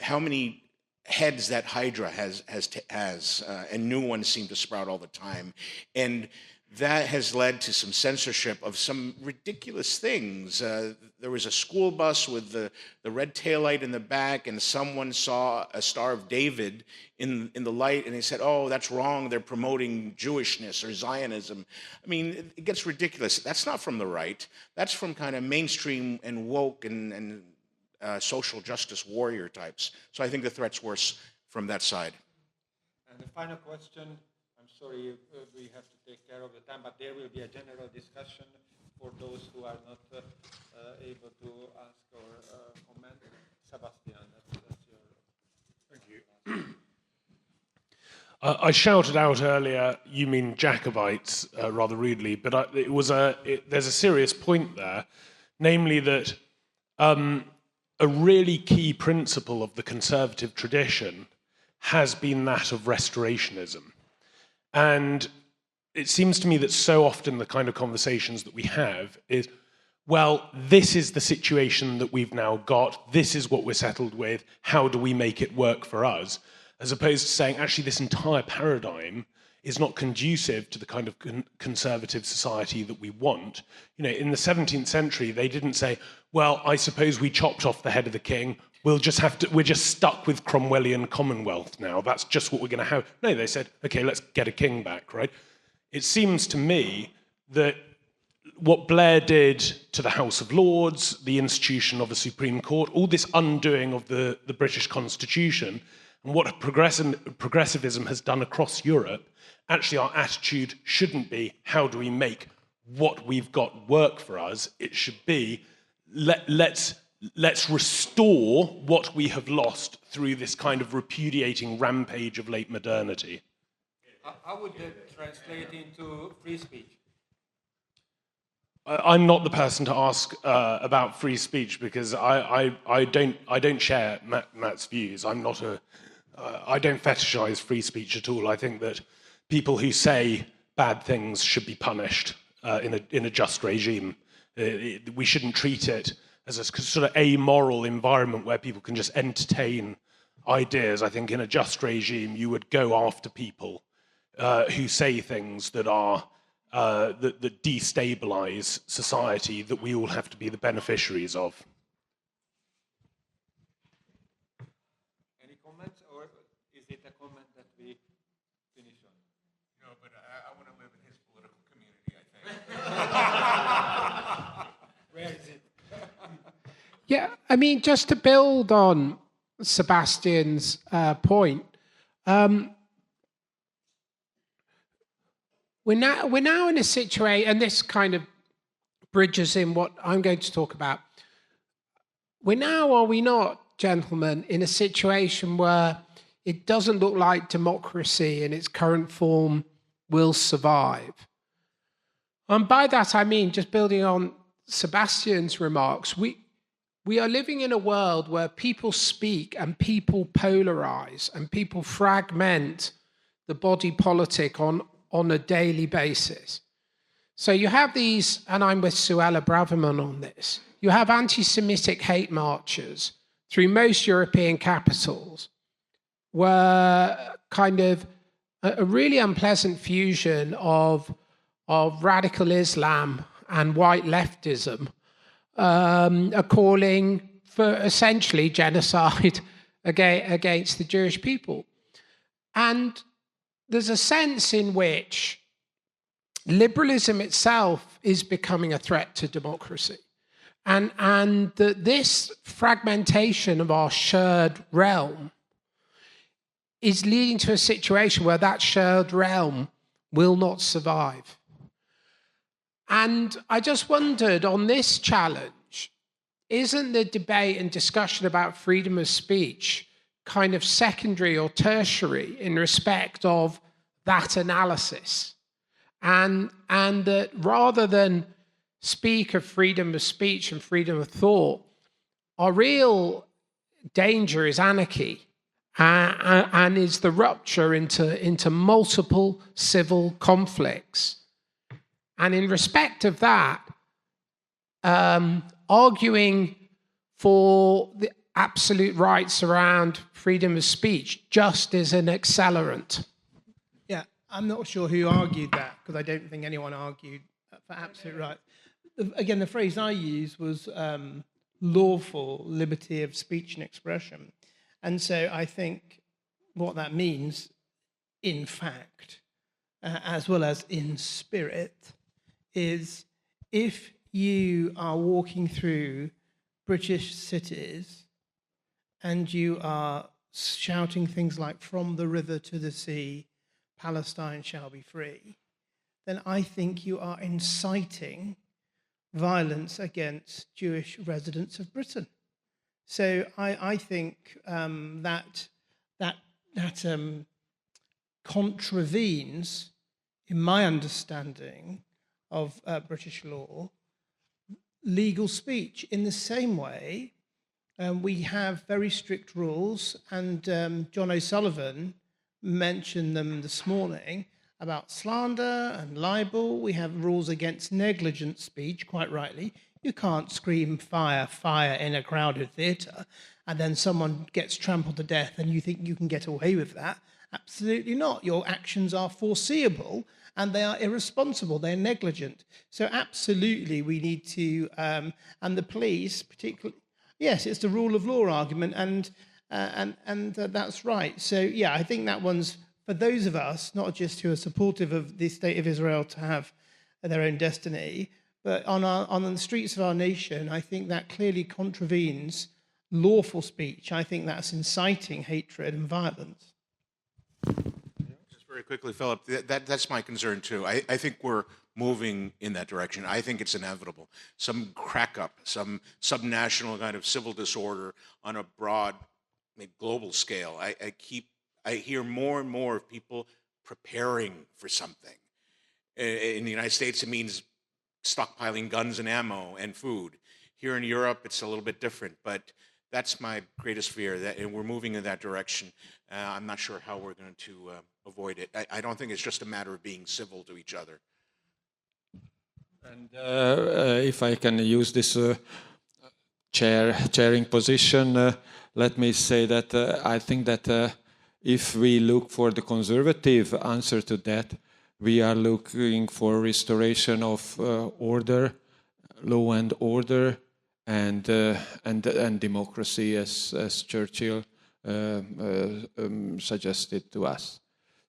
many heads that Hydra has, and new ones seem to sprout all the time. And that has led to some censorship of some ridiculous things. There was a school bus with the red taillight in the back, and someone saw a Star of David in the light, and they said, oh, that's wrong, they're promoting Jewishness or Zionism. I mean, it gets ridiculous. That's not from the right. That's from kind of mainstream and woke and social justice warrior types. So I think the threat's worse from that side. And the final question, I'm sorry we have to take care of the time, but there will be a general discussion for those who are not able to ask or comment. Sebastian, that's your... Thank you. I shouted out earlier, you mean Jacobites, rather rudely, but there's a serious point there, namely that a really key principle of the conservative tradition has been that of restorationism. And it seems to me that so often the kind of conversations that we have is, well, this is the situation that we've now got, this is what we're settled with, how do we make it work for us? As opposed to saying, actually, this entire paradigm is not conducive to the kind of conservative society that we want. You know, in the 17th century, they didn't say, well, I suppose we chopped off the head of the king, we're just stuck with Cromwellian Commonwealth now, that's just what we're going to have. No, they said, okay, let's get a king back, right? It seems to me that what Blair did to the House of Lords, the institution of a Supreme Court, all this undoing of the British Constitution, and what progressivism has done across Europe, actually our attitude shouldn't be, how do we make what we've got work for us? It should be, let's let's restore what we have lost through this kind of repudiating rampage of late modernity. How would that translate into free speech? I'm not the person to ask about free speech because I don't share Matt's views. I don't fetishize free speech at all. I think that people who say bad things should be punished in a just regime. We shouldn't treat it as a sort of amoral environment where people can just entertain ideas. I think in a just regime you would go after people who say things that are that destabilize society that we all have to be the beneficiaries of. Any comments, or is it a comment that we finish on? No, but I want to live in his political community, I think. Where is it? Yeah, I mean, just to build on Sebastian's point, we're now in a situation, and this kind of bridges in what I'm going to talk about. We're now, are we not, gentlemen, in a situation where it doesn't look like democracy in its current form will survive. And by that I mean, just building on Sebastian's remarks, we are living in a world where people speak and people polarize and people fragment the body politic on a daily basis. So you have these, and I'm with Suella Braverman on this, you have anti-Semitic hate marches through most European capitals where kind of a really unpleasant fusion of radical Islam and white leftism are calling for essentially genocide against the Jewish people. And there's a sense in which liberalism itself is becoming a threat to democracy. And that this fragmentation of our shared realm is leading to a situation where that shared realm will not survive. And I just wondered, on this challenge, isn't the debate and discussion about freedom of speech kind of secondary or tertiary in respect of that analysis? And that rather than speak of freedom of speech and freedom of thought, our real danger is anarchy and is the rupture into multiple civil conflicts. And in respect of that, arguing for the absolute rights around freedom of speech just is an accelerant. Yeah, I'm not sure who argued that, because I don't think anyone argued for absolute rights. Again, the phrase I used was lawful liberty of speech and expression. And so I think what that means, in fact, as well as in spirit, is if you are walking through British cities and you are shouting things like, "From the river to the sea, Palestine shall be free," then I think you are inciting violence against Jewish residents of Britain. So I think that contravenes, in my understanding of British law, legal speech. In the same way, we have very strict rules, and John O'Sullivan mentioned them this morning, about slander and libel. We have rules against negligent speech, quite rightly. You can't scream fire, fire in a crowded theatre and then someone gets trampled to death and you think you can get away with that. Absolutely not. Your actions are foreseeable and they are irresponsible, they're negligent. So absolutely we need to, and the police particularly, yes, it's the rule of law argument, and that's right. So yeah, I think that one's for those of us, not just who are supportive of the state of Israel to have their own destiny, but on the streets of our nation, I think that clearly contravenes lawful speech. I think that's inciting hatred and violence. Just very quickly, Philip, that's my concern too. I think we're moving in that direction. I think it's inevitable. Some crack up, some subnational kind of civil disorder on a broad, global scale. I hear more and more of people preparing for something. In the United States, it means stockpiling guns and ammo and food. Here in Europe, it's a little bit different, but that's my greatest fear, that we're moving in that direction. I'm not sure how we're going to avoid it. I don't think it's just a matter of being civil to each other. And if I can use this chairing position, let me say that I think that if we look for the conservative answer to that, we are looking for restoration of order, law and order, and democracy, as Churchill suggested to us.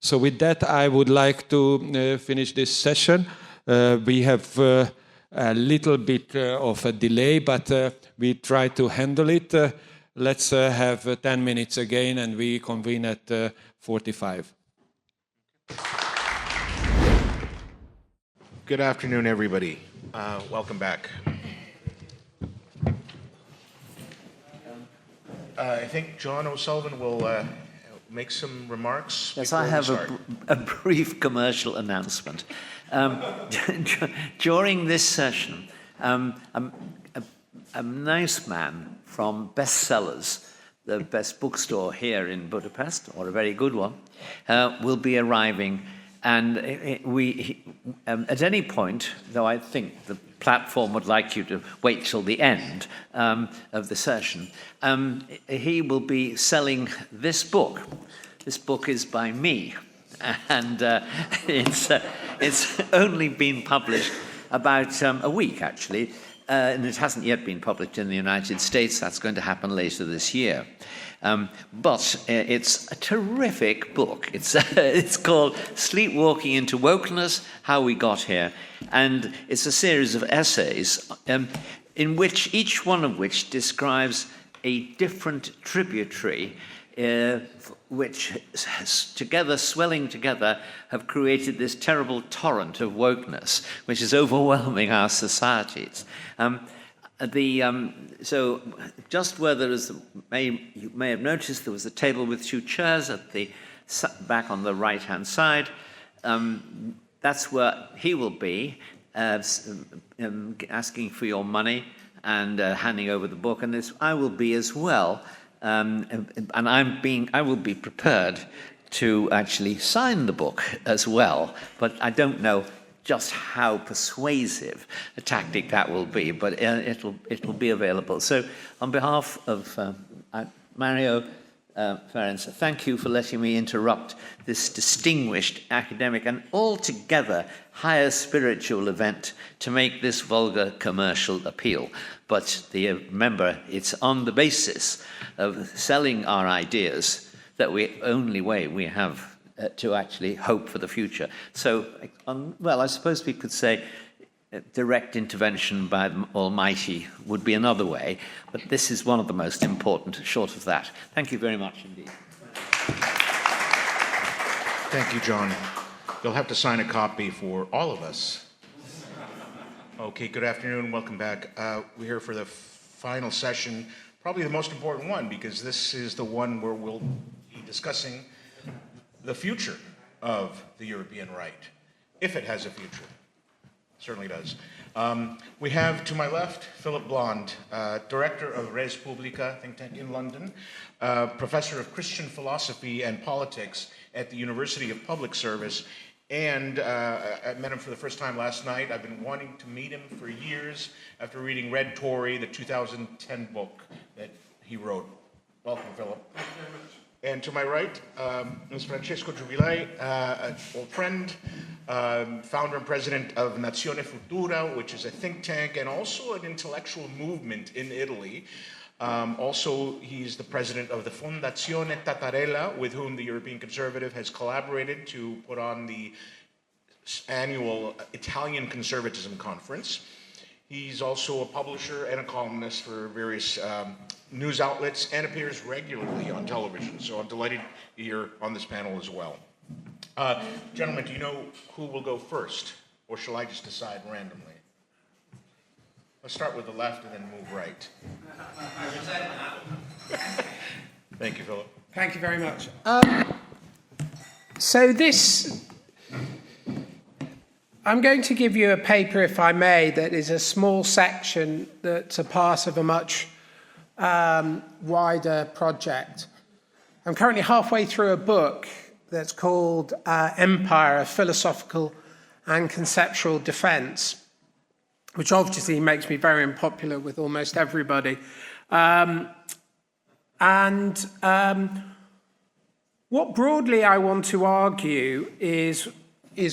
So with that, I would like to finish this session. We have a little bit of a delay, but we try to handle it. Let's have 10 minutes again, and we convene at 45. Good afternoon, everybody. Welcome back. I think John O'Sullivan will make some remarks. Yes, I have a brief commercial announcement. During this session, a nice man from Bestsellers, the best bookstore here in Budapest, or a very good one, will be arriving. And at any point, though I think the platform would like you to wait till the end of the session, he will be selling this book. This book is by me, and it's only been published about a week, actually, and it hasn't yet been published in the United States. That's going to happen later this year. But it's a terrific book. It's called Sleepwalking into Wokeness, How We Got Here. And it's a series of essays in which each one of which describes a different tributary which together, swelling together, have created this terrible torrent of wokeness, which is overwhelming our societies. So just where there is, you may have noticed there was a table with 2 chairs at the back on the right-hand side. That's where he will be, asking for your money and handing over the book. And this I will be as well. And I will be prepared to actually sign the book as well. But I don't know just how persuasive a tactic that will be, but it'll be available. So on behalf of Mario Ferenc, thank you for letting me interrupt this distinguished academic and altogether higher spiritual event to make this vulgar commercial appeal. But remember, it's on the basis of selling our ideas that only way we have to actually hope for the future. So, well, I suppose we could say direct intervention by the Almighty would be another way, but this is one of the most important, short of that. Thank you very much indeed. Thank you, John. You'll have to sign a copy for all of us. Okay, good afternoon, welcome back. We're here for the final session, probably the most important one, because this is the one where we'll be discussing the future of the European right, if it has a future. Certainly does. We have to my left Philip Blond, director of Res Publica think tank in London, professor of Christian philosophy and politics at the University of Public Service, and I met him for the first time last night. I've been wanting to meet him for years after reading Red Tory, the 2010 book that he wrote. Welcome, Philip. Thank you very much. And to my right is Francesco Giubilei, an old friend, founder and president of Nazione Futura, which is a think tank and also an intellectual movement in Italy. Also, he's the president of the Fondazione Tattarella, with whom the European Conservative has collaborated to put on the annual Italian Conservatism Conference. He's also a publisher and a columnist for various news outlets and appears regularly on television. So I'm delighted you're on this panel as well. Gentlemen, do you know who will go first? Or shall I just decide randomly? Let's start with the left and then move right. Thank you, Philip. Thank you very much. So I'm going to give you a paper, if I may, that is a small section that's a part of a much wider project. I'm currently halfway through a book that's called Empire, A Philosophical and Conceptual Defense, which obviously makes me very unpopular with almost everybody. What broadly I want to argue is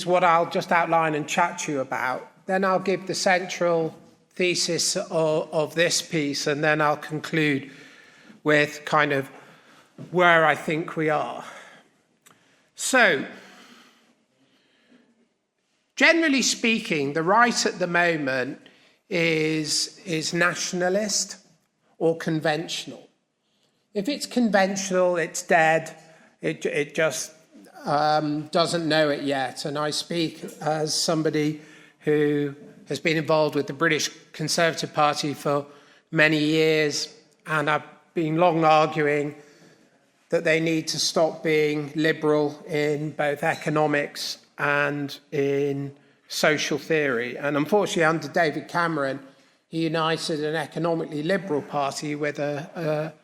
what I'll just outline and chat to you about. Then I'll give the central thesis of this piece, and then I'll conclude with kind of where I think we are. So, generally speaking, the right at the moment is nationalist or conventional. If it's conventional, it's dead. It just doesn't know it yet. And I speak as somebody who has been involved with the British Conservative Party for many years, and I've been long arguing that they need to stop being liberal in both economics and in social theory. And unfortunately, under David Cameron, he united an economically liberal party with a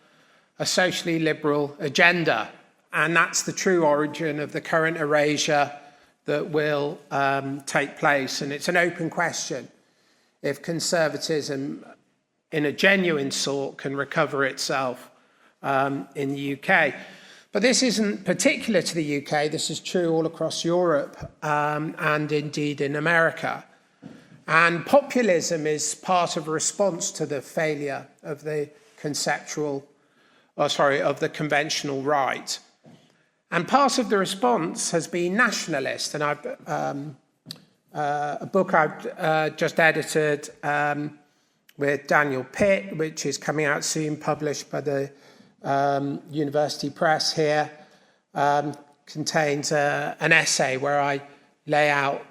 socially liberal agenda. And that's the true origin of the current erasure that will take place. And it's an open question if conservatism, in a genuine sort, can recover itself in the UK. But this isn't particular to the UK. This is true all across Europe and indeed in America. And populism is part of a response to the failure of the of the conventional right. And part of the response has been nationalist. And a book I've just edited with Daniel Pitt, which is coming out soon, published by the University Press here, contains an essay where I lay out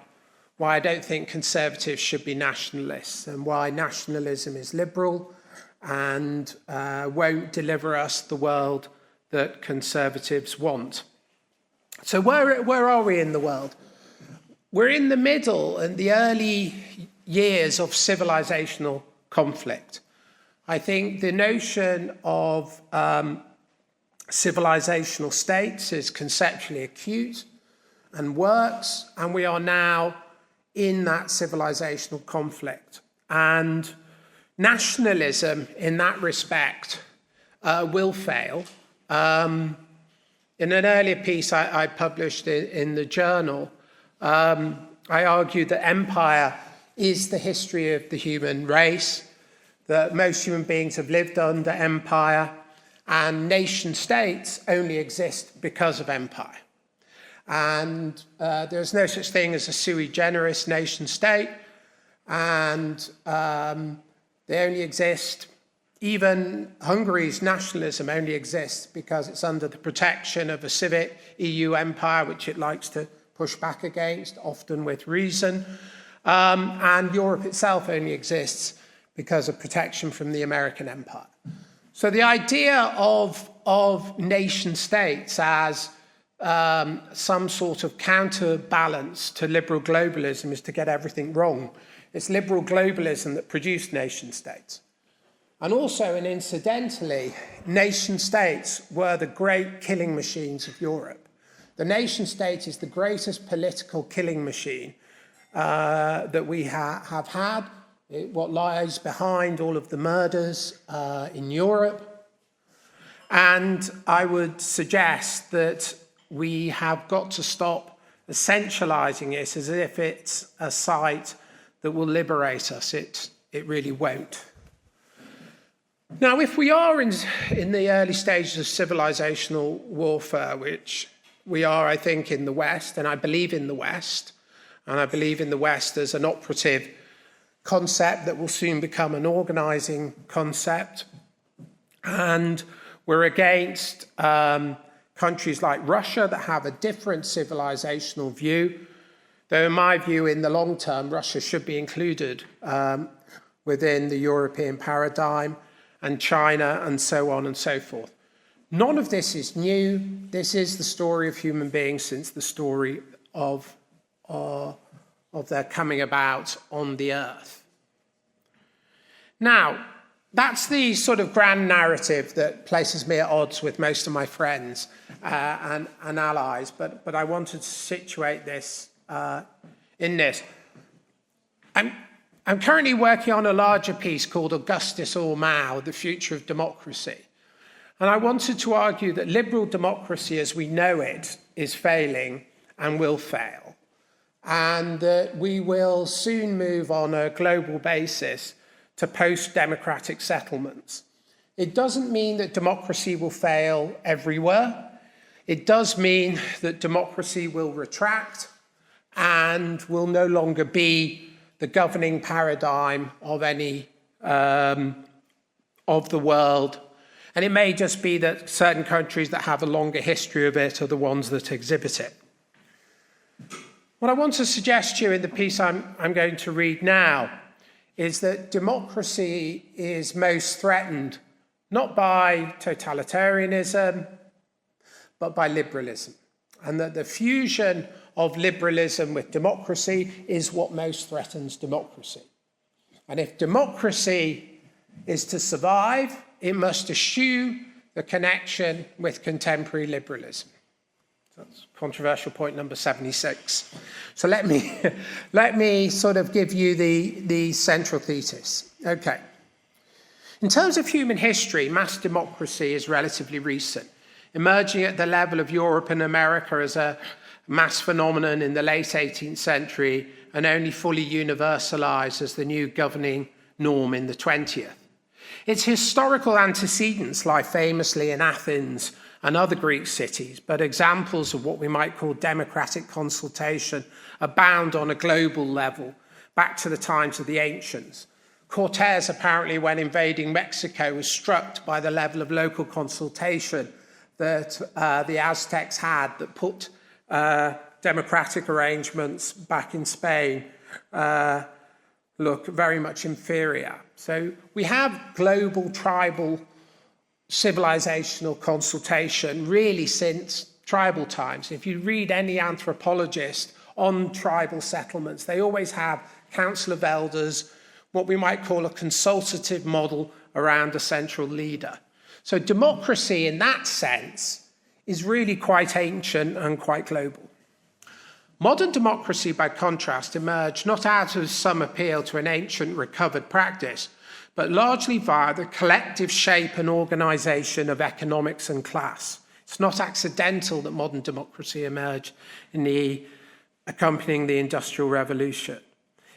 why I don't think conservatives should be nationalists and why nationalism is liberal and won't deliver us the world that conservatives want. So where are we in the world? We're in the middle and the early years of civilizational conflict. I think the notion of civilizational states is conceptually acute and works, and we are now in that civilizational conflict. And nationalism, in that respect, will fail. In an earlier piece I published in the journal, I argued that empire is the history of the human race, that most human beings have lived under empire, and nation states only exist because of empire. And there's no such thing as a sui generis nation state, and they only exist. Even Hungary's nationalism only exists because it's under the protection of a civic EU empire, which it likes to push back against, often with reason. And Europe itself only exists because of protection from the American empire. So the idea of nation states as some sort of counterbalance to liberal globalism is to get everything wrong. It's liberal globalism that produced nation states. And also, and incidentally, nation states were the great killing machines of Europe. The nation state is the greatest political killing machine that we have had. What lies behind all of the murders in Europe. And I would suggest that we have got to stop essentializing it as if it's a site that will liberate us. It really won't. Now, if we are in the early stages of civilizational warfare, which we are, I think, in the West, and I believe in the West, and I believe in the West as an operative concept that will soon become an organizing concept, and we're against countries like Russia that have a different civilizational view, Though in my view, in the long term, Russia should be included within the European paradigm, and China, and so on and so forth. None of this is new. This is the story of human beings since the story of their coming about on the earth. Now, that's the sort of grand narrative that places me at odds with most of my friends and allies, but I wanted to situate this in this. I'm currently working on a larger piece called Augustus or Mao, The Future of Democracy. And I wanted to argue that liberal democracy as we know it is failing and will fail. And that we will soon move on a global basis to post-democratic settlements. It doesn't mean that democracy will fail everywhere. It does mean that democracy will retract and will no longer be the governing paradigm of any of the world. And it may just be that certain countries that have a longer history of it are the ones that exhibit it. What I want to suggest to you in the piece I'm going to read now is that democracy is most threatened not by totalitarianism, but by liberalism. And that the fusion of liberalism with democracy is what most threatens democracy. And if democracy is to survive, it must eschew the connection with contemporary liberalism. That's controversial point number 76. So let me sort of give you the central thesis. Okay. In terms of human history, mass democracy is relatively recent, emerging at the level of Europe and America as a mass phenomenon in the late 18th century and only fully universalized as the new governing norm in the 20th. Its historical antecedents lie famously in Athens and other Greek cities, but examples of what we might call democratic consultation abound on a global level, back to the times of the ancients. Cortés, apparently, when invading Mexico, was struck by the level of local consultation that the Aztecs had that put democratic arrangements back in Spain look very much inferior. So we have global tribal civilizational consultation really since tribal times. If you read any anthropologist on tribal settlements, they always have council of elders, what we might call a consultative model around a central leader. So democracy in that sense is really quite ancient and quite global. Modern democracy, by contrast, emerged not out of some appeal to an ancient recovered practice, but largely via the collective shape and organization of economics and class. It's not accidental that modern democracy emerged accompanying the Industrial Revolution.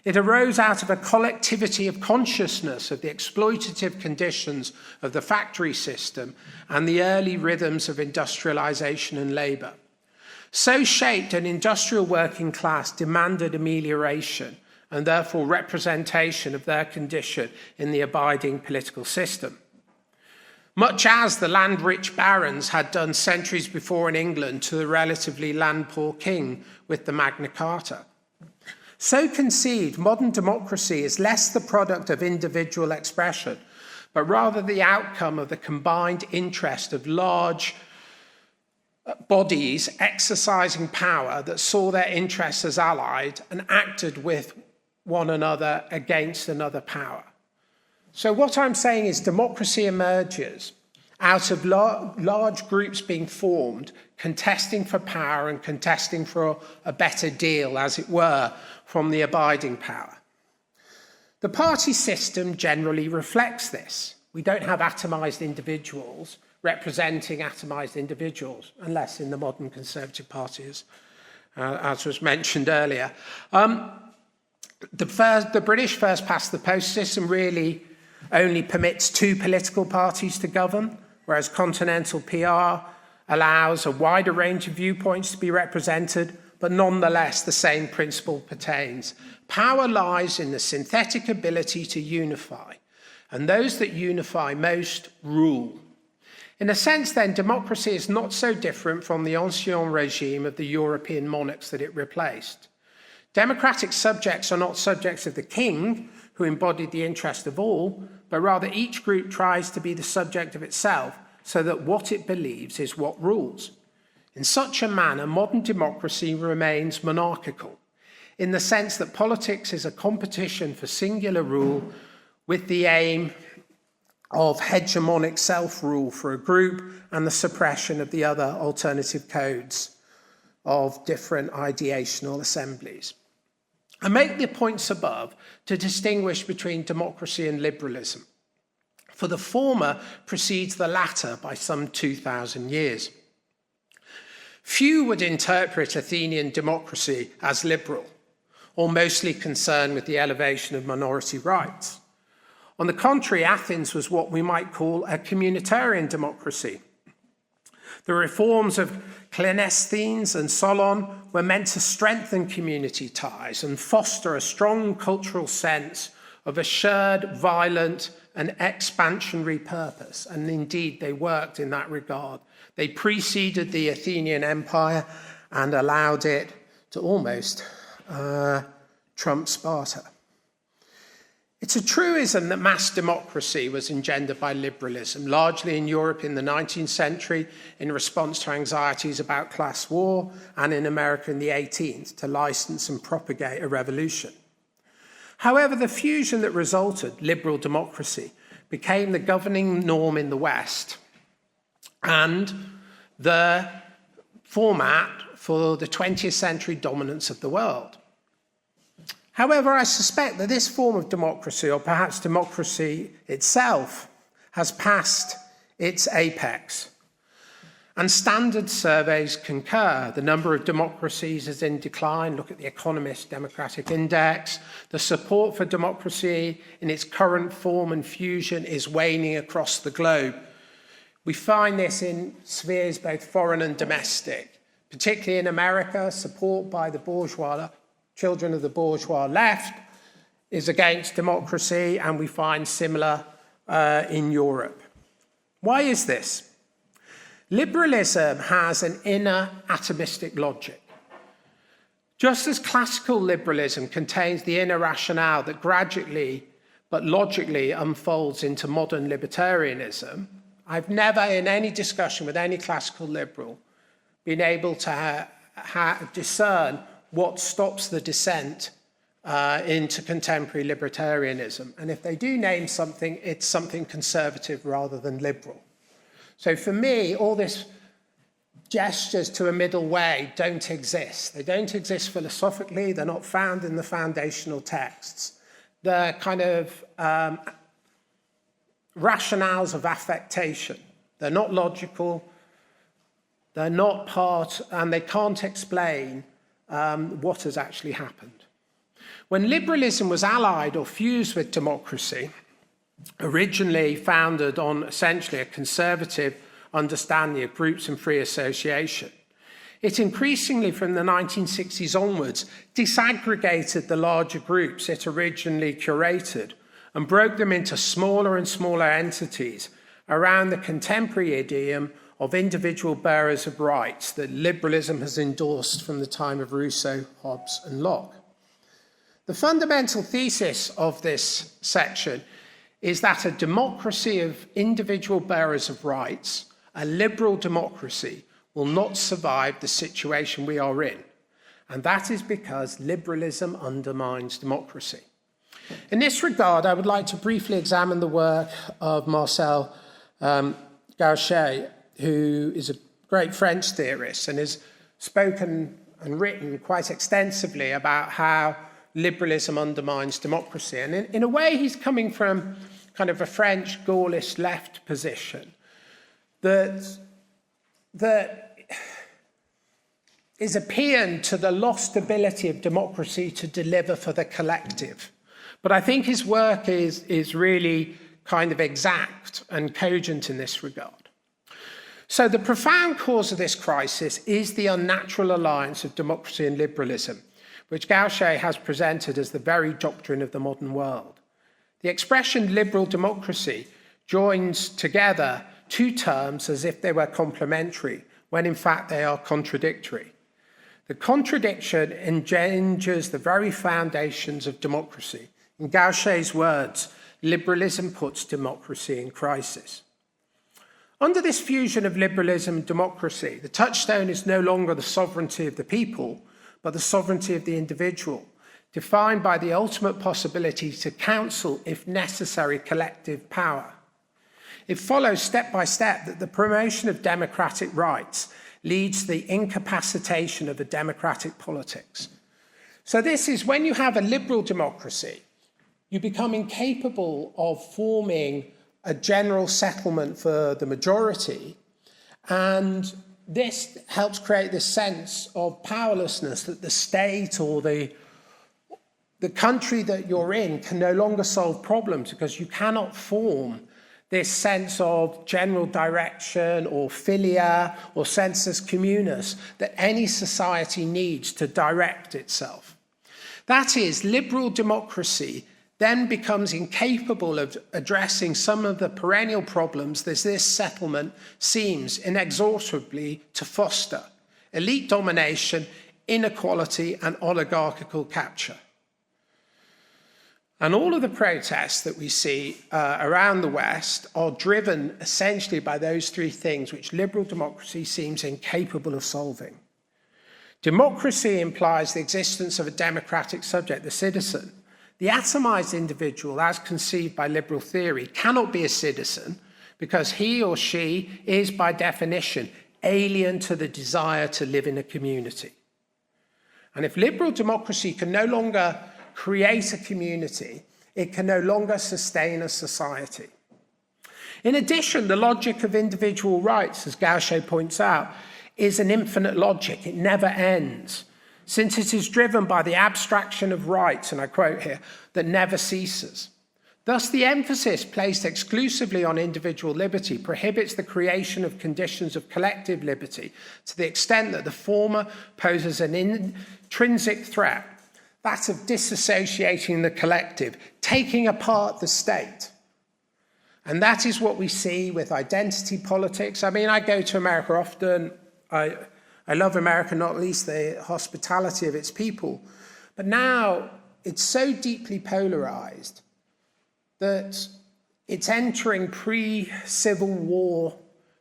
It arose out of a collectivity of consciousness of the exploitative conditions of the factory system and the early rhythms of industrialization and labor. So shaped, an industrial working class demanded amelioration and therefore representation of their condition in the abiding political system. Much as the land-rich barons had done centuries before in England to the relatively land-poor king with the Magna Carta. So conceived, modern democracy is less the product of individual expression, but rather the outcome of the combined interest of large bodies exercising power that saw their interests as allied and acted with one another against another power. So what I'm saying is democracy emerges out of large groups being formed, contesting for power and contesting for a better deal, as it were, from the abiding power. The party system generally reflects this. We don't have atomized individuals representing atomized individuals, unless in the modern Conservative parties, as was mentioned earlier. The British first past the post system really only permits two political parties to govern, whereas continental PR allows a wider range of viewpoints to be represented, but nonetheless the same principle pertains. Power lies in the synthetic ability to unify, and those that unify most rule. In a sense, then, democracy is not so different from the ancien regime of the European monarchs that it replaced. Democratic subjects are not subjects of the king, who embodied the interest of all, but rather each group tries to be the subject of itself so that what it believes is what rules. In such a manner, modern democracy remains monarchical, in the sense that politics is a competition for singular rule with the aim of hegemonic self-rule for a group and the suppression of the other alternative codes of different ideational assemblies. I make the points above to distinguish between democracy and liberalism, for the former precedes the latter by some 2,000 years. Few would interpret Athenian democracy as liberal, or mostly concerned with the elevation of minority rights. On the contrary, Athens was what we might call a communitarian democracy. The reforms of Cleisthenes and Solon were meant to strengthen community ties and foster a strong cultural sense of a shared, violent, and expansionary purpose. And indeed, they worked in that regard. They preceded the Athenian Empire and allowed it to almost trump Sparta. It's a truism that mass democracy was engendered by liberalism, largely in Europe in the 19th century in response to anxieties about class war, and in America in the 18th to license and propagate a revolution. However, the fusion that resulted, liberal democracy, became the governing norm in the West and the format for the 20th century dominance of the world. However, I suspect that this form of democracy, or perhaps democracy itself, has passed its apex. And standard surveys concur. The number of democracies is in decline. Look at the Economist Democratic Index. The support for democracy in its current form and fusion is waning across the globe. We find this in spheres both foreign and domestic, particularly in America. Support by the bourgeois, children of the bourgeois left, is against democracy, and we find similar in Europe. Why is this? Liberalism has an inner atomistic logic. Just as classical liberalism contains the inner rationale that gradually but logically unfolds into modern libertarianism, I've never, in any discussion with any classical liberal, been able to discern what stops the descent into contemporary libertarianism. And if they do name something, it's something conservative rather than liberal. So for me, all these gestures to a middle way don't exist. They don't exist philosophically. They're not found in the foundational texts. They're kind of rationales of affectation. They're not logical. They're not part, and they can't explain what has actually happened. When liberalism was allied or fused with democracy, originally founded on essentially a conservative understanding of groups and free association, it increasingly from the 1960s onwards disaggregated the larger groups it originally curated and broke them into smaller and smaller entities around the contemporary idiom of individual bearers of rights that liberalism has endorsed from the time of Rousseau, Hobbes, and Locke. The fundamental thesis of this section is that a democracy of individual bearers of rights, a liberal democracy, will not survive the situation we are in. And that is because liberalism undermines democracy. In this regard, I would like to briefly examine the work of Marcel Gauchet, who is a great French theorist and has spoken and written quite extensively about how liberalism undermines democracy. And in a way, he's coming from kind of a French Gaullist left position that is appealing to the lost ability of democracy to deliver for the collective. But I think his work is really kind of exact and cogent in this regard. So the profound cause of this crisis is the unnatural alliance of democracy and liberalism, which Gauchet has presented as the very doctrine of the modern world. The expression liberal democracy joins together two terms as if they were complementary, when in fact they are contradictory. The contradiction endangers the very foundations of democracy. In Gaucher's words, liberalism puts democracy in crisis. Under this fusion of liberalism and democracy, the touchstone is no longer the sovereignty of the people, but the sovereignty of the individual, defined by the ultimate possibility to counsel, if necessary, collective power. It follows step by step that the promotion of democratic rights leads to the incapacitation of a democratic politics. So this is when you have a liberal democracy, you become incapable of forming a general settlement for the majority, and this helps create this sense of powerlessness that the state or the country that you're in can no longer solve problems because you cannot form this sense of general direction or filia or sensus communis that any society needs to direct itself. That is, liberal democracy then becomes incapable of addressing some of the perennial problems that this settlement seems inexorably to foster: elite domination, inequality, and oligarchical capture. And all of the protests that we see around the West are driven essentially by those three things which liberal democracy seems incapable of solving. Democracy implies the existence of a democratic subject, the citizen. The atomized individual, as conceived by liberal theory, cannot be a citizen because he or she is, by definition, alien to the desire to live in a community. And if liberal democracy can no longer create a community, it can no longer sustain a society. In addition, the logic of individual rights, as Gaucher points out, is an infinite logic. It never ends, since it is driven by the abstraction of rights, and I quote here, that never ceases. Thus, the emphasis placed exclusively on individual liberty prohibits the creation of conditions of collective liberty to the extent that the former poses an intrinsic threat, that of disassociating the collective, taking apart the state. And that is what we see with identity politics. I mean, I go to America often. I love America, not least the hospitality of its people. But now it's so deeply polarized that it's entering pre-Civil War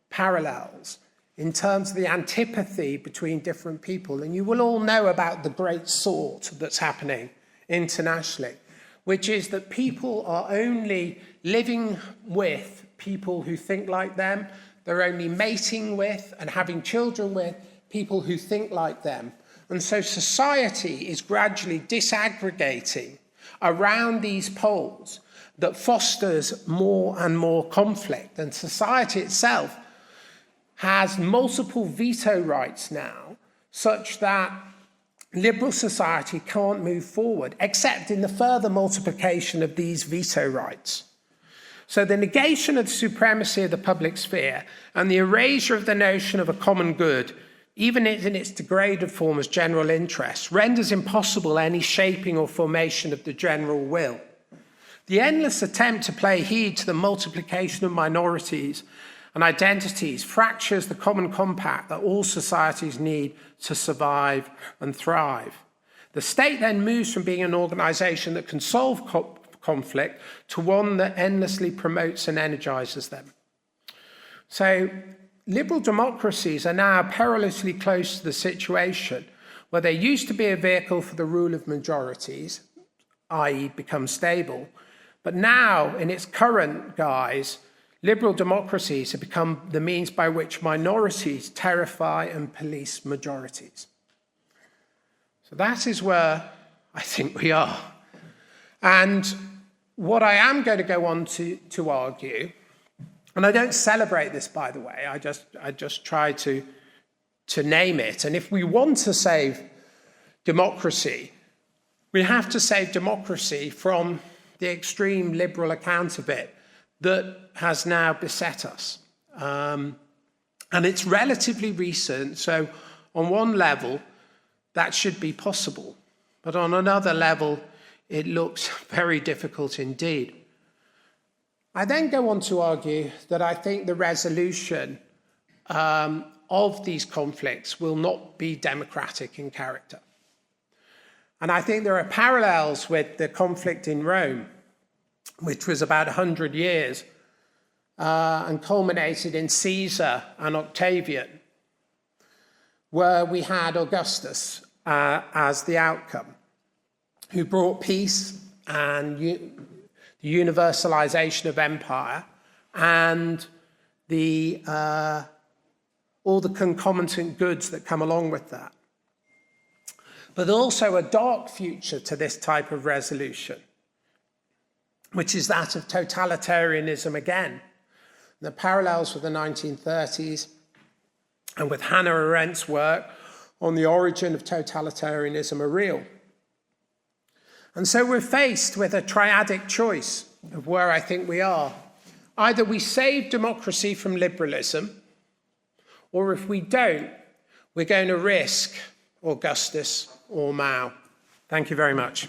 parallels in terms of the antipathy between different people. And you will all know about the great sort that's happening internationally, which is that people are only living with people who think like them. They're only mating with and having children with people who think like them. And so society is gradually disaggregating around these poles that fosters more and more conflict. And society itself has multiple veto rights now, such that liberal society can't move forward, except in the further multiplication of these veto rights. So the negation of the supremacy of the public sphere and the erasure of the notion of a common good, even in its degraded form as general interest, renders impossible any shaping or formation of the general will. The endless attempt to pay heed to the multiplication of minorities and identities fractures the common compact that all societies need to survive and thrive. The state then moves from being an organization that can solve conflict to one that endlessly promotes and energizes them. So liberal democracies are now perilously close to the situation where they used to be a vehicle for the rule of majorities, i.e. become stable, but now in its current guise, liberal democracies have become the means by which minorities terrify and police majorities. So that is where I think we are. And what I am going to go on to argue, and I don't celebrate this, by the way, I just try to name it. And if we want to save democracy, we have to save democracy from the extreme liberal account of it that has now beset us. And it's relatively recent, so on one level, that should be possible. But on another level, it looks very difficult indeed. I then go on to argue that I think the resolution of these conflicts will not be democratic in character. And I think there are parallels with the conflict in Rome, which was about 100 years and culminated in Caesar and Octavian, where we had Augustus as the outcome, who brought peace and the universalization of empire and all the concomitant goods that come along with that. But also a dark future to this type of resolution, which is that of totalitarianism again. The parallels with the 1930s and with Hannah Arendt's work on the origin of totalitarianism are real. And so we're faced with a triadic choice of where I think we are. Either we save democracy from liberalism, or if we don't, we're going to risk Augustus or Mao. Thank you very much.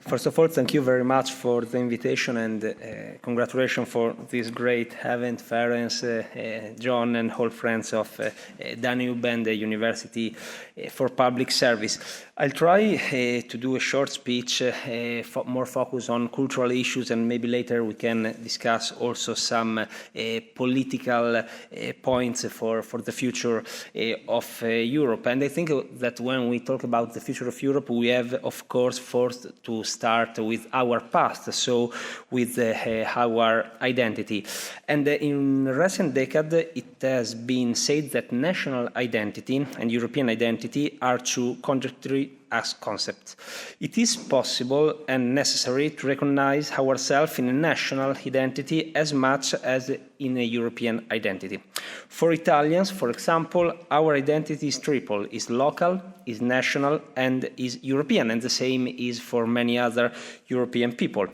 First of all, thank you very much for the invitation and congratulations for this great event, Ferenc, John and all friends of Danube and the University for Public Service. I'll try to do a short speech, more focused on cultural issues, and maybe later we can discuss also some political points for the future of Europe. And I think that when we talk about the future of Europe, we have, of course, first to start with our past, so with our identity. And in recent decades, it has been said that national identity and European identity are two contradictory as concepts. It is possible and necessary to recognize ourselves in a national identity as much as in a European identity. For Italians, for example, our identity is triple, is local, is national, and is European, and the same is for many other European people.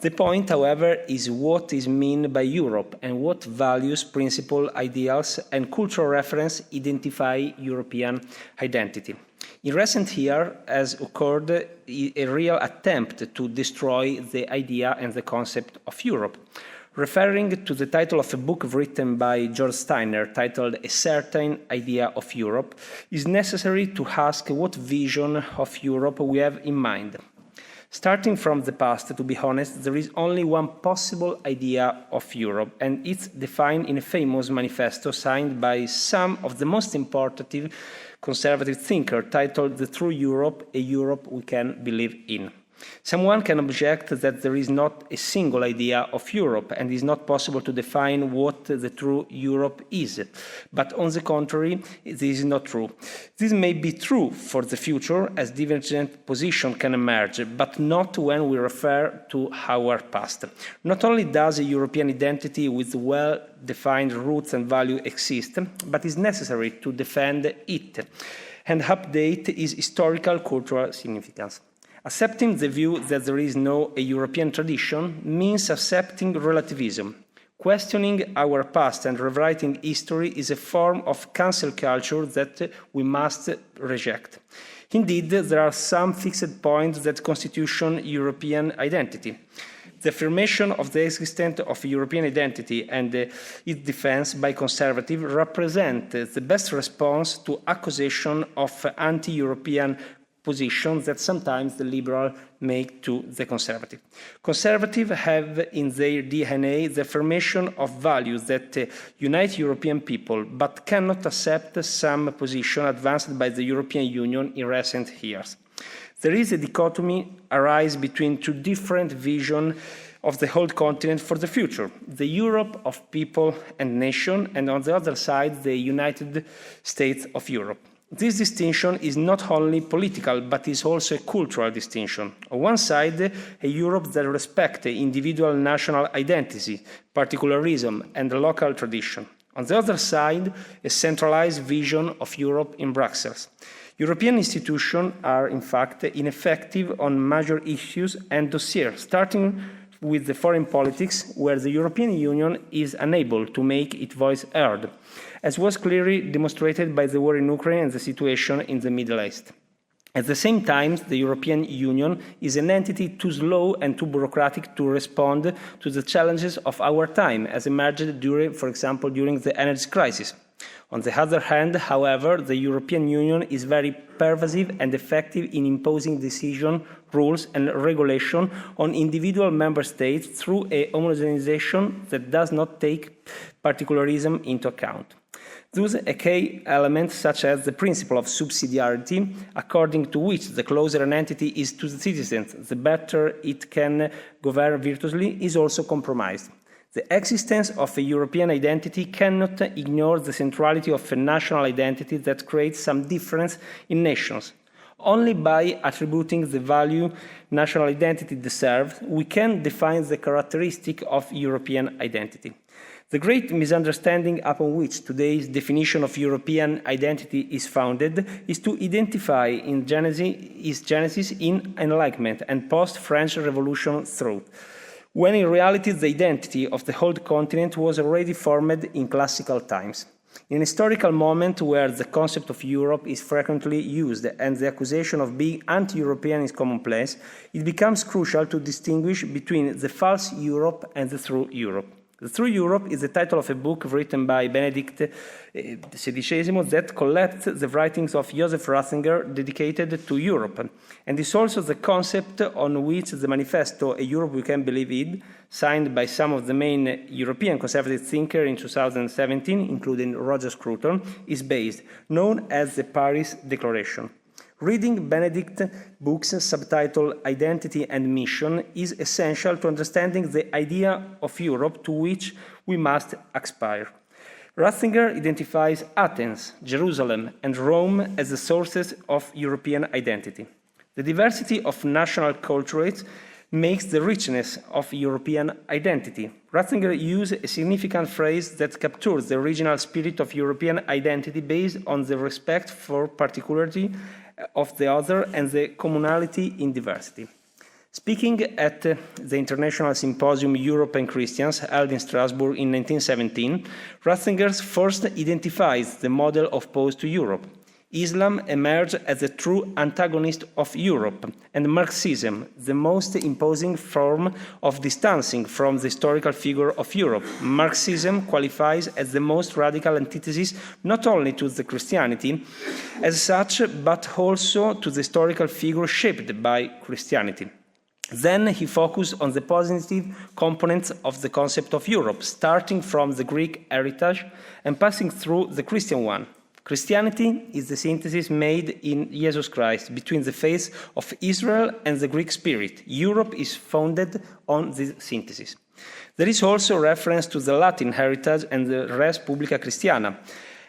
The point, however, is what is meant by Europe and what values, principles, ideals, and cultural reference identify European identity. In recent years has occurred a real attempt to destroy the idea and the concept of Europe. Referring to the title of a book written by George Steiner titled A Certain Idea of Europe, it is necessary to ask what vision of Europe we have in mind. Starting from the past, to be honest, there is only one possible idea of Europe, and it's defined in a famous manifesto signed by some of the most important conservative thinkers titled The True Europe, a Europe we can believe in. Someone can object that there is not a single idea of Europe and it is not possible to define what the true Europe is. But on the contrary, this is not true. This may be true for the future as divergent positions can emerge, but not when we refer to our past. Not only does a European identity with well-defined roots and values exist, but it is necessary to defend it and update its historical cultural significance. Accepting the view that there is no European tradition means accepting relativism. Questioning our past and rewriting history is a form of cancel culture that we must reject. Indeed, there are some fixed points that constitute European identity. The affirmation of the existence of European identity and its defense by conservatives represent the best response to accusation of anti-European positions that sometimes the liberal make to the conservative. Conservatives have in their DNA the affirmation of values that unite European people, but cannot accept some position advanced by the European Union in recent years. There is a dichotomy arise between two different visions of the whole continent for the future, the Europe of people and nation, and on the other side, the United States of Europe. This distinction is not only political, but is also a cultural distinction. On one side, a Europe that respects individual national identity, particularism, and the local tradition. On the other side, a centralized vision of Europe in Brussels. European institutions are, in fact, ineffective on major issues and dossiers, starting with the foreign politics, where the European Union is unable to make its voice heard, as was clearly demonstrated by the war in Ukraine and the situation in the Middle East. At the same time, the European Union is an entity too slow and too bureaucratic to respond to the challenges of our time, as emerged during, for example, during the energy crisis. On the other hand, however, the European Union is very pervasive and effective in imposing decisions, rules and regulation on individual member states through a homogenization that does not take particularism into account. Thus, a key element such as the principle of subsidiarity, according to which the closer an entity is to the citizens, the better it can govern virtuously, is also compromised. The existence of a European identity cannot ignore the centrality of a national identity that creates some difference in nations. Only by attributing the value national identity deserves, we can define the characteristic of European identity. The great misunderstanding upon which today's definition of European identity is founded is to identify its genesis in Enlightenment and post-French Revolution thought, when in reality the identity of the whole continent was already formed in classical times. In an historical moment where the concept of Europe is frequently used and the accusation of being anti-European is commonplace, it becomes crucial to distinguish between the false Europe and the true Europe. The True Europe is the title of a book written by Benedict XVI that collects the writings of Joseph Ratzinger dedicated to Europe, and is also the concept on which the manifesto A Europe We Can Believe In, signed by some of the main European conservative thinkers in 2017, including Roger Scruton, is based, known as the Paris Declaration. Reading Benedict's books subtitled Identity and Mission is essential to understanding the idea of Europe to which we must aspire. Ratzinger identifies Athens, Jerusalem, and Rome as the sources of European identity. The diversity of national cultures makes the richness of European identity. Ratzinger uses a significant phrase that captures the original spirit of European identity based on the respect for particularity of the other and the commonality in diversity. Speaking at the International Symposium Europe and Christians held in Strasbourg in 1917, Ratzinger first identifies the model opposed to Europe. Islam emerged as a true antagonist of Europe, and Marxism, the most imposing form of distancing from the historical figure of Europe. Marxism qualifies as the most radical antithesis not only to the Christianity as such, but also to the historical figure shaped by Christianity. Then he focused on the positive components of the concept of Europe, starting from the Greek heritage and passing through the Christian one. Christianity is the synthesis made in Jesus Christ between the faith of Israel and the Greek spirit. Europe is founded on this synthesis. There is also reference to the Latin heritage and the Res Publica Christiana,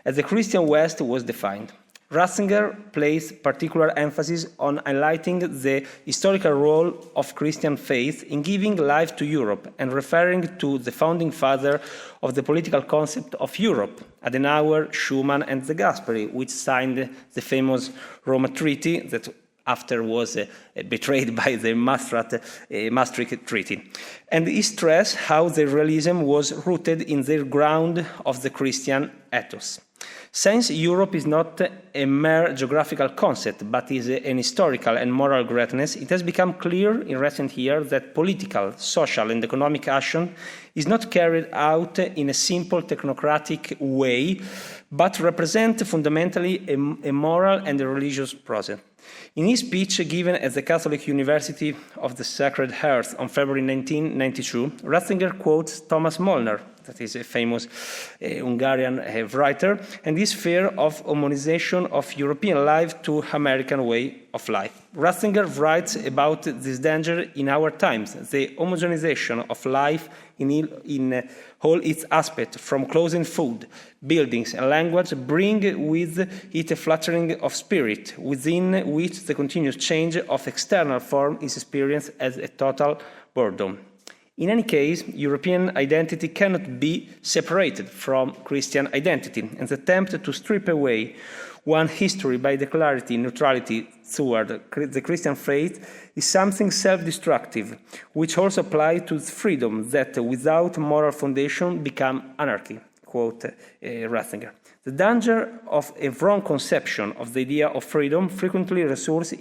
as the Christian West was defined. Ratzinger placed particular emphasis on highlighting the historical role of Christian faith in giving life to Europe and referring to the founding father of the political concept of Europe, Adenauer, Schuman, and de Gasperi, which signed the famous Roma Treaty that after was betrayed by the Maastricht Treaty. And he stressed how the realism was rooted in the ground of the Christian ethos. Since Europe is not a mere geographical concept, but is an historical and moral greatness, it has become clear in recent years that political, social, and economic action is not carried out in a simple technocratic way, but represents fundamentally a moral and a religious process. In his speech given at the Catholic University of the Sacred Heart on February 1992, Ratzinger quotes Thomas Molnar, that is a famous Hungarian writer, and his fear of homogenization of European life to American way of life. Ratzinger writes about this danger in our times, the homogenization of life in all its aspects, from clothes and food, buildings and language, bring with it a fluttering of spirit, within which the continuous change of external form is experienced as a total boredom. In any case, European identity cannot be separated from Christian identity, and the attempt to strip away one history by declaring neutrality toward the Christian faith is something self-destructive, which also applies to freedom that, without moral foundation, become anarchy, quote Ratzinger. The danger of a wrong conception of the idea of freedom frequently resurfaces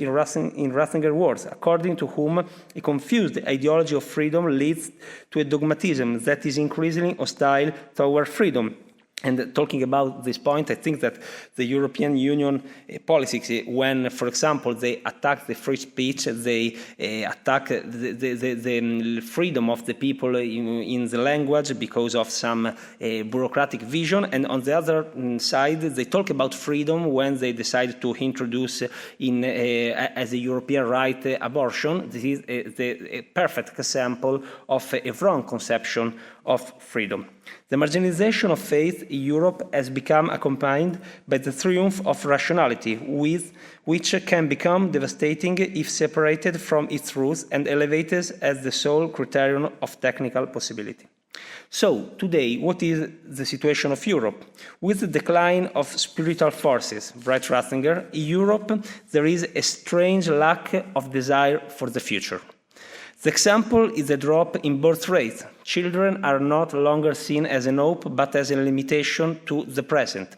in Ratzinger's words, according to whom a confused ideology of freedom leads to a dogmatism that is increasingly hostile toward freedom. And talking about this point, I think that the European Union policies, when, for example, they attack the free speech, they attack the freedom of the people in the language because of some bureaucratic vision, and on the other side, they talk about freedom when they decide to introduce as a European right abortion. This is a perfect example of a wrong conception of freedom. The marginalization of faith in Europe has become accompanied by the triumph of rationality, which can become devastating if separated from its roots and elevated as the sole criterion of technical possibility. So, today, what is the situation of Europe? With the decline of spiritual forces, writes Ratzinger, in Europe there is a strange lack of desire for the future. The example is a drop in birth rate. Children are not longer seen as an hope, but as a limitation to the present.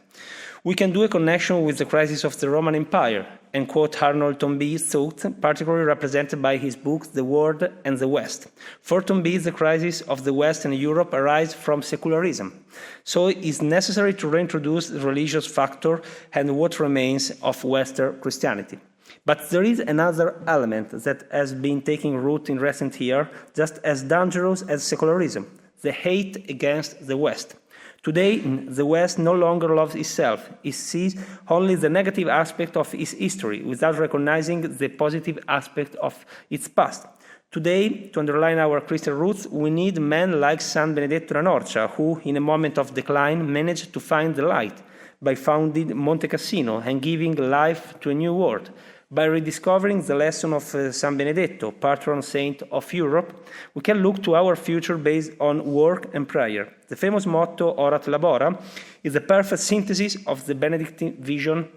We can do a connection with the crisis of the Roman Empire, and quote Arnold Toynbee's thought, particularly represented by his book The World and the West. For Toynbee, the crisis of the West and Europe arises from secularism. So it is necessary to reintroduce the religious factor and what remains of Western Christianity. But there is another element that has been taking root in recent years, just as dangerous as secularism, the hate against the West. Today, the West no longer loves itself. It sees only the negative aspect of its history without recognizing the positive aspect of its past. Today, to underline our Christian roots, we need men like San Benedetto da Norcia, who, in a moment of decline, managed to find the light by founding Monte Cassino and giving life to a new world. By rediscovering the lesson of San Benedetto, patron saint of Europe, we can look to our future based on work and prayer. The famous motto, Orat Labora, is a perfect synthesis of the Benedictine vision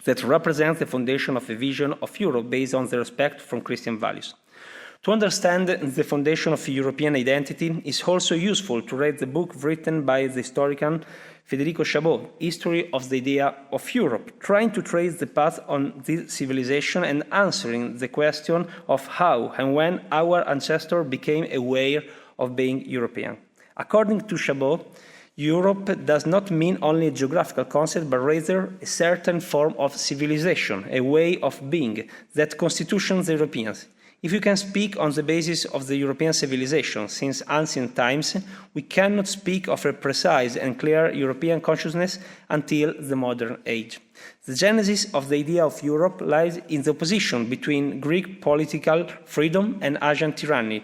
that represents the foundation of a vision of Europe based on the respect for Christian values. To understand the foundation of European identity, it's also useful to read the book written by the historian Federico Chabot, History of the Idea of Europe, trying to trace the path on this civilization and answering the question of how and when our ancestors became aware of being European. According to Chabot, Europe does not mean only a geographical concept, but rather a certain form of civilization, a way of being that constitutes the Europeans. If you can speak on the basis of the European civilization since ancient times, we cannot speak of a precise and clear European consciousness until the modern age. The genesis of the idea of Europe lies in the opposition between Greek political freedom and Asian tyranny.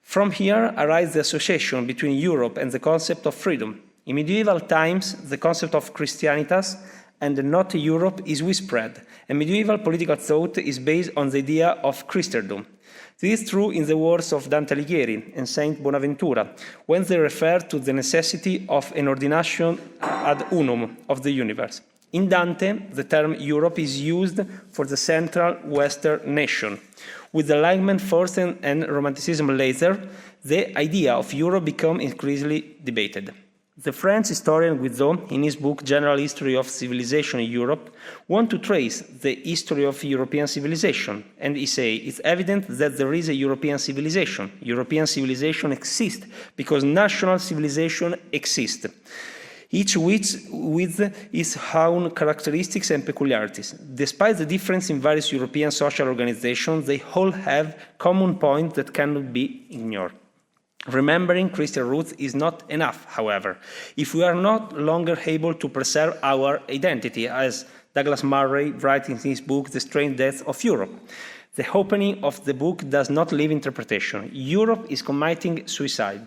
From here arises the association between Europe and the concept of freedom. In medieval times, the concept of Christianitas and not Europe is widespread, and medieval political thought is based on the idea of Christendom. This is true in the words of Dante Alighieri and Saint Bonaventura, when they refer to the necessity of an ordination ad unum of the universe. In Dante, the term Europe is used for the central Western nation. With the Enlightenment first and Romanticism later, the idea of Europe becomes increasingly debated. The French historian Guizot, in his book General History of Civilization in Europe, wants to trace the history of European civilization, and he says it's evident that there is a European civilization. European civilization exists because national civilization exists, each with its own characteristics and peculiarities. Despite the difference in various European social organizations, they all have common points that cannot be ignored. Remembering Christian roots is not enough, however, if we are not longer able to preserve our identity, as Douglas Murray writes in his book The Strange Death of Europe. The opening of the book does not leave interpretation. Europe is committing suicide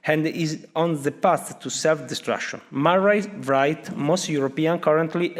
and is on the path to self-destruction. Murray writes, most Europeans currently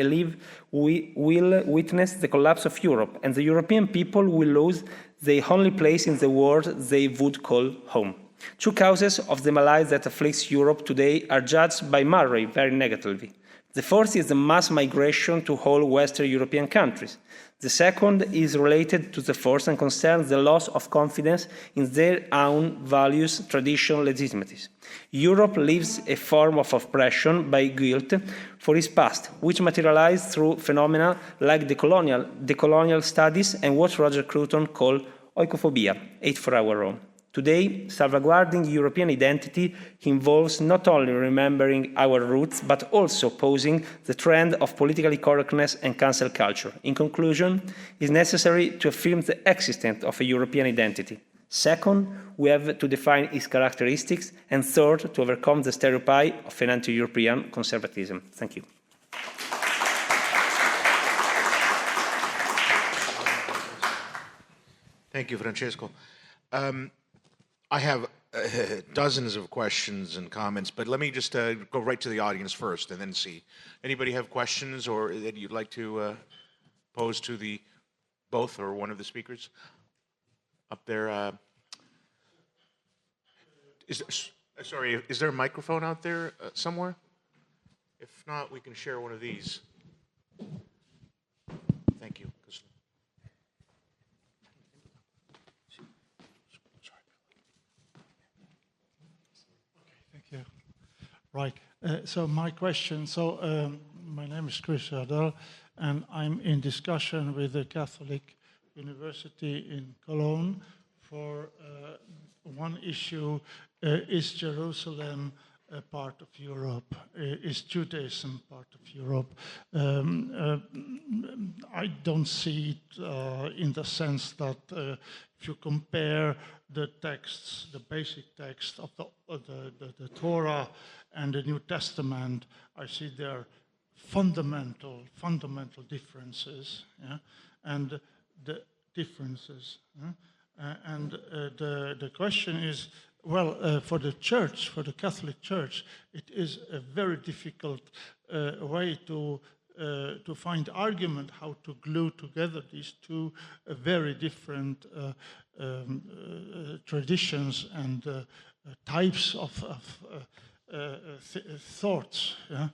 will witness the collapse of Europe, and the European people will lose the only place in the world they would call home. Two causes of the malaise that afflicts Europe today are judged by Murray very negatively. The first is the mass migration to all Western European countries. The second is related to the first and concerns the loss of confidence in their own values, tradition, legitimities. Europe lives a form of oppression by guilt for its past, which materialized through phenomena like the colonial studies and what Roger Cruton called oikophobia, hate for our own. Today, salvaguarding European identity involves not only remembering our roots, but also opposing the trend of politically correctness and cancel culture. In conclusion, it is necessary to affirm the existence of a European identity. Second, we have to define its characteristics. And third, to overcome the stereotype of an anti-European conservatism. Thank you. Thank you, Francesco. I have dozens of questions and comments, but let me just go right to the audience first and then see. Anybody have questions or that you'd like to pose to the both or one of the speakers up there? Is there a microphone out there somewhere? If not, we can share one of these. Thank you. Right. So my question. My name is Chris Adel, and I'm in discussion with the Catholic University in Cologne for one issue: is Jerusalem a part of Europe? Is Judaism part of Europe? I don't see it in the sense that if you compare the texts, the basic text of the Torah and the New Testament, I see there are fundamental differences, yeah? And the differences. And the question is, well, for the Church, for the Catholic Church, it is a very difficult way to find argument how to glue together these two very different traditions and types of thoughts. Yeah?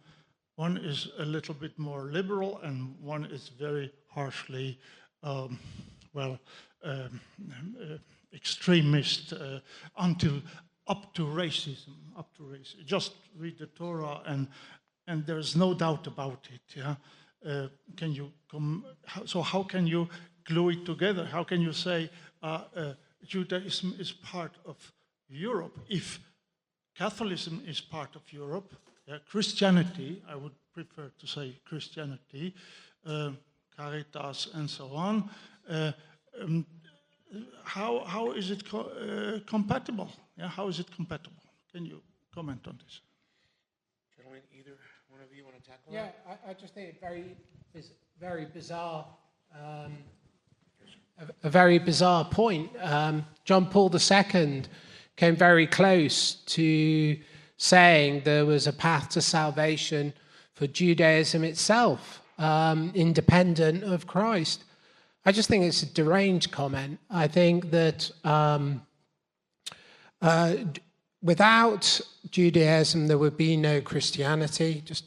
One is a little bit more liberal, and one is very harshly, extremist until up to racism. Just read the Torah, and there's no doubt about it. Yeah, So how can you glue it together? How can you say Judaism is part of Europe if Catholicism is part of Europe? Christianity, I would prefer to say Christianity, Caritas, and so on. How is it compatible? Yeah, how is it compatible? Can you comment on this? Gentlemen, either one of you want to tackle that? Yeah, I just think very bizarre. A very bizarre point. John Paul II came very close to saying there was a path to salvation for Judaism itself, independent of Christ. I just think it's a deranged comment. I think that without Judaism, there would be no Christianity. Just,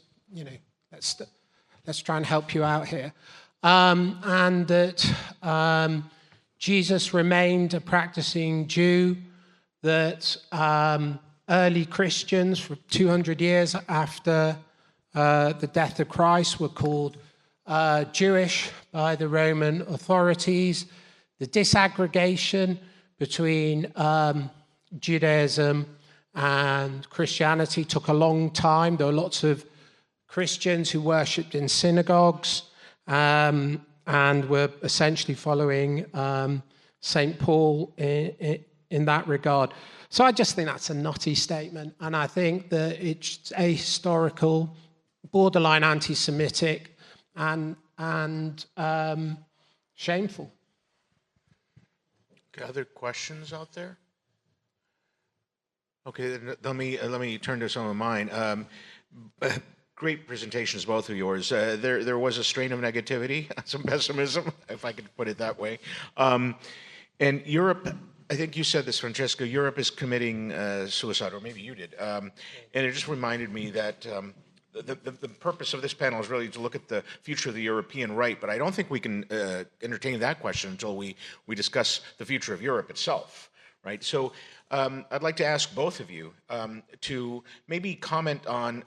let's try and help you out here. And that Jesus remained a practicing Jew, that early Christians for 200 years after the death of Christ were called Jewish by the Roman authorities. The disaggregation between Judaism and Christianity took a long time. There were lots of Christians who worshipped in synagogues and were essentially following St. Paul in that regard. So I just think that's a nutty statement, and I think that it's ahistorical, borderline anti-Semitic, and shameful. Okay, other questions out there? Okay, let me turn to some of mine. Great presentations, both of yours. There was a strain of negativity, some pessimism, if I could put it that way. And Europe I think you said this, Francesco. Europe is committing suicide, or maybe you did. And it just reminded me that the purpose of this panel is really to look at the future of the European right, but I don't think we can entertain that question until we discuss the future of Europe itself, right? So I'd like to ask both of you to maybe comment on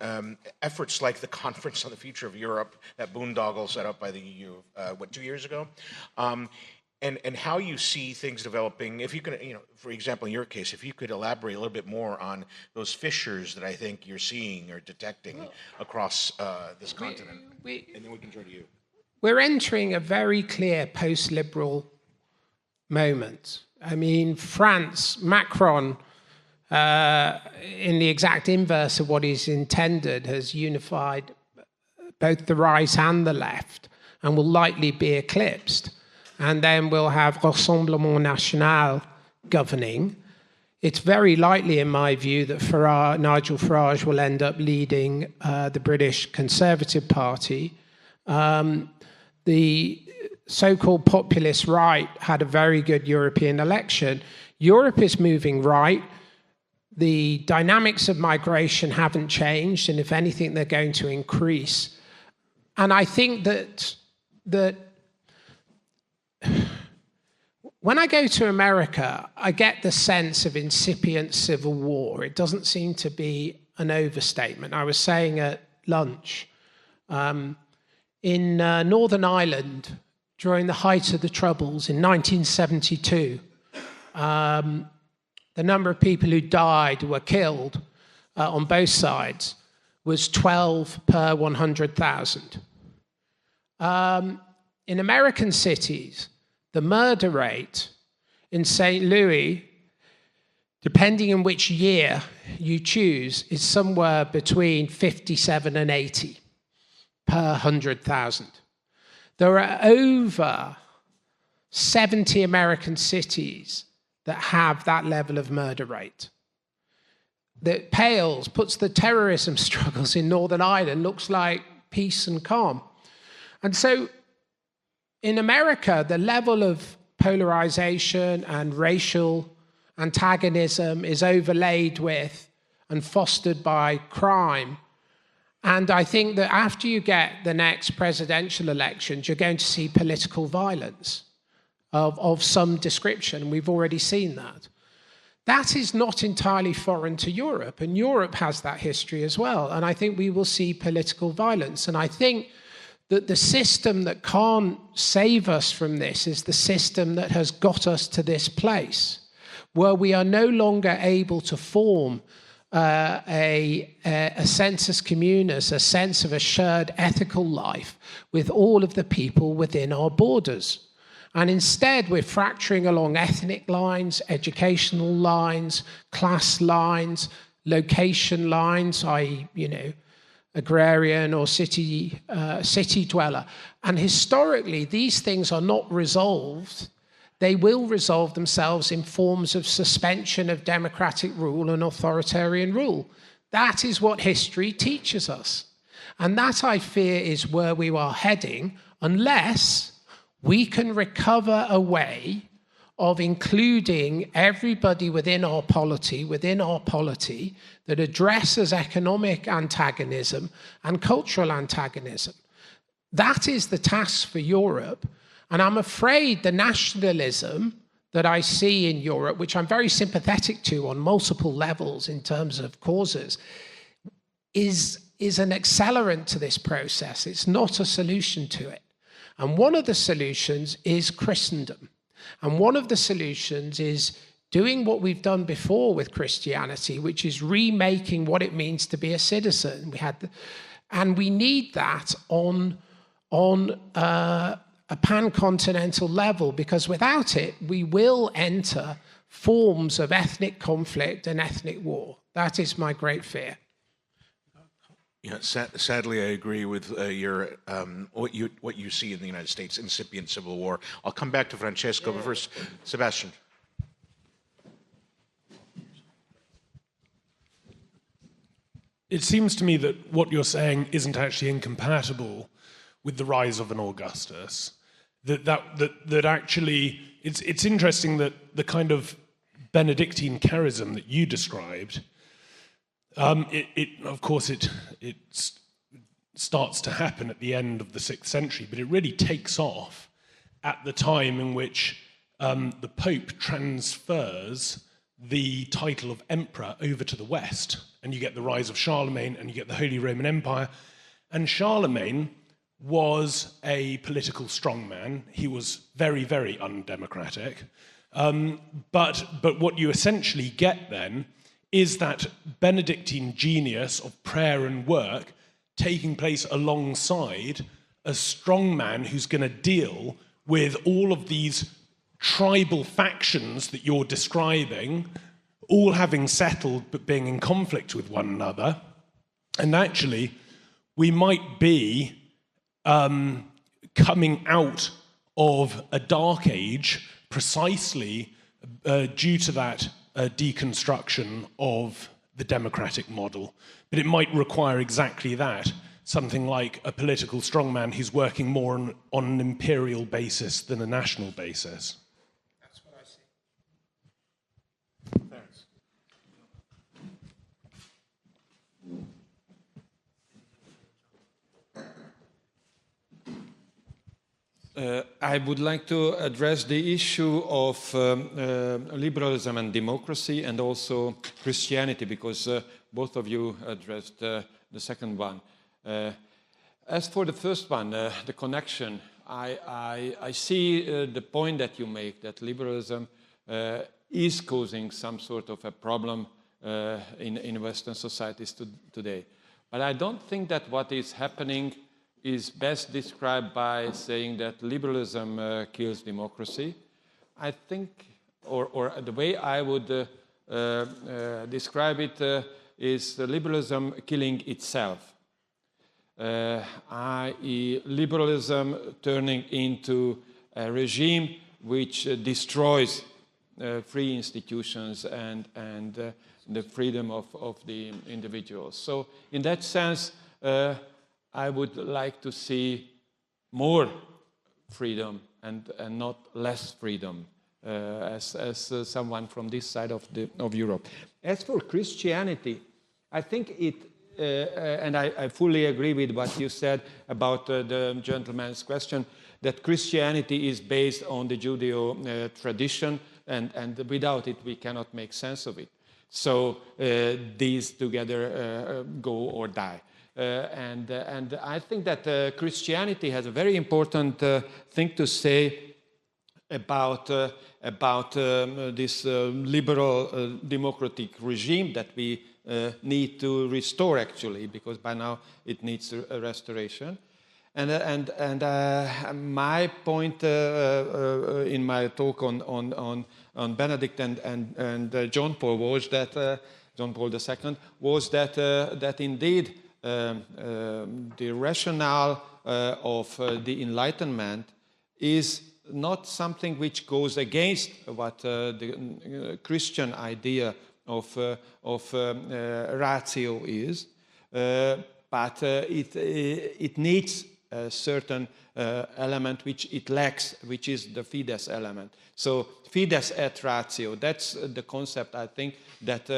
efforts like the Conference on the Future of Europe, that boondoggle set up by the EU, 2 years ago? And how you see things developing. If you could, for example, in your case, if you could elaborate a little bit more on those fissures that I think you're seeing or detecting across this continent, and then we can turn to you. We're entering a very clear post-liberal moment. I mean, France, Macron, in the exact inverse of what he's intended, has unified both the right and the left, and will likely be eclipsed. And then we'll have Rassemblement National governing. It's very likely, in my view, that Nigel Farage will end up leading the British Conservative Party. The so-called populist right had a very good European election. Europe is moving right. The dynamics of migration haven't changed, and if anything, they're going to increase. And I think that when I go to America, I get the sense of incipient civil war. It doesn't seem to be an overstatement. I was saying at lunch, in Northern Ireland, during the height of the Troubles in 1972, the number of people who died, who were killed on both sides, was 12 per 100,000. In American cities, the murder rate in St. Louis, depending on which year you choose, is somewhere between 57 and 80 per 100,000. There are over 70 American cities that have that level of murder rate. That puts the terrorism struggles in Northern Ireland, looks like peace and calm. And so in America, the level of polarization and racial antagonism is overlaid with and fostered by crime. And I think that after you get the next presidential elections, you're going to see political violence of some description. We've already seen that. That is not entirely foreign to Europe, and Europe has that history as well. And I think we will see political violence. And I think that the system that can't save us from this is the system that has got us to this place, where we are no longer able to form a sensus communis, a sense of a shared ethical life with all of the people within our borders. And instead, we're fracturing along ethnic lines, educational lines, class lines, location lines, i.e., agrarian or city dweller. And historically, these things are not resolved. They will resolve themselves in forms of suspension of democratic rule and authoritarian rule. That is what history teaches us. And that, I fear, is where we are heading, unless we can recover a way of including everybody within our polity that addresses economic antagonism and cultural antagonism. That is the task for Europe. And I'm afraid the nationalism that I see in Europe, which I'm very sympathetic to on multiple levels in terms of causes, is an accelerant to this process. It's not a solution to it. And one of the solutions is Christendom. And one of the solutions is doing what we've done before with Christianity, which is remaking what it means to be a citizen. And we need that on a pan-continental level, because without it, we will enter forms of ethnic conflict and ethnic war. That is my great fear. Yeah, sadly, I agree with your what you see in the United States, incipient civil war. I'll come back to Francesco, but first, Sebastian. It seems to me that what you're saying isn't actually incompatible with the rise of an Augustus. That actually, it's interesting that the kind of Benedictine charism that you described, of course, it starts to happen at the end of the 6th century, but it really takes off at the time in which the Pope transfers the title of emperor over to the West, and you get the rise of Charlemagne, and you get the Holy Roman Empire. And Charlemagne was a political strongman. He was very, very undemocratic. But what you essentially get then is that Benedictine genius of prayer and work taking place alongside a strongman who's going to deal with all of these tribal factions that you're describing, all having settled but being in conflict with one another. And actually, we might be coming out of a dark age precisely due to that deconstruction of the democratic model. But it might require exactly that, something like a political strongman who's working more on an imperial basis than a national basis. That's what I see. Thanks. I would like to address the issue of liberalism and democracy, and also Christianity, because both of you addressed the second one. As for the first one, the connection, I see the point that you make, that liberalism is causing some sort of a problem in Western societies today. But I don't think that what is happening is best described by saying that liberalism kills democracy. I think, or the way I would describe it is liberalism killing itself, i.e. liberalism turning into a regime which destroys free institutions and the freedom of the individuals. So in that sense, I would like to see more freedom and not less freedom, as someone from this side of Europe. As for Christianity, I think it, and I fully agree with what you said about the gentleman's question, that Christianity is based on the Judeo tradition, and without it we cannot make sense of it. So these together go or die. And I think that Christianity has a very important thing to say about this liberal democratic regime that we need to restore, actually, because by now it needs a restoration. And my point in my talk on Benedict and John Paul was that John Paul II was that indeed. The rationale of the Enlightenment is not something which goes against what the Christian idea of ratio is, but it needs a certain element which it lacks, which is the fides element. So fides et ratio, that's the concept, I think, that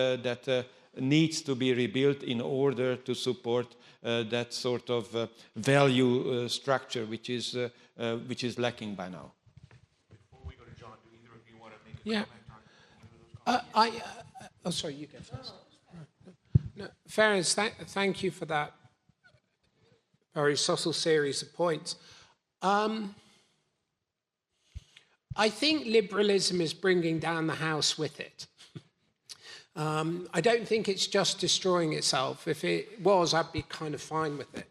needs to be rebuilt in order to support that sort of value structure which is lacking by now. Before we go to John, do either of you want to make a comment on sorry, you go first. No, Ferenc, thank you for that very subtle series of points. I think liberalism is bringing down the house with it. I don't think it's just destroying itself. If it was, I'd be kind of fine with it.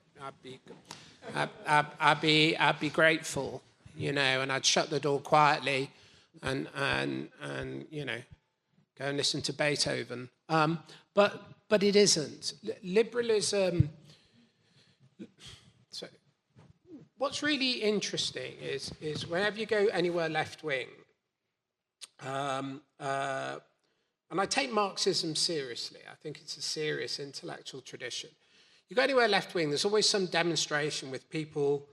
I'd be grateful, you know, and I'd shut the door quietly, and you know, go and listen to Beethoven. But it isn't. Liberalism. So, what's really interesting is whenever you go anywhere left wing. And I take Marxism seriously. I think it's a serious intellectual tradition. You go anywhere left-wing, there's always some demonstration with people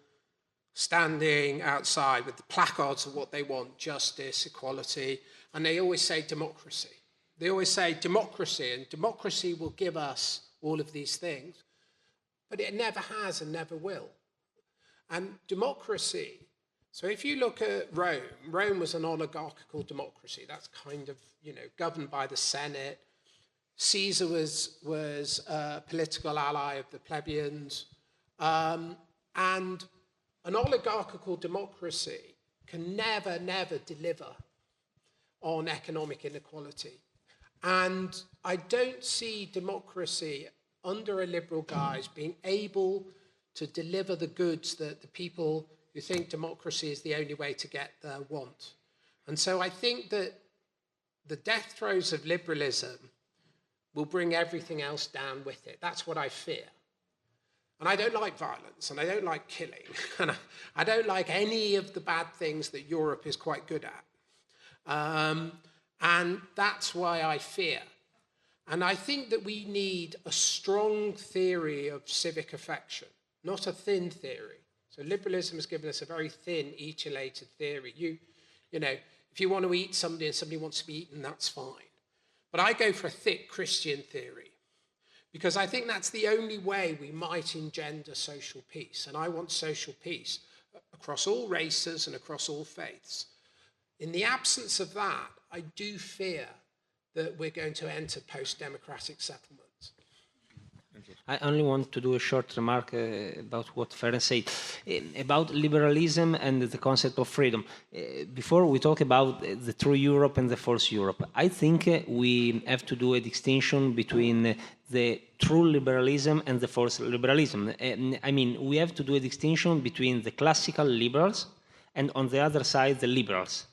standing outside with the placards of what they want, justice, equality, and they always say democracy. They always say democracy, and democracy will give us all of these things, but it never has and never will. And democracy, so if you look at Rome, Rome was an oligarchical democracy. That's kind of, governed by the Senate. Caesar was a political ally of the plebeians. And an oligarchical democracy can never deliver on economic inequality. And I don't see democracy under a liberal guise being able to deliver the goods that the people who think democracy is the only way to get their want. And so I think that the death throes of liberalism will bring everything else down with it. That's what I fear. And I don't like violence, and I don't like killing, and I don't like any of the bad things that Europe is quite good at. And that's why I fear. And I think that we need a strong theory of civic affection, not a thin theory. So liberalism has given us a very thin, etiolated theory. If you want to eat somebody and somebody wants to be eaten, that's fine. But I go for a thick Christian theory, because I think that's the only way we might engender social peace. And I want social peace across all races and across all faiths. In the absence of that, I do fear that we're going to enter post-democratic settlements. I only want to do a short remark about what Ferenc said about liberalism and the concept of freedom. Before we talk about the true Europe and the false Europe, I think we have to do a distinction between the true liberalism and the false liberalism. We have to do a distinction between the classical liberals and, on the other side, the liberals.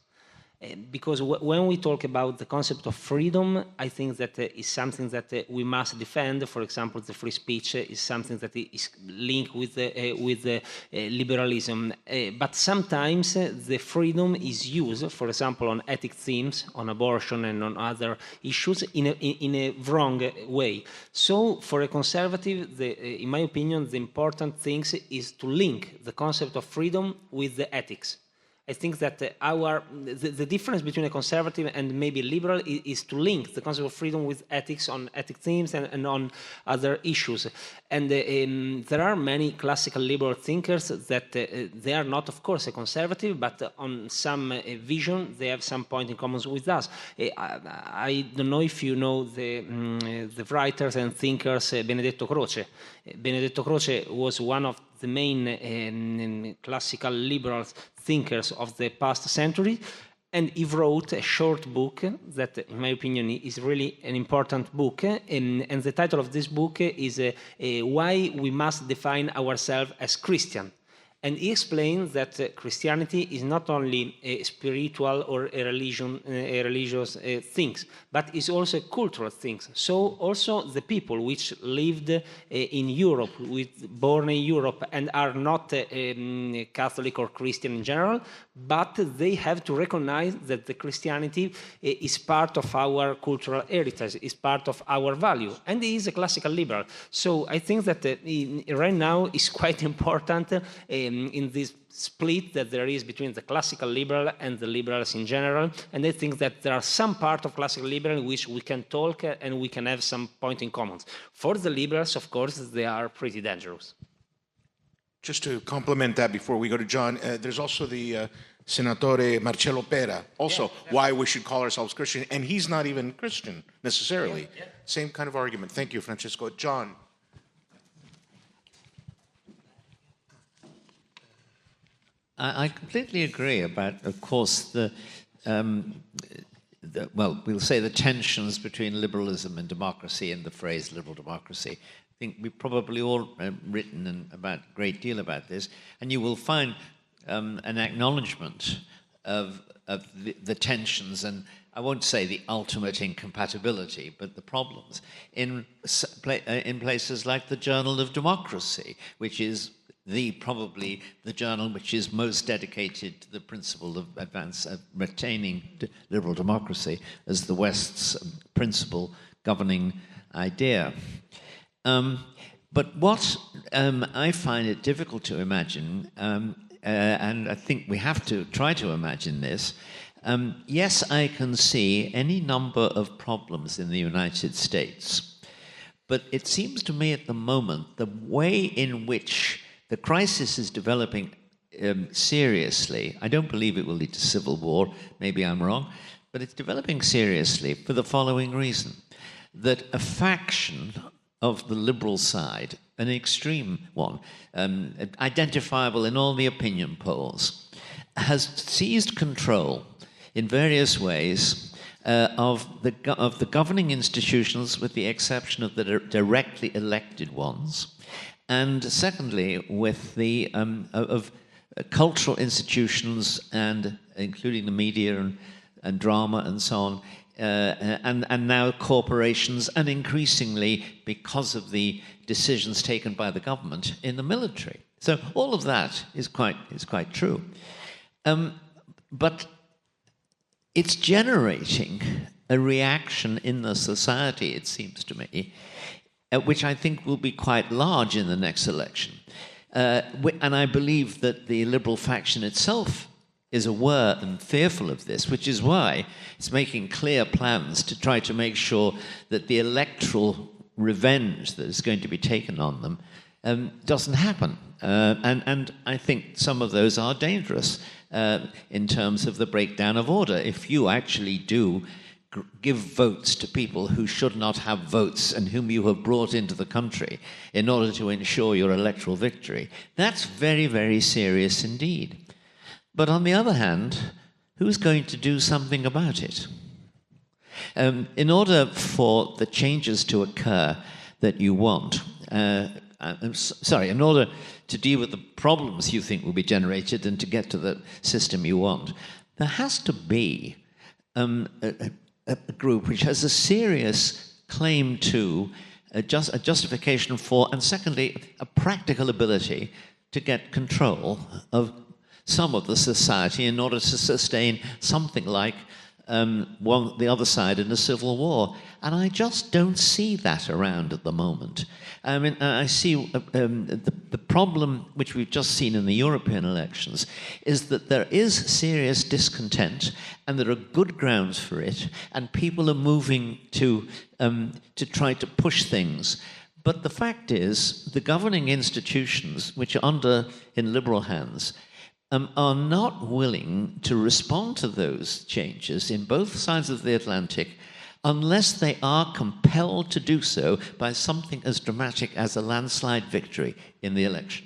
Because when we talk about the concept of freedom, I think that is something that we must defend. For example, the free speech is something that is linked with liberalism. But sometimes the freedom is used, for example, on ethic themes, on abortion and on other issues, in a wrong way. So for a conservative, in my opinion, the important thing is to link the concept of freedom with the ethics. I think that the difference between a conservative and maybe a liberal is to link the concept of freedom with ethics on ethic themes and on other issues. And there are many classical liberal thinkers that they are not, of course, a conservative, but on some vision they have some point in common with us. I don't know if you know the writers and thinkers Benedetto Croce. Benedetto Croce was one of the main classical liberal thinkers of the past century, and he wrote a short book that, in my opinion, is really an important book, and the title of this book is Why We Must Define Ourselves as Christian. And he explains that Christianity is not only a spiritual or a religious things, but is also a cultural thing. So also the people which lived in Europe, born in Europe, and are not Catholic or Christian in general, but they have to recognize that the Christianity is part of our cultural heritage, is part of our value, and he is a classical liberal. So I think that right now is quite important in this split that there is between the classical liberal and the liberals in general, and I think that there are some part of classical liberal in which we can talk and we can have some point in common. For the liberals, of course, they are pretty dangerous. Just to complement that before we go to John, there's also the Senatore Marcello Pera, also why we should call ourselves Christian, and he's not even Christian necessarily. Same kind of argument. Thank you, Francesco. John. I completely agree about, of course, we'll say the tensions between liberalism and democracy, and the phrase liberal democracy. I think we've probably all written a great deal about this, and you will find an acknowledgement of the tensions, and I won't say the ultimate incompatibility, but the problems in places like the Journal of Democracy, which is probably the journal which is most dedicated to the principle of retaining liberal democracy as the West's principal governing idea. But what I find it difficult to imagine and I think we have to try to imagine this. Yes, I can see any number of problems in the United States, but it seems to me at the moment the way in which the crisis is developing seriously, I don't believe it will lead to civil war, maybe I'm wrong, but it's developing seriously for the following reason, that a faction of the liberal side, an extreme one, identifiable in all the opinion polls, has seized control in various ways of the governing institutions, with the exception of the directly elected ones, and secondly, with the of cultural institutions, and including the media and drama and so on, and now corporations, and increasingly, because of the decisions taken by the government, in the military. So all of that is quite true, but it's generating a reaction in the society, it seems to me, which I think will be quite large in the next election. And I believe that the liberal faction itself is aware and fearful of this, which is why it's making clear plans to try to make sure that the electoral revenge that is going to be taken on them doesn't happen. And I think some of those are dangerous in terms of the breakdown of order. If you actually do give votes to people who should not have votes and whom you have brought into the country in order to ensure your electoral victory, that's very, very serious indeed. But on the other hand, who's going to do something about it? In order for the changes to occur that you want, in order to deal with the problems you think will be generated and to get to the system you want, there has to be a group which has a serious claim to a justification for, and secondly, a practical ability to get control of some of the society in order to sustain something like the other side in a civil war. And I just don't see that around at the moment. I mean, I see the problem which we've just seen in the European elections is that there is serious discontent, and there are good grounds for it, and people are moving to try to push things. But the fact is, the governing institutions, which are in liberal hands, are not willing to respond to those changes in both sides of the Atlantic unless they are compelled to do so by something as dramatic as a landslide victory in the election.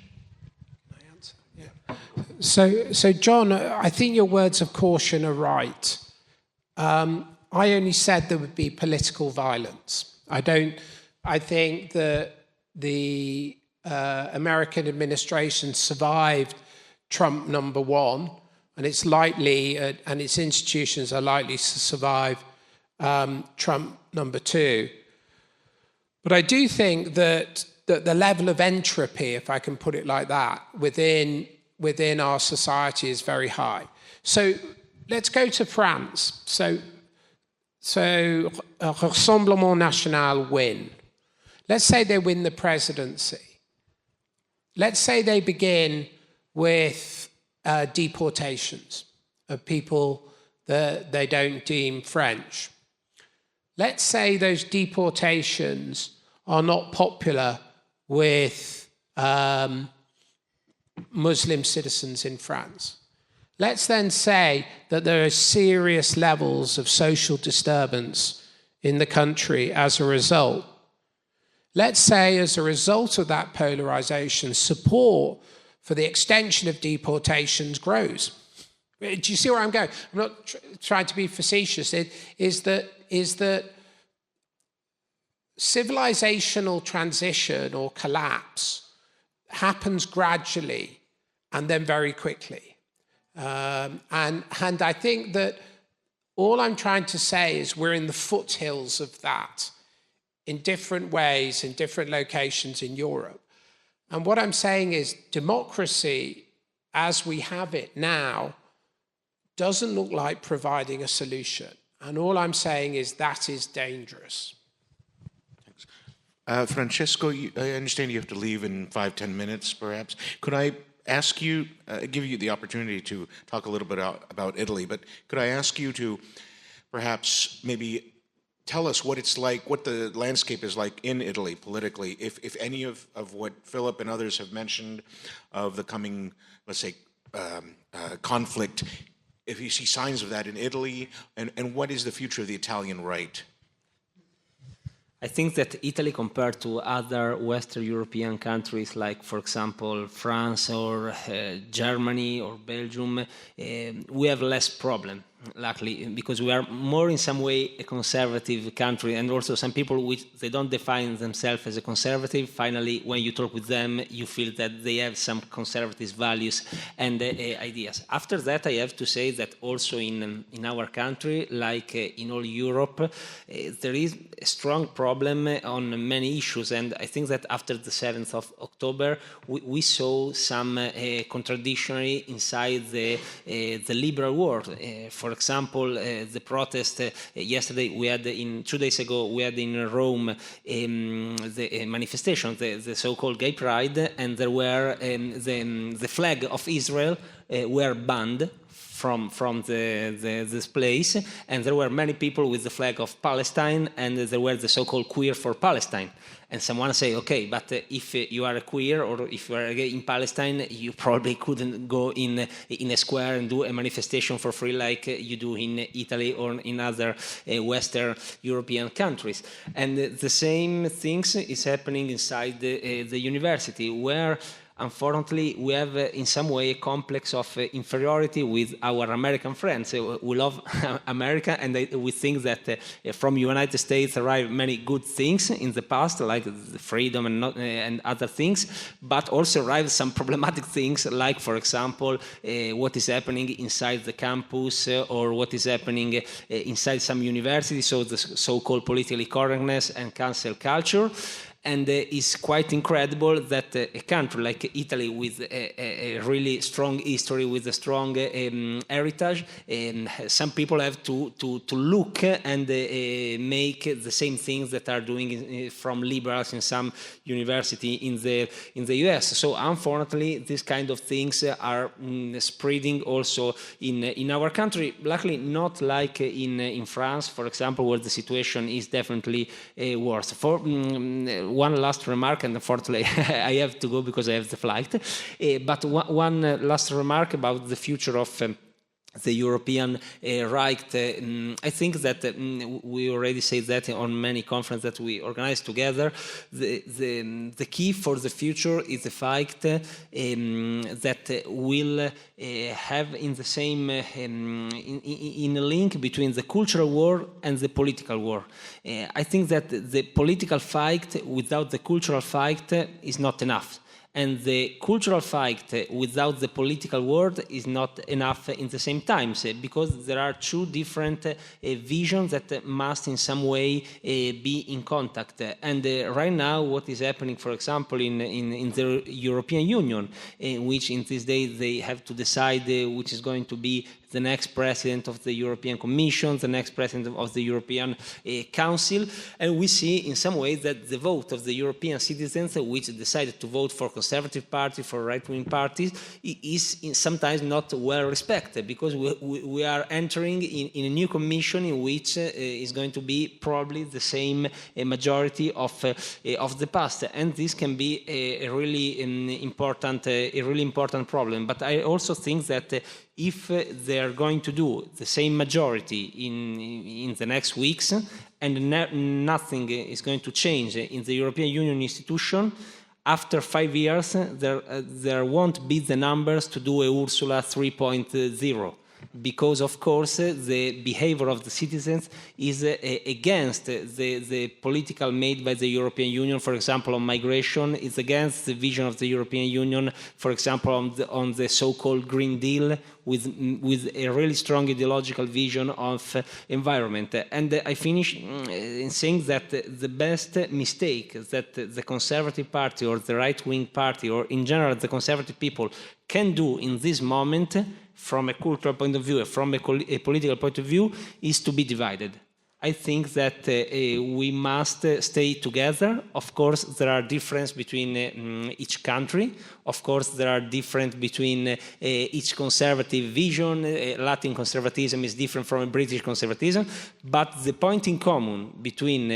So John, I think your words of caution are right. I only said there would be political violence. I think that the American administration survived Trump #1, and it's likely, and its institutions are likely to survive Trump #2. But I do think that the level of entropy, if I can put it like that, within our society is very high. So let's go to France. So Rassemblement National win. Let's say they win the presidency. Let's say they begin with deportations of people that they don't deem French. Let's say those deportations are not popular with Muslim citizens in France. Let's then say that there are serious levels of social disturbance in the country as a result. Let's say, as a result of that polarization, support for the extension of deportations grows. Do you see where I'm going? I'm not trying to be facetious. Is that civilizational transition or collapse happens gradually and then very quickly. And I think that all I'm trying to say is we're in the foothills of that in different ways, in different locations in Europe. And what I'm saying is democracy, as we have it now, doesn't look like providing a solution. And all I'm saying is that is dangerous. Thanks. Francesco, I understand you have to leave in 5-10 minutes, perhaps. Could I ask you, give you the opportunity to talk a little bit about Italy, but could I ask you to perhaps maybe tell us what it's like, what the landscape is like in Italy politically, if any of what Philip and others have mentioned of the coming, let's say, conflict, if you see signs of that in Italy, and what is the future of the Italian right? I think that Italy, compared to other Western European countries like, for example, France or Germany or Belgium, we have less problem. Luckily, because we are more in some way a conservative country, and also some people which they don't define themselves as a conservative, finally when you talk with them you feel that they have some conservative values and ideas. After that, I have to say that also in our country, like in all Europe, there is a strong problem on many issues, and I think that after the 7th of October we saw some contradiction inside the liberal world. For example, the protest yesterday we had 2 days ago we had in Rome the manifestation, the so-called Gay Pride, and there were the flag of Israel were banned from this place, and there were many people with the flag of Palestine, and there were the so-called Queer for Palestine. And someone say, okay, but if you are a queer or if you are gay in Palestine, you probably couldn't go in a square and do a manifestation for free like you do in Italy or in other Western European countries. And the same things is happening inside the university, where unfortunately, we have in some way a complex of inferiority with our American friends. We love America, and we think that from United States arrive many good things in the past, like the freedom and other things, but also arrive some problematic things, like, for example, what is happening inside the campus or what is happening inside some universities, so the so-called politically correctness and cancel culture. And it's quite incredible that a country like Italy, with a really strong history, with a strong heritage, some people have to look and make the same things that are doing from liberals in some university in the US. So unfortunately, these kind of things are spreading also in our country. Luckily, not like in France, for example, where the situation is definitely worse. For one last remark, and unfortunately I have to go because I have the flight, but one last remark about the future of the European right. I think that we already said that on many conferences that we organized together. The key for the future is the fact that will have in the same in a link between the cultural war and the political war. I think that the political fight without the cultural fight is not enough. And the cultural fight without the political world is not enough in the same time, because there are two different visions that must in some way be in contact. And right now what is happening, for example, in the European Union, in which in these days they have to decide which is going to be the next president of the European Commission, the next president of the European Council, and we see in some way that the vote of the European citizens, which decided to vote for conservative party, for right-wing parties, is sometimes not well respected, because we are entering in a new commission in which is going to be probably the same majority of the past, and this can be a really important problem. But I also think that if they are going to do the same majority in the next weeks and nothing is going to change in the European Union institution, after 5 years there won't be the numbers to do a Ursula 3.0. Because, of course, the behavior of the citizens is against the political made by the European Union, for example, on migration. It's against the vision of the European Union, for example, on the so-called Green Deal, with a really strong ideological vision of environment. And I finish in saying that the best mistake that the Conservative Party or the right-wing party, or in general the conservative people, can do in this moment, from a cultural point of view, from a political point of view, is to be divided. I think that we must stay together. Of course, there are differences between each country. Of course, there are differences between each conservative vision. Latin conservatism is different from British conservatism. But the point in common between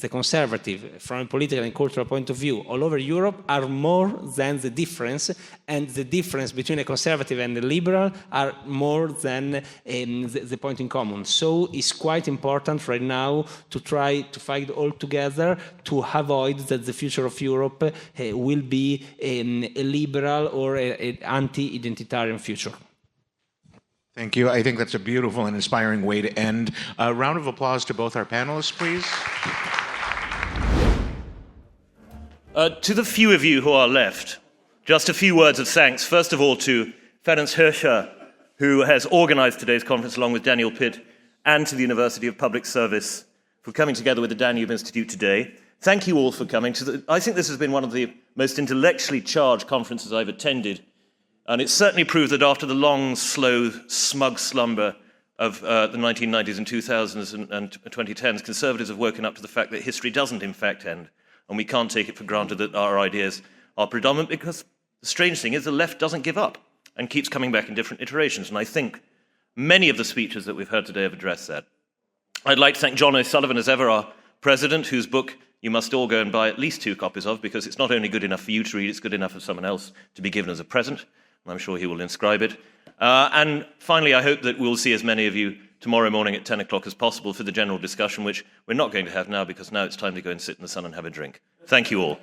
the conservative, from a political and cultural point of view, all over Europe are more than the difference. And the difference between a conservative and a liberal are more than the point in common. So it's quite important right now to try to fight all together to avoid that the future of Europe will be a liberal or an anti-identitarian future. Thank you. I think that's a beautiful and inspiring way to end. A round of applause to both our panelists, please. To the few of you who are left, just a few words of thanks. First of all, to Ferenc Hirscher, who has organized today's conference along with Daniel Pitt, and to the University of Public Service for coming together with the Danube Institute today. Thank you all for coming. I think this has been one of the most intellectually charged conferences I've attended, and it certainly proved that after the long, slow, smug slumber of the 1990s and 2000s and 2010s, conservatives have woken up to the fact that history doesn't in fact end, and we can't take it for granted that our ideas are predominant, because the strange thing is the left doesn't give up and keeps coming back in different iterations, and I think many of the speeches that we've heard today have addressed that. I'd like to thank John O'Sullivan, as ever, our president, whose book you must all go and buy at least 2 copies of, because it's not only good enough for you to read, it's good enough for someone else to be given as a present, and I'm sure he will inscribe it. And finally, I hope that we'll see as many of you tomorrow morning at 10 o'clock as possible for the general discussion, which we're not going to have now, because now it's time to go and sit in the sun and have a drink. Thank you all.